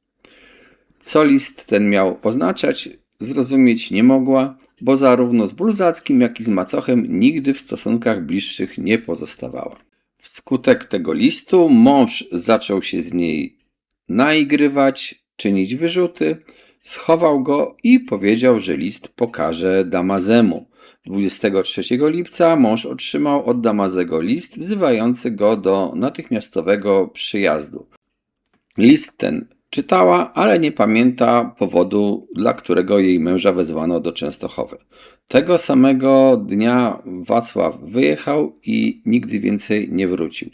Co list ten miał oznaczać, zrozumieć nie mogła, bo zarówno z Bulzackim, jak i z macochem nigdy w stosunkach bliższych nie pozostawała. Wskutek tego listu mąż zaczął się z niej naigrywać, czynić wyrzuty, schował go i powiedział, że list pokaże Damazemu. 23 lipca mąż otrzymał od Damazego list wzywający go do natychmiastowego przyjazdu. List ten czytała, ale nie pamięta powodu, dla którego jej męża wezwano do Częstochowy. Tego samego dnia Wacław wyjechał i nigdy więcej nie wrócił.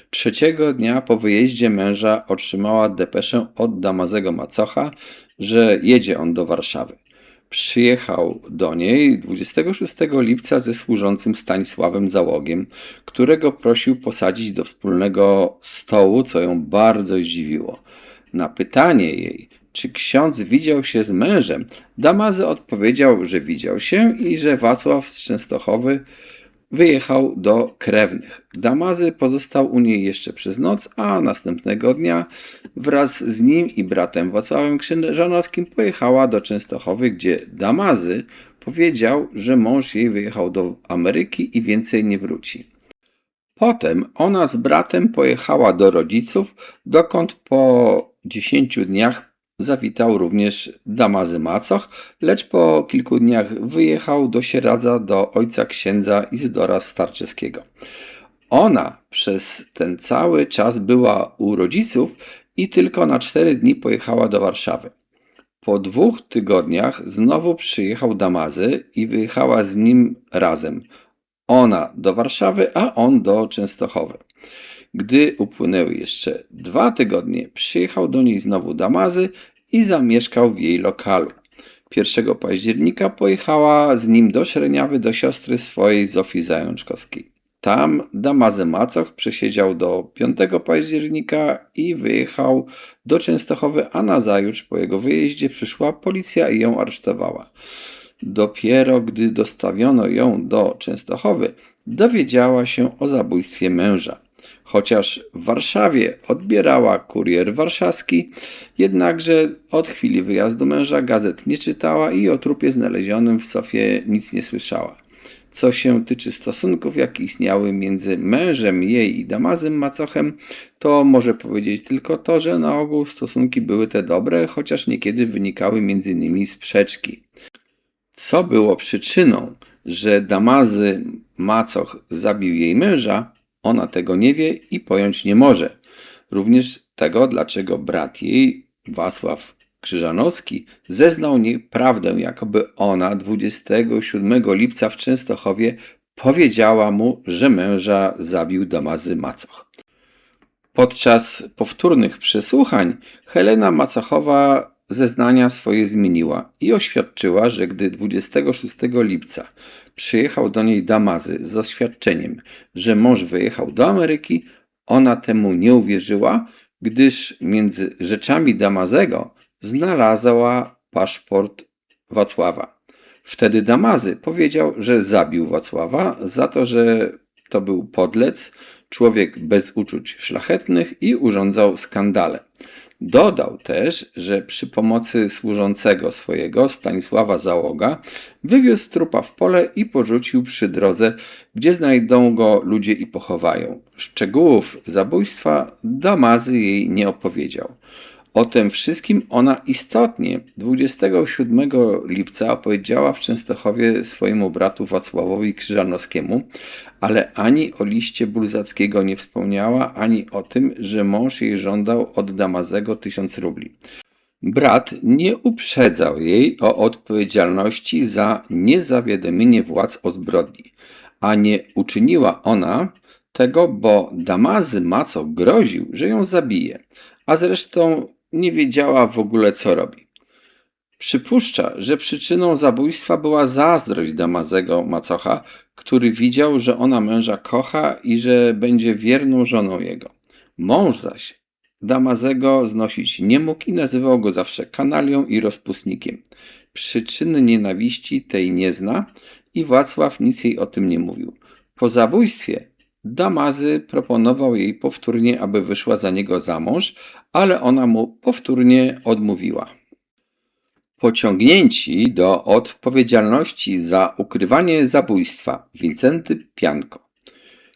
3 dnia po wyjeździe męża otrzymała depeszę od Damazego macocha, że jedzie on do Warszawy. Przyjechał do niej 26 lipca ze służącym Stanisławem Załogiem, którego prosił posadzić do wspólnego stołu, co ją bardzo zdziwiło. Na pytanie jej, czy ksiądz widział się z mężem, Damazy odpowiedział, że widział się i że Wacław z Częstochowy wyjechał do krewnych. Damazy pozostał u niej jeszcze przez noc, a następnego dnia wraz z nim i bratem Wacławem Krzyżanowskim pojechała do Częstochowy, gdzie Damazy powiedział, że mąż jej wyjechał do Ameryki i więcej nie wróci. Potem ona z bratem pojechała do rodziców, dokąd po 10 dniach zawitał również Damazy macoch, lecz po kilku dniach wyjechał do Sieradza do ojca księdza Izydora Starczewskiego. Ona przez ten cały czas była u rodziców i tylko na 4 dni pojechała do Warszawy. Po 2 tygodniach znowu przyjechał Damazy i wyjechała z nim razem. Ona do Warszawy, a on do Częstochowy. Gdy upłynęły jeszcze 2 tygodnie, przyjechał do niej znowu Damazy i zamieszkał w jej lokalu. 1 października pojechała z nim do Szreniawy do siostry swojej Zofii Zajączkowskiej. Tam Damazy macoch przesiedział do 5 października i wyjechał do Częstochowy, a nazajutrz po jego wyjeździe przyszła policja i ją aresztowała. Dopiero gdy dostawiono ją do Częstochowy, dowiedziała się o zabójstwie męża. Chociaż w Warszawie odbierała kurier warszawski, jednakże od chwili wyjazdu męża gazet nie czytała i o trupie znalezionym w Sofie nic nie słyszała. Co się tyczy stosunków, jakie istniały między mężem jej i Damazym macochem, to może powiedzieć tylko to, że na ogół stosunki były te dobre, chociaż niekiedy wynikały między nimi sprzeczki. Co było przyczyną, że Damazy macoch zabił jej męża, ona tego nie wie i pojąć nie może. Również tego, dlaczego brat jej, Wacław Krzyżanowski, zeznał nieprawdę, jakoby ona 27 lipca w Częstochowie powiedziała mu, że męża zabił Damazy macoch. Podczas powtórnych przesłuchań Helena Macochowa zeznania swoje zmieniła i oświadczyła, że gdy 26 lipca przyjechał do niej Damazy z oświadczeniem, że mąż wyjechał do Ameryki, ona temu nie uwierzyła, gdyż między rzeczami Damazego znalazła paszport Wacława. Wtedy Damazy powiedział, że zabił Wacława za to, że to był podlec, człowiek bez uczuć szlachetnych i urządzał skandale. Dodał też, że przy pomocy służącego swojego, Stanisława Załoga, wywiózł trupa w pole i porzucił przy drodze, gdzie znajdą go ludzie i pochowają. Szczegółów zabójstwa Damazy jej nie opowiedział. O tym wszystkim ona istotnie 27 lipca opowiedziała w Częstochowie swojemu bratu Wacławowi Krzyżanowskiemu, ale ani o liście Bulzackiego nie wspomniała, ani o tym, że mąż jej żądał od Damazego 1000 rubli. Brat nie uprzedzał jej o odpowiedzialności za niezawiadomienie władz o zbrodni, a nie uczyniła ona tego, bo Damazy macoch groził, że ją zabije, a zresztą nie wiedziała w ogóle, co robi. Przypuszcza, że przyczyną zabójstwa była zazdrość Damazego macocha, który widział, że ona męża kocha i że będzie wierną żoną jego. Mąż zaś Damazego znosić nie mógł i nazywał go zawsze kanalią i rozpustnikiem. Przyczyny nienawiści tej nie zna i Wacław nic jej o tym nie mówił. Po zabójstwie Damazy proponował jej powtórnie, aby wyszła za niego za mąż, ale ona mu powtórnie odmówiła. Pociągnięci do odpowiedzialności za ukrywanie zabójstwa Wincenty Pianko,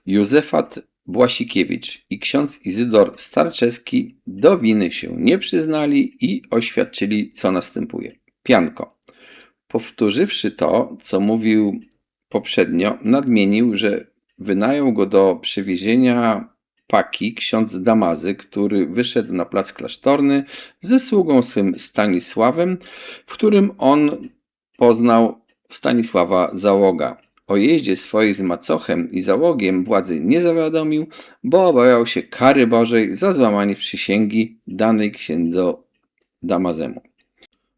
Józefat Błasikiewicz i ksiądz Izydor Starczewski do winy się nie przyznali i oświadczyli, co następuje. Pianko, powtórzywszy to, co mówił poprzednio, nadmienił, że wynajął go do przywiezienia paki ksiądz Damazy, który wyszedł na plac klasztorny ze sługą swym Stanisławem, w którym on poznał Stanisława Załoga. O jeździe swojej z macochem i załogiem władzy nie zawiadomił, bo obawiał się kary Bożej za złamanie przysięgi danej księdzu Damazemu.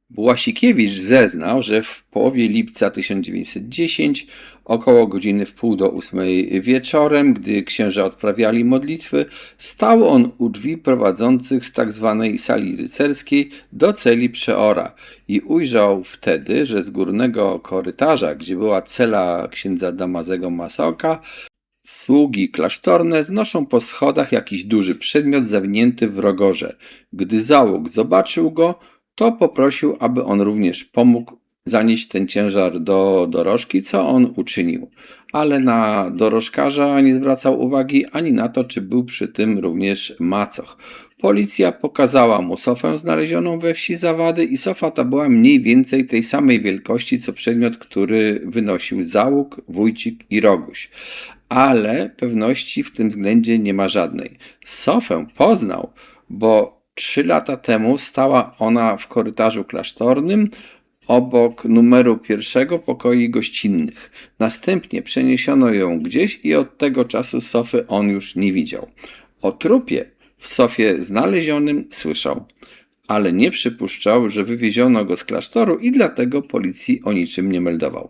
Błasikiewicz zeznał, że w połowie lipca 1910, około godziny 7:30 wieczorem, gdy księża odprawiali modlitwy, stał on u drzwi prowadzących z tzw. sali rycerskiej do celi przeora i ujrzał wtedy, że z górnego korytarza, gdzie była cela księdza Damazego Macocha, sługi klasztorne znoszą po schodach jakiś duży przedmiot zawinięty w rogorze. Gdy załóg zobaczył go, to poprosił, aby on również pomógł zanieść ten ciężar do dorożki, co on uczynił. Ale na dorożkarza nie zwracał uwagi ani na to, czy był przy tym również macoch. Policja pokazała mu sofę znalezioną we wsi Zawady i sofa ta była mniej więcej tej samej wielkości, co przedmiot, który wynosił załóg, wójcik i roguś. Ale pewności w tym względzie nie ma żadnej. Sofę poznał, bo 3 lata temu stała ona w korytarzu klasztornym obok numeru 1 pokoi gościnnych. Następnie przeniesiono ją gdzieś i od tego czasu sofy on już nie widział. O trupie w sofie znalezionym słyszał, ale nie przypuszczał, że wywieziono go z klasztoru i dlatego policji o niczym nie meldował.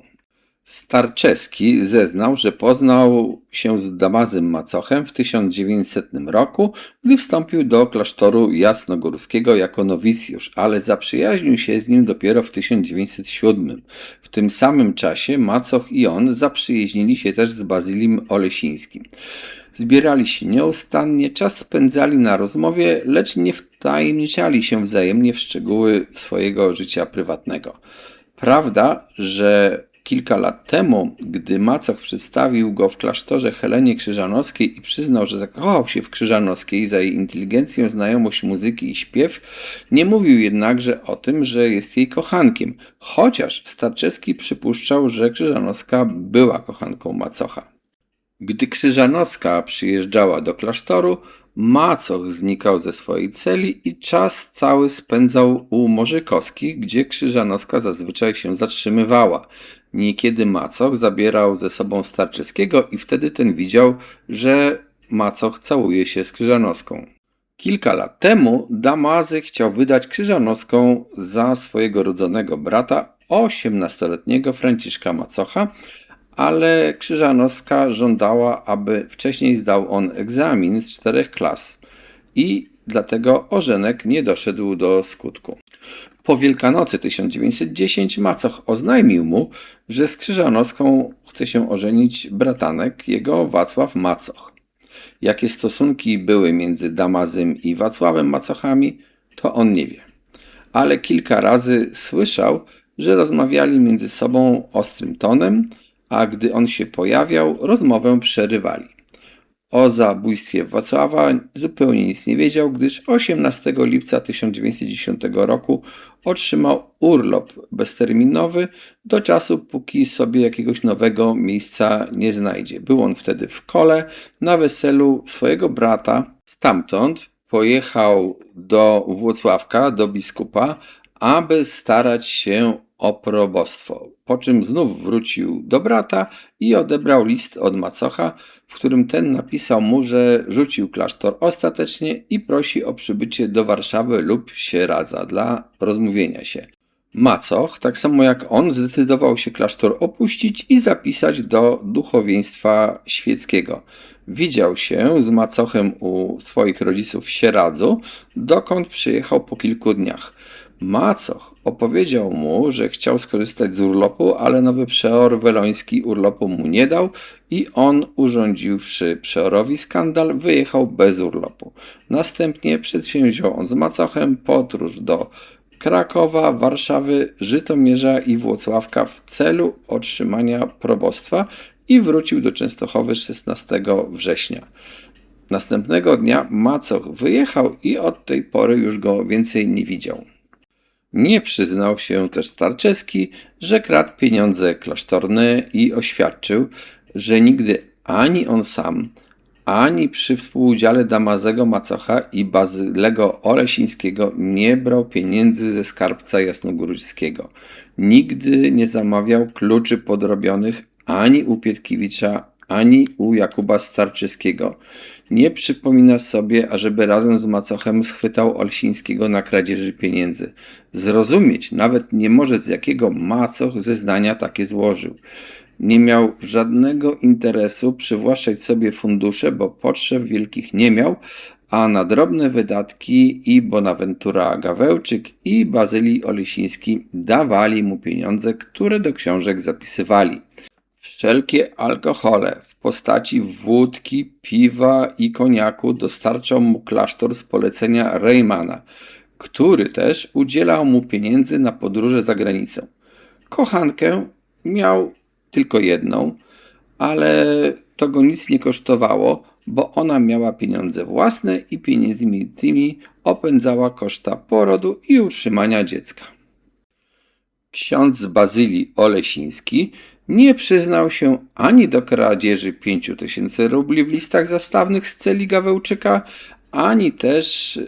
Starczewski zeznał, że poznał się z Damazym Macochem w 1900 roku, gdy wstąpił do klasztoru jasnogórskiego jako nowicjusz, ale zaprzyjaźnił się z nim dopiero w 1907. W tym samym czasie Macoch i on zaprzyjaźnili się też z Bazylim Olesińskim. Zbierali się nieustannie, czas spędzali na rozmowie, lecz nie wtajemniczali się wzajemnie w szczegóły swojego życia prywatnego. Prawda, że kilka lat temu, gdy Macoch przedstawił go w klasztorze Helenie Krzyżanowskiej i przyznał, że zakochał się w Krzyżanowskiej za jej inteligencję, znajomość muzyki i śpiew, nie mówił jednakże o tym, że jest jej kochankiem, chociaż Starczewski przypuszczał, że Krzyżanowska była kochanką Macocha. Gdy Krzyżanowska przyjeżdżała do klasztoru, Macoch znikał ze swojej celi i czas cały spędzał u Morzykowskich, gdzie Krzyżanowska zazwyczaj się zatrzymywała. Niekiedy Macoch zabierał ze sobą Starczewskiego i wtedy ten widział, że Macoch całuje się z Krzyżanowską. Kilka lat temu Damazy chciał wydać Krzyżanowską za swojego rodzonego brata, 18-letniego Franciszka Macocha, ale Krzyżanowska żądała, aby wcześniej zdał on egzamin z 4 klas i dlatego ożenek nie doszedł do skutku. Po Wielkanocy 1910 Macoch oznajmił mu, że z Krzyżanowską chce się ożenić bratanek jego Wacław Macoch. Jakie stosunki były między Damazym i Wacławem Macochami, to on nie wie. Ale kilka razy słyszał, że rozmawiali między sobą ostrym tonem, a gdy on się pojawiał, rozmowę przerywali. O zabójstwie Wacława zupełnie nic nie wiedział, gdyż 18 lipca 1910 roku otrzymał urlop bezterminowy do czasu, póki sobie jakiegoś nowego miejsca nie znajdzie. Był on wtedy w Kole na weselu swojego brata. Stamtąd pojechał do Włocławka, do biskupa, aby starać się o probostwo, po czym znów wrócił do brata i odebrał list od Macocha, w którym ten napisał mu, że rzucił klasztor ostatecznie i prosi o przybycie do Warszawy lub Sieradza dla rozmówienia się. Macoch, tak samo jak on, zdecydował się klasztor opuścić i zapisać do duchowieństwa świeckiego. Widział się z Macochem u swoich rodziców w Sieradzu, dokąd przyjechał po kilku dniach. Macoch opowiedział mu, że chciał skorzystać z urlopu, ale nowy przeor weloński urlopu mu nie dał i on, urządziwszy przeorowi skandal, wyjechał bez urlopu. Następnie przedsięwziął on z Macochem podróż do Krakowa, Warszawy, Żytomierza i Włocławka w celu otrzymania probostwa i wrócił do Częstochowy 16 września. Następnego dnia Macoch wyjechał i od tej pory już go więcej nie widział. Nie przyznał się też Starczewski, że kradł pieniądze klasztorne i oświadczył, że nigdy ani on sam, ani przy współudziale Damazego Macocha i Bazylego Olesińskiego nie brał pieniędzy ze skarbca jasnogórskiego. Nigdy nie zamawiał kluczy podrobionych ani u Pietkiewicza, ani u Jakuba Starczyckiego. Nie przypomina sobie, ażeby razem z macochem schwytał Olsińskiego na kradzieży pieniędzy. Zrozumieć nawet nie może, z jakiego macoch zeznania takie złożył. Nie miał żadnego interesu przywłaszczać sobie fundusze, bo potrzeb wielkich nie miał, a na drobne wydatki i Bonaventura Gawełczyk i Bazylii Olesiński dawali mu pieniądze, które do książek zapisywali. Wszelkie alkohole w postaci wódki, piwa i koniaku dostarczał mu klasztor z polecenia Reymana, który też udzielał mu pieniędzy na podróże za granicę. Kochankę miał tylko jedną, ale to go nic nie kosztowało, bo ona miała pieniądze własne i pieniędzmi tymi opędzała koszta porodu i utrzymania dziecka. Ksiądz z Bazylii Olesiński nie przyznał się ani do kradzieży 5000 rubli w listach zastawnych z celi Gawełczyka, ani też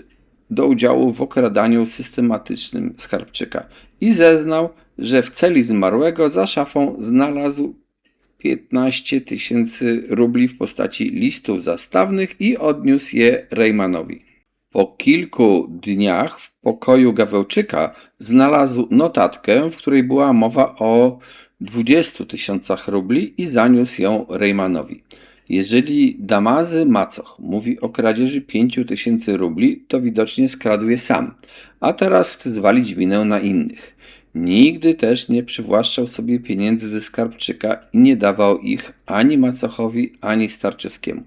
do udziału w okradaniu systematycznym skarbczyka i zeznał, że w celi zmarłego za szafą znalazł 15 000 rubli w postaci listów zastawnych i odniósł je Reymanowi. Po kilku dniach w pokoju Gawełczyka znalazł notatkę, w której była mowa o 20 000 rubli i zaniósł ją Reymanowi. Jeżeli Damazy Macoch mówi o kradzieży 5000 rubli, to widocznie skradł je sam, a teraz chce zwalić winę na innych. Nigdy też nie przywłaszczał sobie pieniędzy ze skarbczyka i nie dawał ich ani Macochowi, ani Starczyckiemu.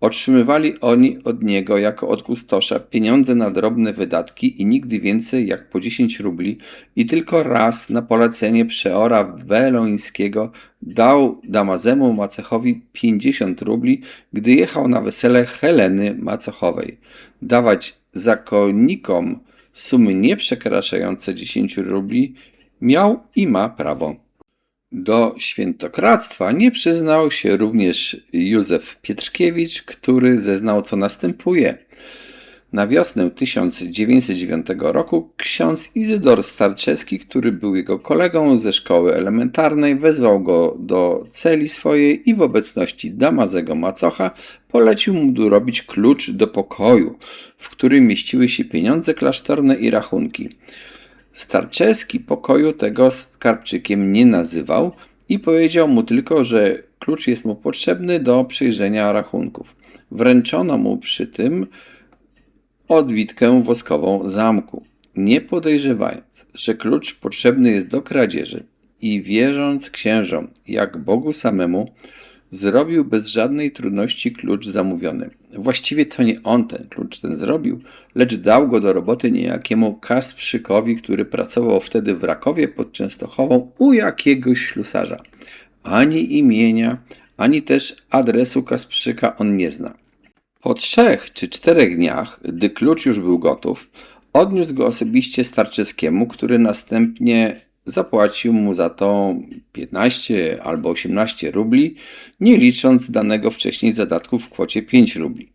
Otrzymywali oni od niego jako od kustosza pieniądze na drobne wydatki i nigdy więcej jak po 10 rubli i tylko raz na polecenie przeora Welońskiego dał Damazemu Macochowi 50 rubli, gdy jechał na wesele Heleny Macochowej. Dawać zakonnikom sumy nie przekraczające 10 rubli miał i ma prawo. Do świętokradztwa nie przyznał się również Józef Pietrkiewicz, który zeznał, co następuje. Na wiosnę 1909 roku ksiądz Izydor Starczewski, który był jego kolegą ze szkoły elementarnej, wezwał go do celi swojej i w obecności Damazego Macocha polecił mu dorobić klucz do pokoju, w którym mieściły się pieniądze klasztorne i rachunki. Starczewski pokoju tego skarbczykiem nie nazywał i powiedział mu tylko, że klucz jest mu potrzebny do przejrzenia rachunków. Wręczono mu przy tym odbitkę woskową zamku. Nie podejrzewając, że klucz potrzebny jest do kradzieży i wierząc księżom jak Bogu samemu, zrobił bez żadnej trudności klucz zamówiony. Właściwie to nie on ten klucz zrobił, lecz dał go do roboty niejakiemu Kasprzykowi, który pracował wtedy w Rakowie pod Częstochową u jakiegoś ślusarza. Ani imienia, ani też adresu Kasprzyka on nie zna. Po 3 czy 4 dniach, gdy klucz już był gotów, odniósł go osobiście Starczewskiemu, który następnie zapłacił mu za to 15 albo 18 rubli, nie licząc danego wcześniej zadatku w kwocie 5 rubli.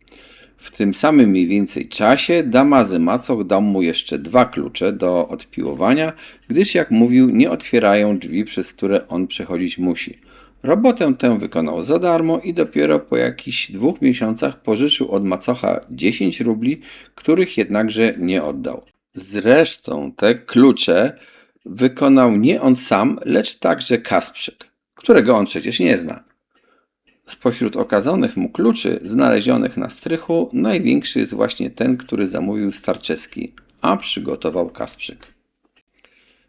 W tym samym mniej więcej czasie Damazy Macoch dał mu jeszcze 2 klucze do odpiłowania, gdyż jak mówił, nie otwierają drzwi, przez które on przechodzić musi. Robotę tę wykonał za darmo i dopiero po jakichś 2 miesiącach pożyczył od Macocha 10 rubli, których jednakże nie oddał. Zresztą te klucze wykonał nie on sam, lecz także Kasprzyk, którego on przecież nie zna. Spośród okazanych mu kluczy znalezionych na strychu największy jest właśnie ten, który zamówił Starczewski, a przygotował Kasprzyk.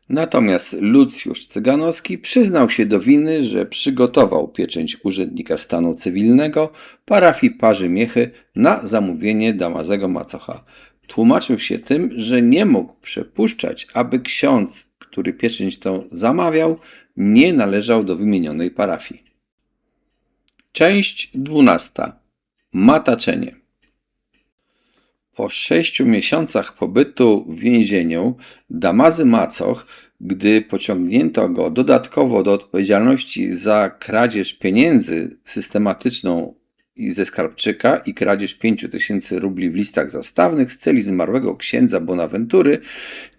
Natomiast Lucjusz Cyganowski przyznał się do winy, że przygotował pieczęć urzędnika stanu cywilnego parafii Parzymiechy na zamówienie Damazego Macocha. Tłumaczył się tym, że nie mógł przypuszczać, aby ksiądz, który pieczęć tę zamawiał, nie należał do wymienionej parafii. Część 12. Mataczenie. Po 6 miesiącach pobytu w więzieniu Damazy Macoch, gdy pociągnięto go dodatkowo do odpowiedzialności za kradzież pieniędzy systematyczną i ze skarbczyka i kradzież 5000 rubli w listach zastawnych z celi zmarłego księdza Bonaventury,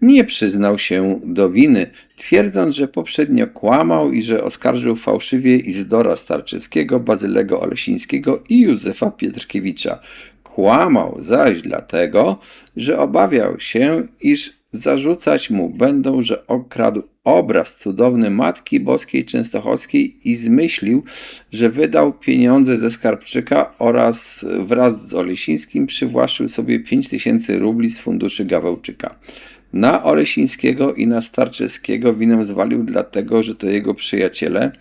nie przyznał się do winy, twierdząc, że poprzednio kłamał i że oskarżył fałszywie Izydora Starczewskiego, Bazylego Olesińskiego i Józefa Pietrkiewicza. Kłamał zaś dlatego, że obawiał się, iż zarzucać mu będą, że okradł obraz cudowny Matki Boskiej Częstochowskiej i zmyślił, że wydał pieniądze ze skarbczyka oraz wraz z Olesińskim przywłaszczył sobie 5000 rubli z funduszy Gawełczyka. Na Olesińskiego i na Starczewskiego winę zwalił dlatego, że to jego przyjaciele,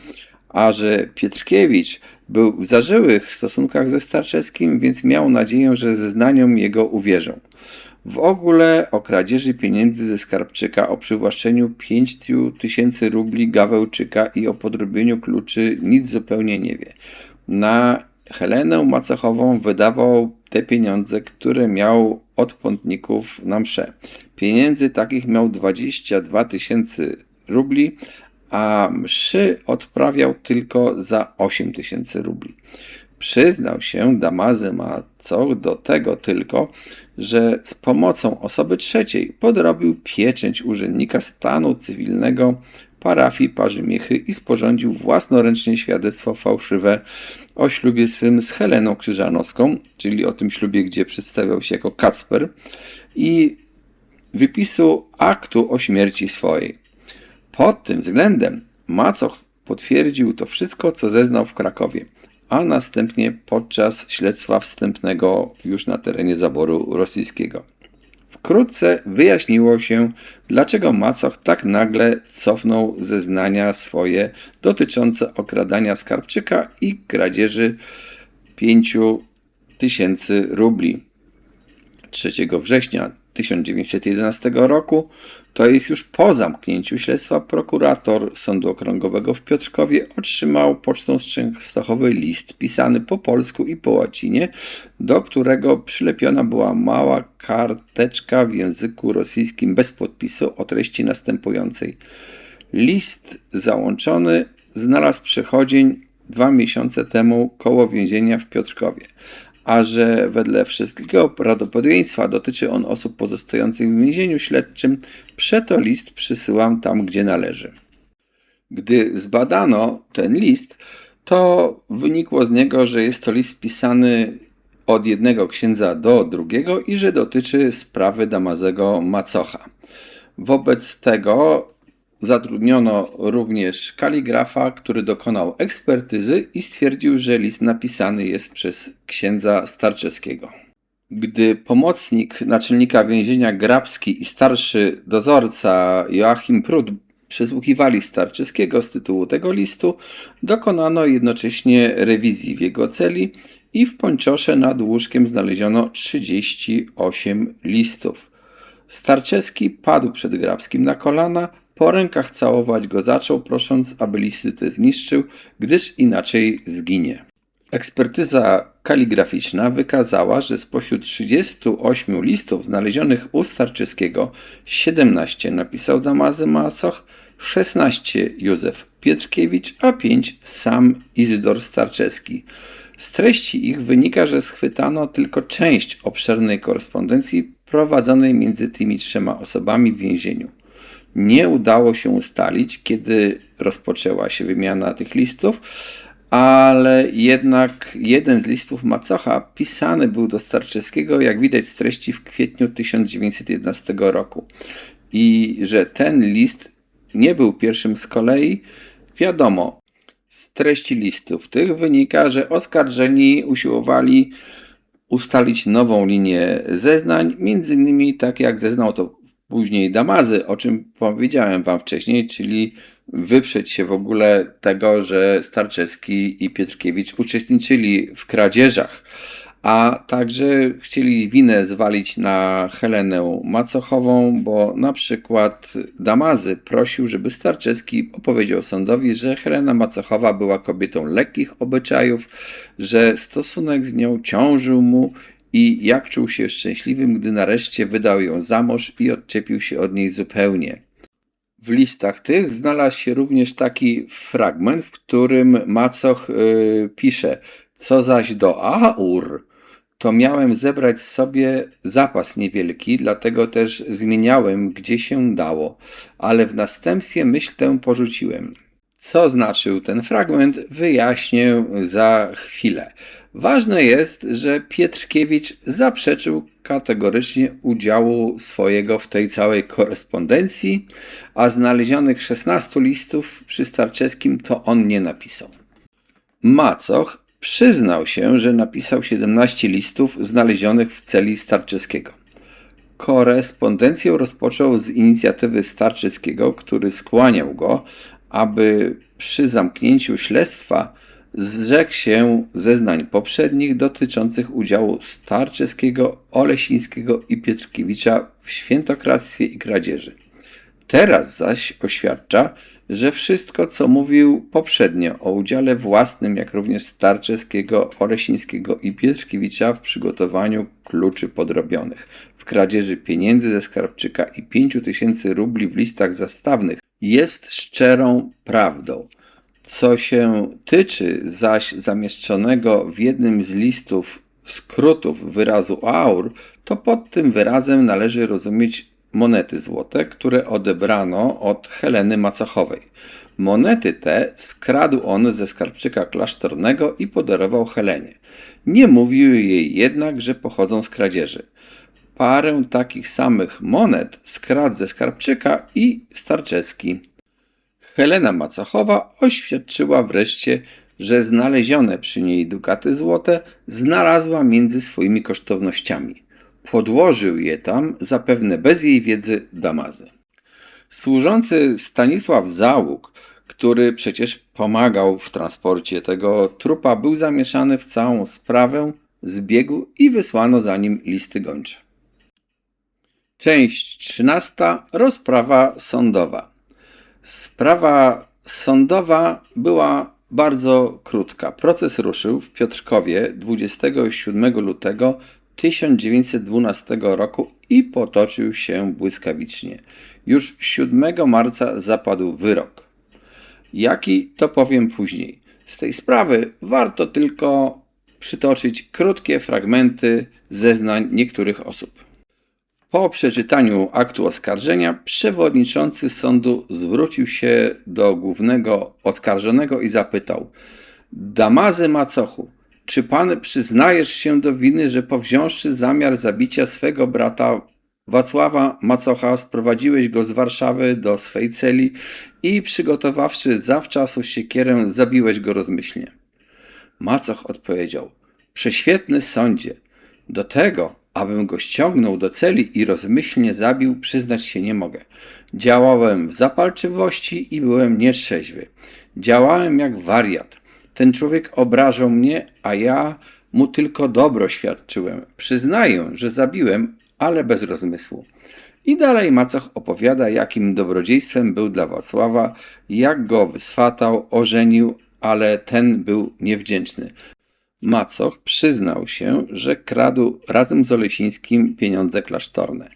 a że Pietrkiewicz był w zażyłych stosunkach ze Starczewskim, więc miał nadzieję, że zeznaniom jego uwierzą. W ogóle o kradzieży pieniędzy ze skarbczyka, o przywłaszczeniu 5000 rubli Gawełczyka i o podrobieniu kluczy nic zupełnie nie wie. Na Helenę Macochową wydawał te pieniądze, które miał od pątników na msze. Pieniędzy takich miał 22 000 rubli, a mszy odprawiał tylko za 8000 rubli. Przyznał się Damazy Macoch do tego tylko, że z pomocą osoby trzeciej podrobił pieczęć urzędnika stanu cywilnego parafii Parzymiechy i sporządził własnoręcznie świadectwo fałszywe o ślubie swym z Heleną Krzyżanowską, czyli o tym ślubie, gdzie przedstawiał się jako Kacper, i wypisu aktu o śmierci swojej. Pod tym względem Macoch potwierdził to wszystko, co zeznał w Krakowie, a następnie podczas śledztwa wstępnego już na terenie zaboru rosyjskiego. Wkrótce wyjaśniło się, dlaczego Macoch tak nagle cofnął zeznania swoje dotyczące okradania skarbczyka i kradzieży 5000 rubli. 3 września 1911 roku, to jest już po zamknięciu śledztwa, prokurator Sądu Okręgowego w Piotrkowie otrzymał pocztą z Częstochowy list pisany po polsku i po łacinie, do którego przylepiona była mała karteczka w języku rosyjskim bez podpisu o treści następującej. List załączony znalazł przechodzień 2 miesiące temu koło więzienia w Piotrkowie, a że wedle wszystkiego prawdopodobieństwa dotyczy on osób pozostających w więzieniu śledczym, przeto list przysyłam tam, gdzie należy. Gdy zbadano ten list, to wynikło z niego, że jest to list pisany od jednego księdza do drugiego i że dotyczy sprawy Damazego Macocha. Wobec tego zatrudniono również kaligrafa, który dokonał ekspertyzy i stwierdził, że list napisany jest przez księdza Starczewskiego. Gdy pomocnik naczelnika więzienia Grabski i starszy dozorca Joachim Prut przesłuchiwali Starczewskiego z tytułu tego listu, dokonano jednocześnie rewizji w jego celi i w pończosze nad łóżkiem znaleziono 38 listów. Starczewski padł przed Grabskim na kolana, po rękach całować go zaczął, prosząc, aby listy te zniszczył, gdyż inaczej zginie. Ekspertyza kaligraficzna wykazała, że spośród 38 listów znalezionych u Starczewskiego 17 napisał Damazy Macoch, 16 Józef Pietrkiewicz, a 5 sam Izydor Starczewski. Z treści ich wynika, że schwytano tylko część obszernej korespondencji prowadzonej między tymi trzema osobami w więzieniu. Nie udało się ustalić, kiedy rozpoczęła się wymiana tych listów, ale jednak jeden z listów Macocha pisany był do Starczewskiego, jak widać z treści, w kwietniu 1911 roku. I że ten list nie był pierwszym z kolei, wiadomo. Z treści listów tych wynika, że oskarżeni usiłowali ustalić nową linię zeznań, między innymi tak jak zeznał to później Damazy, o czym powiedziałem wam wcześniej, czyli wyprzeć się w ogóle tego, że Starczewski i Pietrkiewicz uczestniczyli w kradzieżach, a także chcieli winę zwalić na Helenę Macochową, bo na przykład Damazy prosił, żeby Starczewski opowiedział sądowi, że Helena Macochowa była kobietą lekkich obyczajów, że stosunek z nią ciążył mu i jak czuł się szczęśliwym, gdy nareszcie wydał ją za mąż i odczepił się od niej zupełnie. W listach tych znalazł się również taki fragment, w którym Macoch pisze: Co zaś do Aur, to miałem zebrać sobie zapas niewielki, dlatego też zmieniałem, gdzie się dało, ale w następstwie myśl tę porzuciłem. Co znaczył ten fragment, wyjaśnię za chwilę. Ważne jest, że Pietrkiewicz zaprzeczył kategorycznie udziału swojego w tej całej korespondencji, a znalezionych 16 listów przy Starczewskim to on nie napisał. Macoch przyznał się, że napisał 17 listów znalezionych w celi Starczewskiego. Korespondencję rozpoczął z inicjatywy Starczewskiego, który skłaniał go, aby przy zamknięciu śledztwa zrzekł się zeznań poprzednich dotyczących udziału Starczewskiego, Olesińskiego i Pietrkiewicza w świętokradztwie i kradzieży. Teraz zaś oświadcza, że wszystko, co mówił poprzednio o udziale własnym, jak również Starczewskiego, Olesińskiego i Pietrkiewicza w przygotowaniu kluczy podrobionych, w kradzieży pieniędzy ze skarbczyka i 5 000 rubli w listach zastawnych, jest szczerą prawdą. Co się tyczy zaś zamieszczonego w jednym z listów skrótów wyrazu aur, to pod tym wyrazem należy rozumieć monety złote, które odebrano od Heleny Macochowej. Monety te skradł on ze skarbczyka klasztornego i podarował Helenie. Nie mówił jej jednak, że pochodzą z kradzieży. Parę takich samych monet skradł ze skarbczyka i Starczewski. Helena Macochowa oświadczyła wreszcie, że znalezione przy niej dukaty złote znalazła między swoimi kosztownościami. Podłożył je tam, zapewne bez jej wiedzy, Damazy. Służący Stanisław Załuk, który przecież pomagał w transporcie tego trupa, był zamieszany w całą sprawę, zbiegł i wysłano za nim listy gończe. Część 13. Rozprawa sądowa. Sprawa sądowa była bardzo krótka. Proces ruszył w Piotrkowie 27 lutego 1912 roku i potoczył się błyskawicznie. Już 7 marca zapadł wyrok. Jaki, to powiem później. Z tej sprawy warto tylko przytoczyć krótkie fragmenty zeznań niektórych osób. Po przeczytaniu aktu oskarżenia przewodniczący sądu zwrócił się do głównego oskarżonego i zapytał: Damazy Macochu, czy pan przyznajesz się do winy, że powziąwszy zamiar zabicia swego brata Wacława Macocha, sprowadziłeś go z Warszawy do swej celi i przygotowawszy zawczasu siekierę, zabiłeś go rozmyślnie? Macoch odpowiedział: Prześwietny sądzie, do tego, abym go ściągnął do celi i rozmyślnie zabił, przyznać się nie mogę. Działałem w zapalczywości i byłem nietrzeźwy. Działałem jak wariat. Ten człowiek obrażał mnie, a ja mu tylko dobro świadczyłem. Przyznaję, że zabiłem, ale bez rozmysłu. I dalej Macoch opowiada, jakim dobrodziejstwem był dla Wacława, jak go wyswatał, ożenił, ale ten był niewdzięczny. Macoch przyznał się, że kradł razem z Olesińskim pieniądze klasztorne.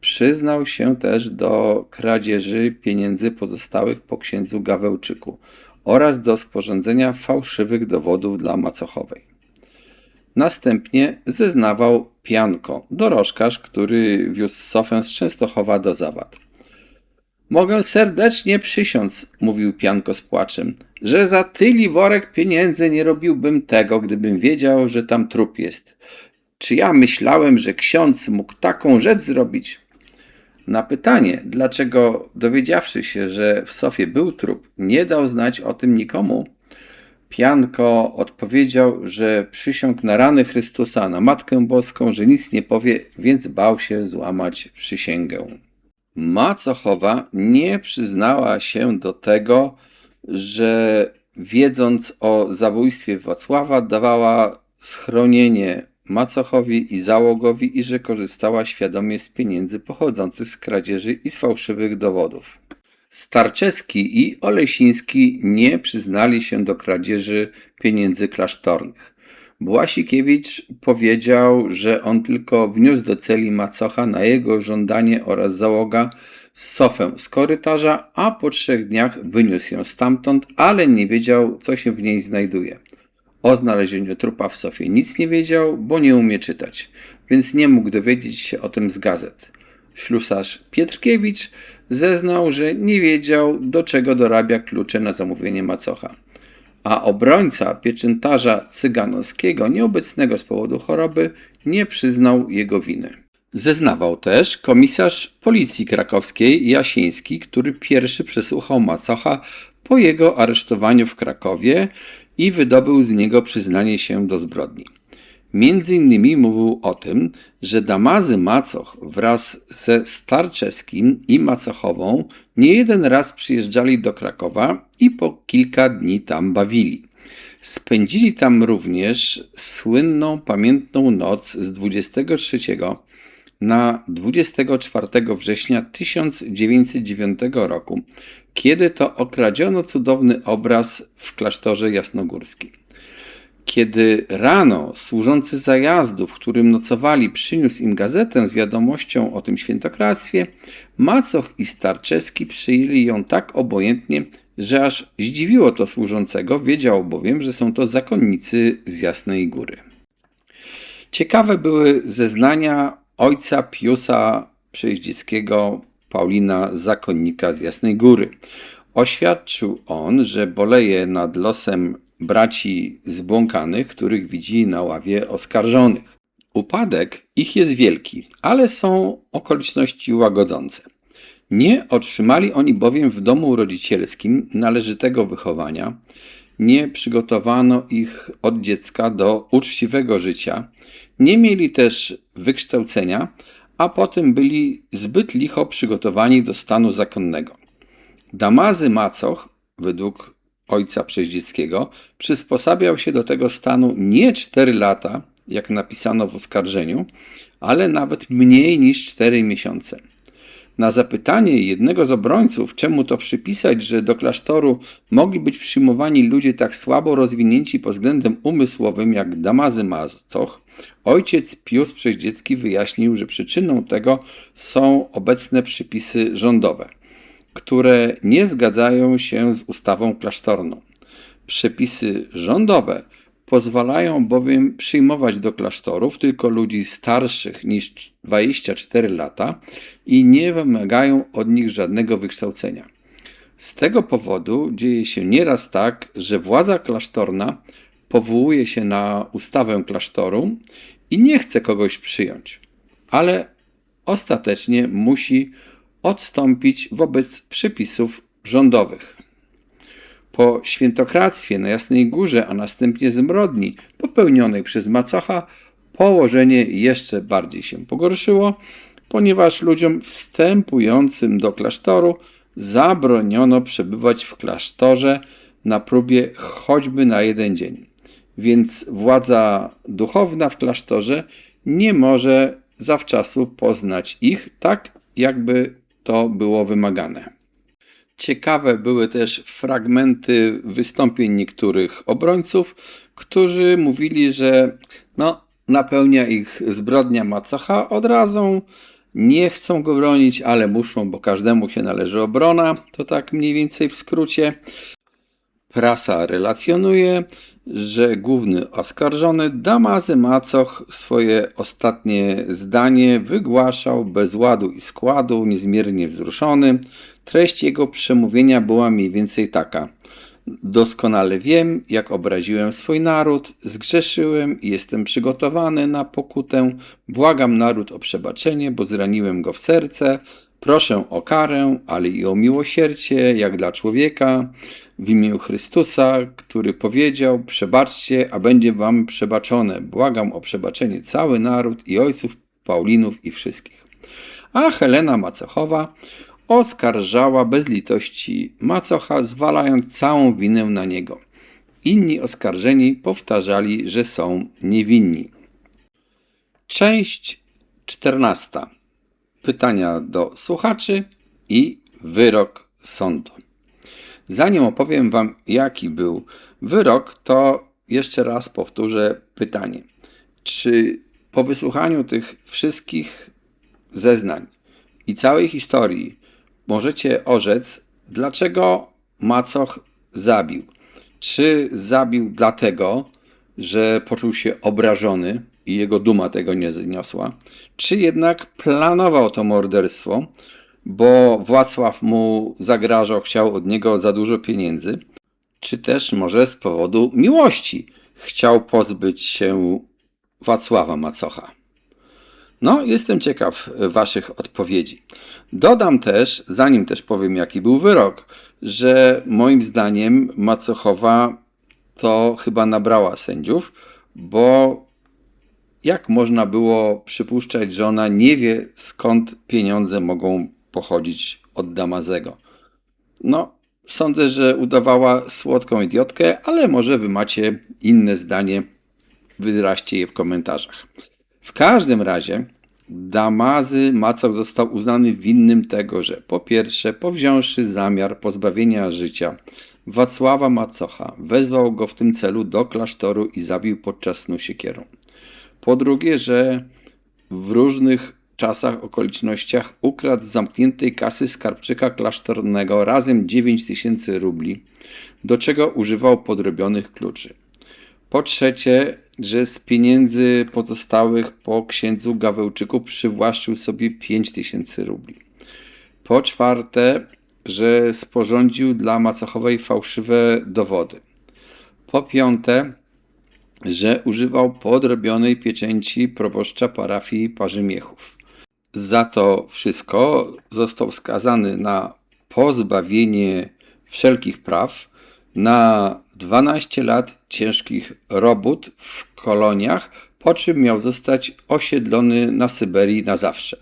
Przyznał się też do kradzieży pieniędzy pozostałych po księdzu Gawełczyku oraz do sporządzenia fałszywych dowodów dla Macochowej. Następnie zeznawał Pianko, dorożkarz, który wiózł Sofę z Częstochowa do Zawad. Mogę serdecznie przysiąc, mówił Pianko z płaczem, że za tyli worek pieniędzy nie robiłbym tego, gdybym wiedział, że tam trup jest. Czy ja myślałem, że ksiądz mógł taką rzecz zrobić? Na pytanie, dlaczego dowiedziawszy się, że w Sofie był trup, nie dał znać o tym nikomu, Pianko odpowiedział, że przysiągł na rany Chrystusa, na Matkę Boską, że nic nie powie, więc bał się złamać przysięgę. Macochowa nie przyznała się do tego, że wiedząc o zabójstwie Wacława dawała schronienie Macochowi i załogowi i że korzystała świadomie z pieniędzy pochodzących z kradzieży i z fałszywych dowodów. Starczewski i Olesiński nie przyznali się do kradzieży pieniędzy klasztornych. Błasikiewicz powiedział, że on tylko wniósł do celi Macocha na jego żądanie oraz załoga Sofę z korytarza, a po 3 dniach wyniósł ją stamtąd, ale nie wiedział, co się w niej znajduje. O znalezieniu trupa w Sofie nic nie wiedział, bo nie umie czytać, więc nie mógł dowiedzieć się o tym z gazet. Ślusarz Pietrkiewicz zeznał, że nie wiedział, do czego dorabia klucze na zamówienie macocha. A obrońca pieczętarza Cyganowskiego, nieobecnego z powodu choroby, nie przyznał jego winy. Zeznawał też komisarz policji krakowskiej Jasiński, który pierwszy przesłuchał macocha po jego aresztowaniu w Krakowie i wydobył z niego przyznanie się do zbrodni. Między innymi mówił o tym, że Damazy macoch wraz ze Starczewskim i macochową nie jeden raz przyjeżdżali do Krakowa i po kilka dni tam bawili. Spędzili tam również słynną pamiętną noc z 23 na 24 września 1909 roku, kiedy to okradziono cudowny obraz w klasztorze jasnogórskim. Kiedy rano służący zajazdu, w którym nocowali, przyniósł im gazetę z wiadomością o tym świętokradztwie, macoch i Starczewski przyjęli ją tak obojętnie, że aż zdziwiło to służącego, wiedział bowiem, że są to zakonnicy z Jasnej Góry. Ciekawe były zeznania ojca Piusa Przejeździeckiego, Paulina, zakonnika z Jasnej Góry. Oświadczył on, że boleje nad losem braci zbłąkanych, których widzi na ławie oskarżonych. Upadek ich jest wielki, ale są okoliczności łagodzące. Nie otrzymali oni bowiem w domu rodzicielskim należytego wychowania, nie przygotowano ich od dziecka do uczciwego życia, nie mieli też wykształcenia, a potem byli zbyt licho przygotowani do stanu zakonnego. Damazy macoch, według ojca Przeździeckiego, przysposabiał się do tego stanu nie 4 lata, jak napisano w oskarżeniu, ale nawet mniej niż 4 miesiące. Na zapytanie jednego z obrońców, czemu to przypisać, że do klasztoru mogli być przyjmowani ludzie tak słabo rozwinięci pod względem umysłowym jak Damazy macoch, ojciec Pius Przeździecki wyjaśnił, że przyczyną tego są obecne przepisy rządowe, które nie zgadzają się z ustawą klasztorną. Przepisy rządowe pozwalają bowiem przyjmować do klasztorów tylko ludzi starszych niż 24 lata i nie wymagają od nich żadnego wykształcenia. Z tego powodu dzieje się nieraz tak, że władza klasztorna powołuje się na ustawę klasztoru i nie chce kogoś przyjąć, ale ostatecznie musi odstąpić wobec przepisów rządowych. Po świętokradztwie na Jasnej Górze, a następnie zbrodni popełnionej przez macocha, położenie jeszcze bardziej się pogorszyło, ponieważ ludziom wstępującym do klasztoru zabroniono przebywać w klasztorze na próbie choćby na 1 dzień. Więc władza duchowna w klasztorze nie może zawczasu poznać ich tak, jakby to było wymagane. Ciekawe były też fragmenty wystąpień niektórych obrońców, którzy mówili, że napełnia ich zbrodnia macocha odrazą, nie chcą go bronić, ale muszą, bo każdemu się należy obrona. To tak mniej więcej w skrócie. Prasa relacjonuje, że główny oskarżony Damazy macoch swoje ostatnie zdanie wygłaszał bez ładu i składu, niezmiernie wzruszony. Treść jego przemówienia była mniej więcej taka: doskonale wiem, jak obraziłem swój naród, zgrzeszyłem i jestem przygotowany na pokutę. Błagam naród o przebaczenie, bo zraniłem go w serce. Proszę o karę, ale i o miłosierdzie, jak dla człowieka, w imię Chrystusa, który powiedział: przebaczcie, a będzie wam przebaczone. Błagam o przebaczenie cały naród i ojców Paulinów i wszystkich. A Helena macochowa oskarżała bez litości macocha, zwalając całą winę na niego. Inni oskarżeni powtarzali, że są niewinni. Część 14. Pytania do słuchaczy i wyrok sądu. Zanim opowiem wam, jaki był wyrok, to jeszcze raz powtórzę pytanie. Czy po wysłuchaniu tych wszystkich zeznań i całej historii możecie orzec, dlaczego macoch zabił? Czy zabił dlatego, że poczuł się obrażony i jego duma tego nie zniosła, czy jednak planował to morderstwo, bo Wacław mu zagrażał, chciał od niego za dużo pieniędzy, czy też może z powodu miłości chciał pozbyć się Wacława Macocha. No, jestem ciekaw waszych odpowiedzi. Dodam też, zanim też powiem jaki był wyrok, że moim zdaniem Macochowa to chyba nabrała sędziów, bo jak można było przypuszczać, że ona nie wie, skąd pieniądze mogą pochodzić od Damazego. No, sądzę, że udawała słodką idiotkę, ale może wy macie inne zdanie, wyraźcie je w komentarzach. W każdym razie Damazy Macoch został uznany winnym tego, że po pierwsze, powziąwszy zamiar pozbawienia życia Wacława Macocha, wezwał go w tym celu do klasztoru i zabił podczas snu siekierą. Po drugie, że w różnych czasach, okolicznościach ukradł z zamkniętej kasy skarbczyka klasztornego razem 9000 rubli, do czego używał podrobionych kluczy. Po trzecie, że z pieniędzy pozostałych po księdzu Gawełczyku przywłaszczył sobie 5000 rubli. Po czwarte, że sporządził dla Macochowej fałszywe dowody. Po piąte, że używał podrobionej pieczęci proboszcza parafii Parzymiechów. Za to wszystko został skazany na pozbawienie wszelkich praw, na 12 lat ciężkich robót w koloniach, po czym miał zostać osiedlony na Syberii na zawsze.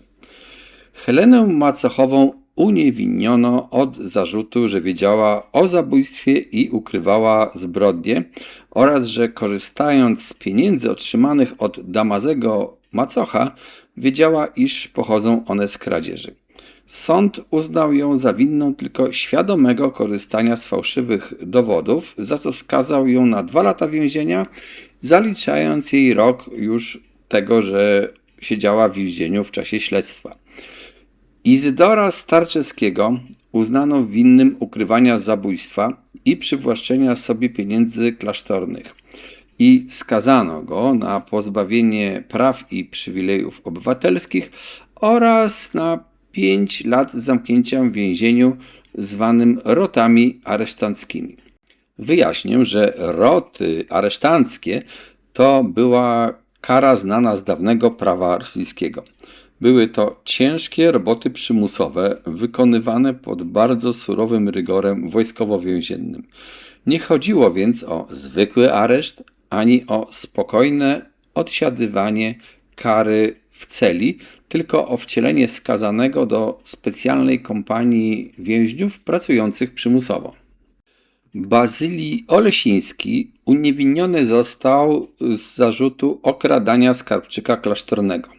Helenę Macochową uniewinniono od zarzutu, że wiedziała o zabójstwie i ukrywała zbrodnię oraz, że korzystając z pieniędzy otrzymanych od Damazego Macocha, wiedziała, iż pochodzą one z kradzieży. Sąd uznał ją za winną tylko świadomego korzystania z fałszywych dowodów, za co skazał ją na 2 lata więzienia, zaliczając jej rok już tego, że siedziała w więzieniu w czasie śledztwa. Izydora Starczewskiego uznano winnym ukrywania zabójstwa i przywłaszczenia sobie pieniędzy klasztornych i skazano go na pozbawienie praw i przywilejów obywatelskich oraz na 5 lat zamknięcia w więzieniu zwanym rotami aresztanckimi. Wyjaśnię, że roty aresztanckie to była kara znana z dawnego prawa rosyjskiego. Były to ciężkie roboty przymusowe wykonywane pod bardzo surowym rygorem wojskowo-więziennym. Nie chodziło więc o zwykły areszt, ani o spokojne odsiadywanie kary w celi, tylko o wcielenie skazanego do specjalnej kompanii więźniów pracujących przymusowo. Bazylii Olesiński uniewinniony został z zarzutu okradania skarbczyka klasztornego,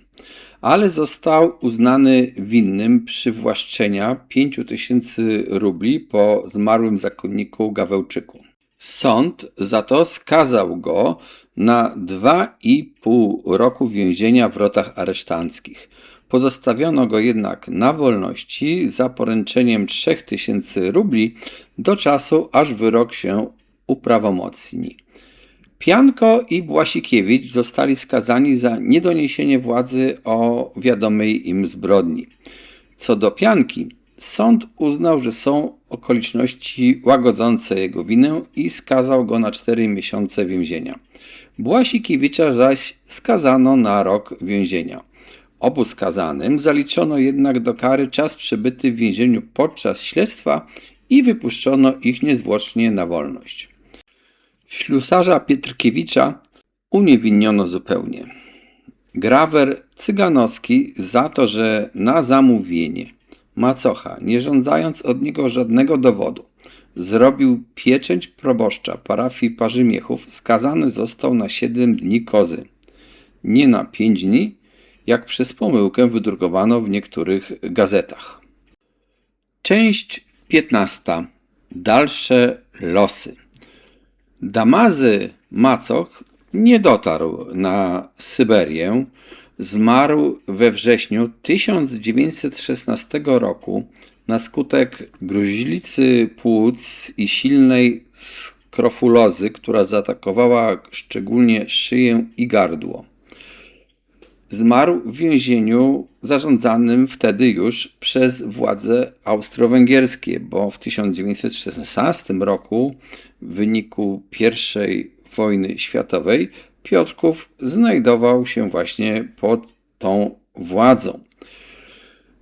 ale został uznany winnym przywłaszczenia 5000 rubli po zmarłym zakonniku Gawełczyku. Sąd za to skazał go na 2,5 roku więzienia w rotach aresztanckich. Pozostawiono go jednak na wolności za poręczeniem 3000 rubli do czasu, aż wyrok się uprawomocni. Pianko i Błasikiewicz zostali skazani za niedoniesienie władzy o wiadomej im zbrodni. Co do Pianki, sąd uznał, że są okoliczności łagodzące jego winę i skazał go na 4 miesiące więzienia. Błasikiewicza zaś skazano na rok więzienia. Obu skazanym zaliczono jednak do kary czas przebyty w więzieniu podczas śledztwa i wypuszczono ich niezwłocznie na wolność. Ślusarza Pietrkiewicza uniewinniono zupełnie. Grawer Cyganowski za to, że na zamówienie Macocha, nie żądając od niego żadnego dowodu, zrobił pieczęć proboszcza parafii Parzymiechów, skazany został na 7 dni kozy. Nie na 5 dni, jak przez pomyłkę wydrukowano w niektórych gazetach. Część 15. Dalsze losy. Damazy Macoch nie dotarł na Syberię. Zmarł we wrześniu 1916 roku na skutek gruźlicy płuc i silnej krofulozy, która zaatakowała szczególnie szyję i gardło. Zmarł w więzieniu zarządzanym wtedy już przez władze austro-węgierskie, bo w 1916 roku w wyniku I wojny światowej Piotrków znajdował się właśnie pod tą władzą.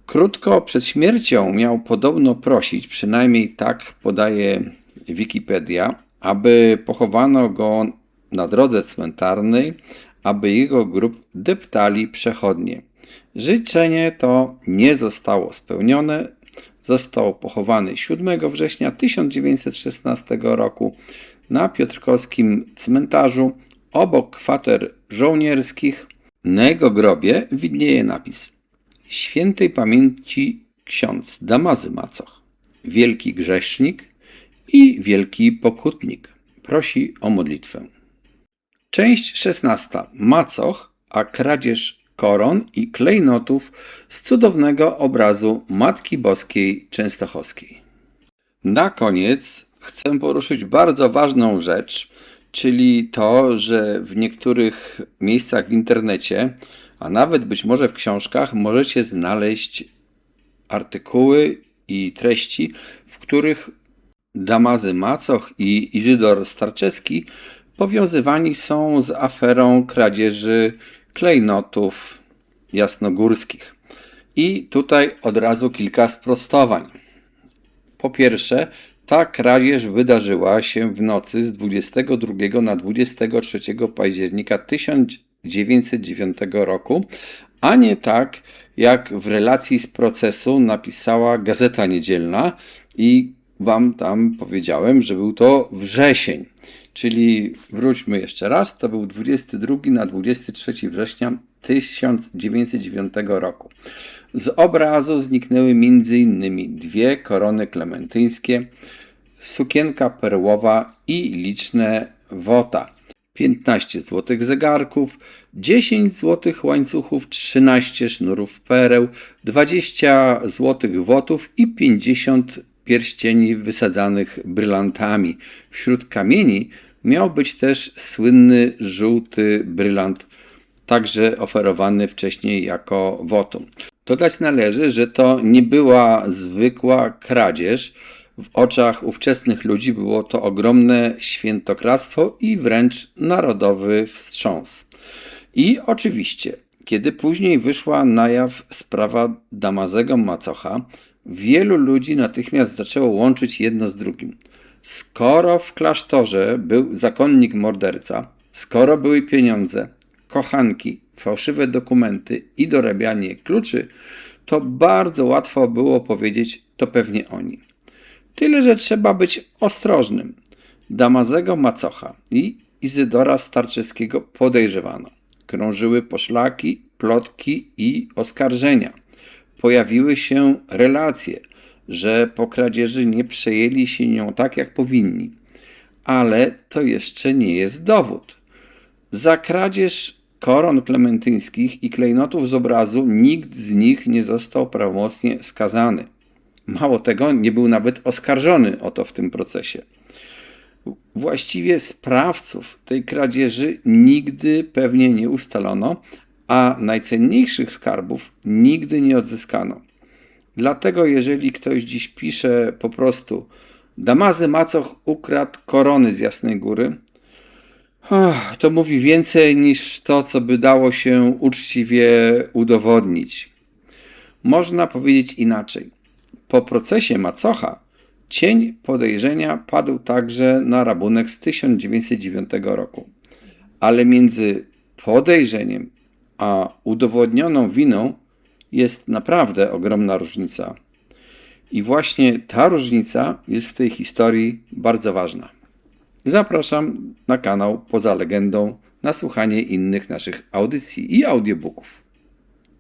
Krótko przed śmiercią miał podobno prosić, przynajmniej tak podaje Wikipedia, aby pochowano go na drodze cmentarnej, aby jego grób deptali przechodnie. Życzenie to nie zostało spełnione. Został pochowany 7 września 1916 roku na piotrkowskim cmentarzu obok kwater żołnierskich. Na jego grobie widnieje napis: Świętej pamięci ksiądz Damazy Macoch, wielki grzesznik i wielki pokutnik. Prosi o modlitwę. Część 16. Macoch, a kradzież koron i klejnotów z cudownego obrazu Matki Boskiej Częstochowskiej. Na koniec chcę poruszyć bardzo ważną rzecz, czyli to, że w niektórych miejscach w internecie, a nawet być może w książkach, możecie znaleźć artykuły i treści, w których Damazy Macoch i Izydor Starczewski powiązywani są z aferą kradzieży klejnotów jasnogórskich. I tutaj od razu kilka sprostowań. Po pierwsze, ta kradzież wydarzyła się w nocy z 22 na 23 października 1909 roku, a nie tak jak w relacji z procesu napisała Gazeta Niedzielna i Wam tam powiedziałem, że był to wrzesień. Czyli wróćmy jeszcze raz, to był 22 na 23 września 1909 roku. Z obrazu zniknęły m.in. 2 korony klementyńskie, sukienka perłowa i liczne wota. 15 złotych zegarków, 10 złotych łańcuchów, 13 sznurów pereł, 20 złotych wotów i 50 pierścieni wysadzanych brylantami. Wśród kamieni miał być też słynny żółty brylant, także oferowany wcześniej jako wotum. Dodać należy, że to nie była zwykła kradzież. W oczach ówczesnych ludzi było to ogromne świętokradztwo i wręcz narodowy wstrząs. I oczywiście, kiedy później wyszła na jaw sprawa Damazego Macocha, wielu ludzi natychmiast zaczęło łączyć jedno z drugim. Skoro w klasztorze był zakonnik morderca, skoro były pieniądze, kochanki, fałszywe dokumenty i dorabianie kluczy, to bardzo łatwo było powiedzieć, to pewnie oni. Tyle, że trzeba być ostrożnym. Damazego Macocha i Izydora Starczewskiego podejrzewano. Krążyły poszlaki, plotki i oskarżenia. Pojawiły się relacje, że po kradzieży nie przejęli się nią tak, jak powinni. Ale to jeszcze nie jest dowód. Za kradzież koron klementyńskich i klejnotów z obrazu nikt z nich nie został prawomocnie skazany. Mało tego, nie był nawet oskarżony o to w tym procesie. Właściwie sprawców tej kradzieży nigdy pewnie nie ustalono, a najcenniejszych skarbów nigdy nie odzyskano. Dlatego jeżeli ktoś dziś pisze po prostu Damazy Macoch ukradł korony z Jasnej Góry, to mówi więcej niż to, co by dało się uczciwie udowodnić. Można powiedzieć inaczej. Po procesie Macocha cień podejrzenia padł także na rabunek z 1909 roku. Ale między podejrzeniem a udowodnioną winą jest naprawdę ogromna różnica. I właśnie ta różnica jest w tej historii bardzo ważna. Zapraszam na kanał Poza Legendą na słuchanie innych naszych audycji i audiobooków.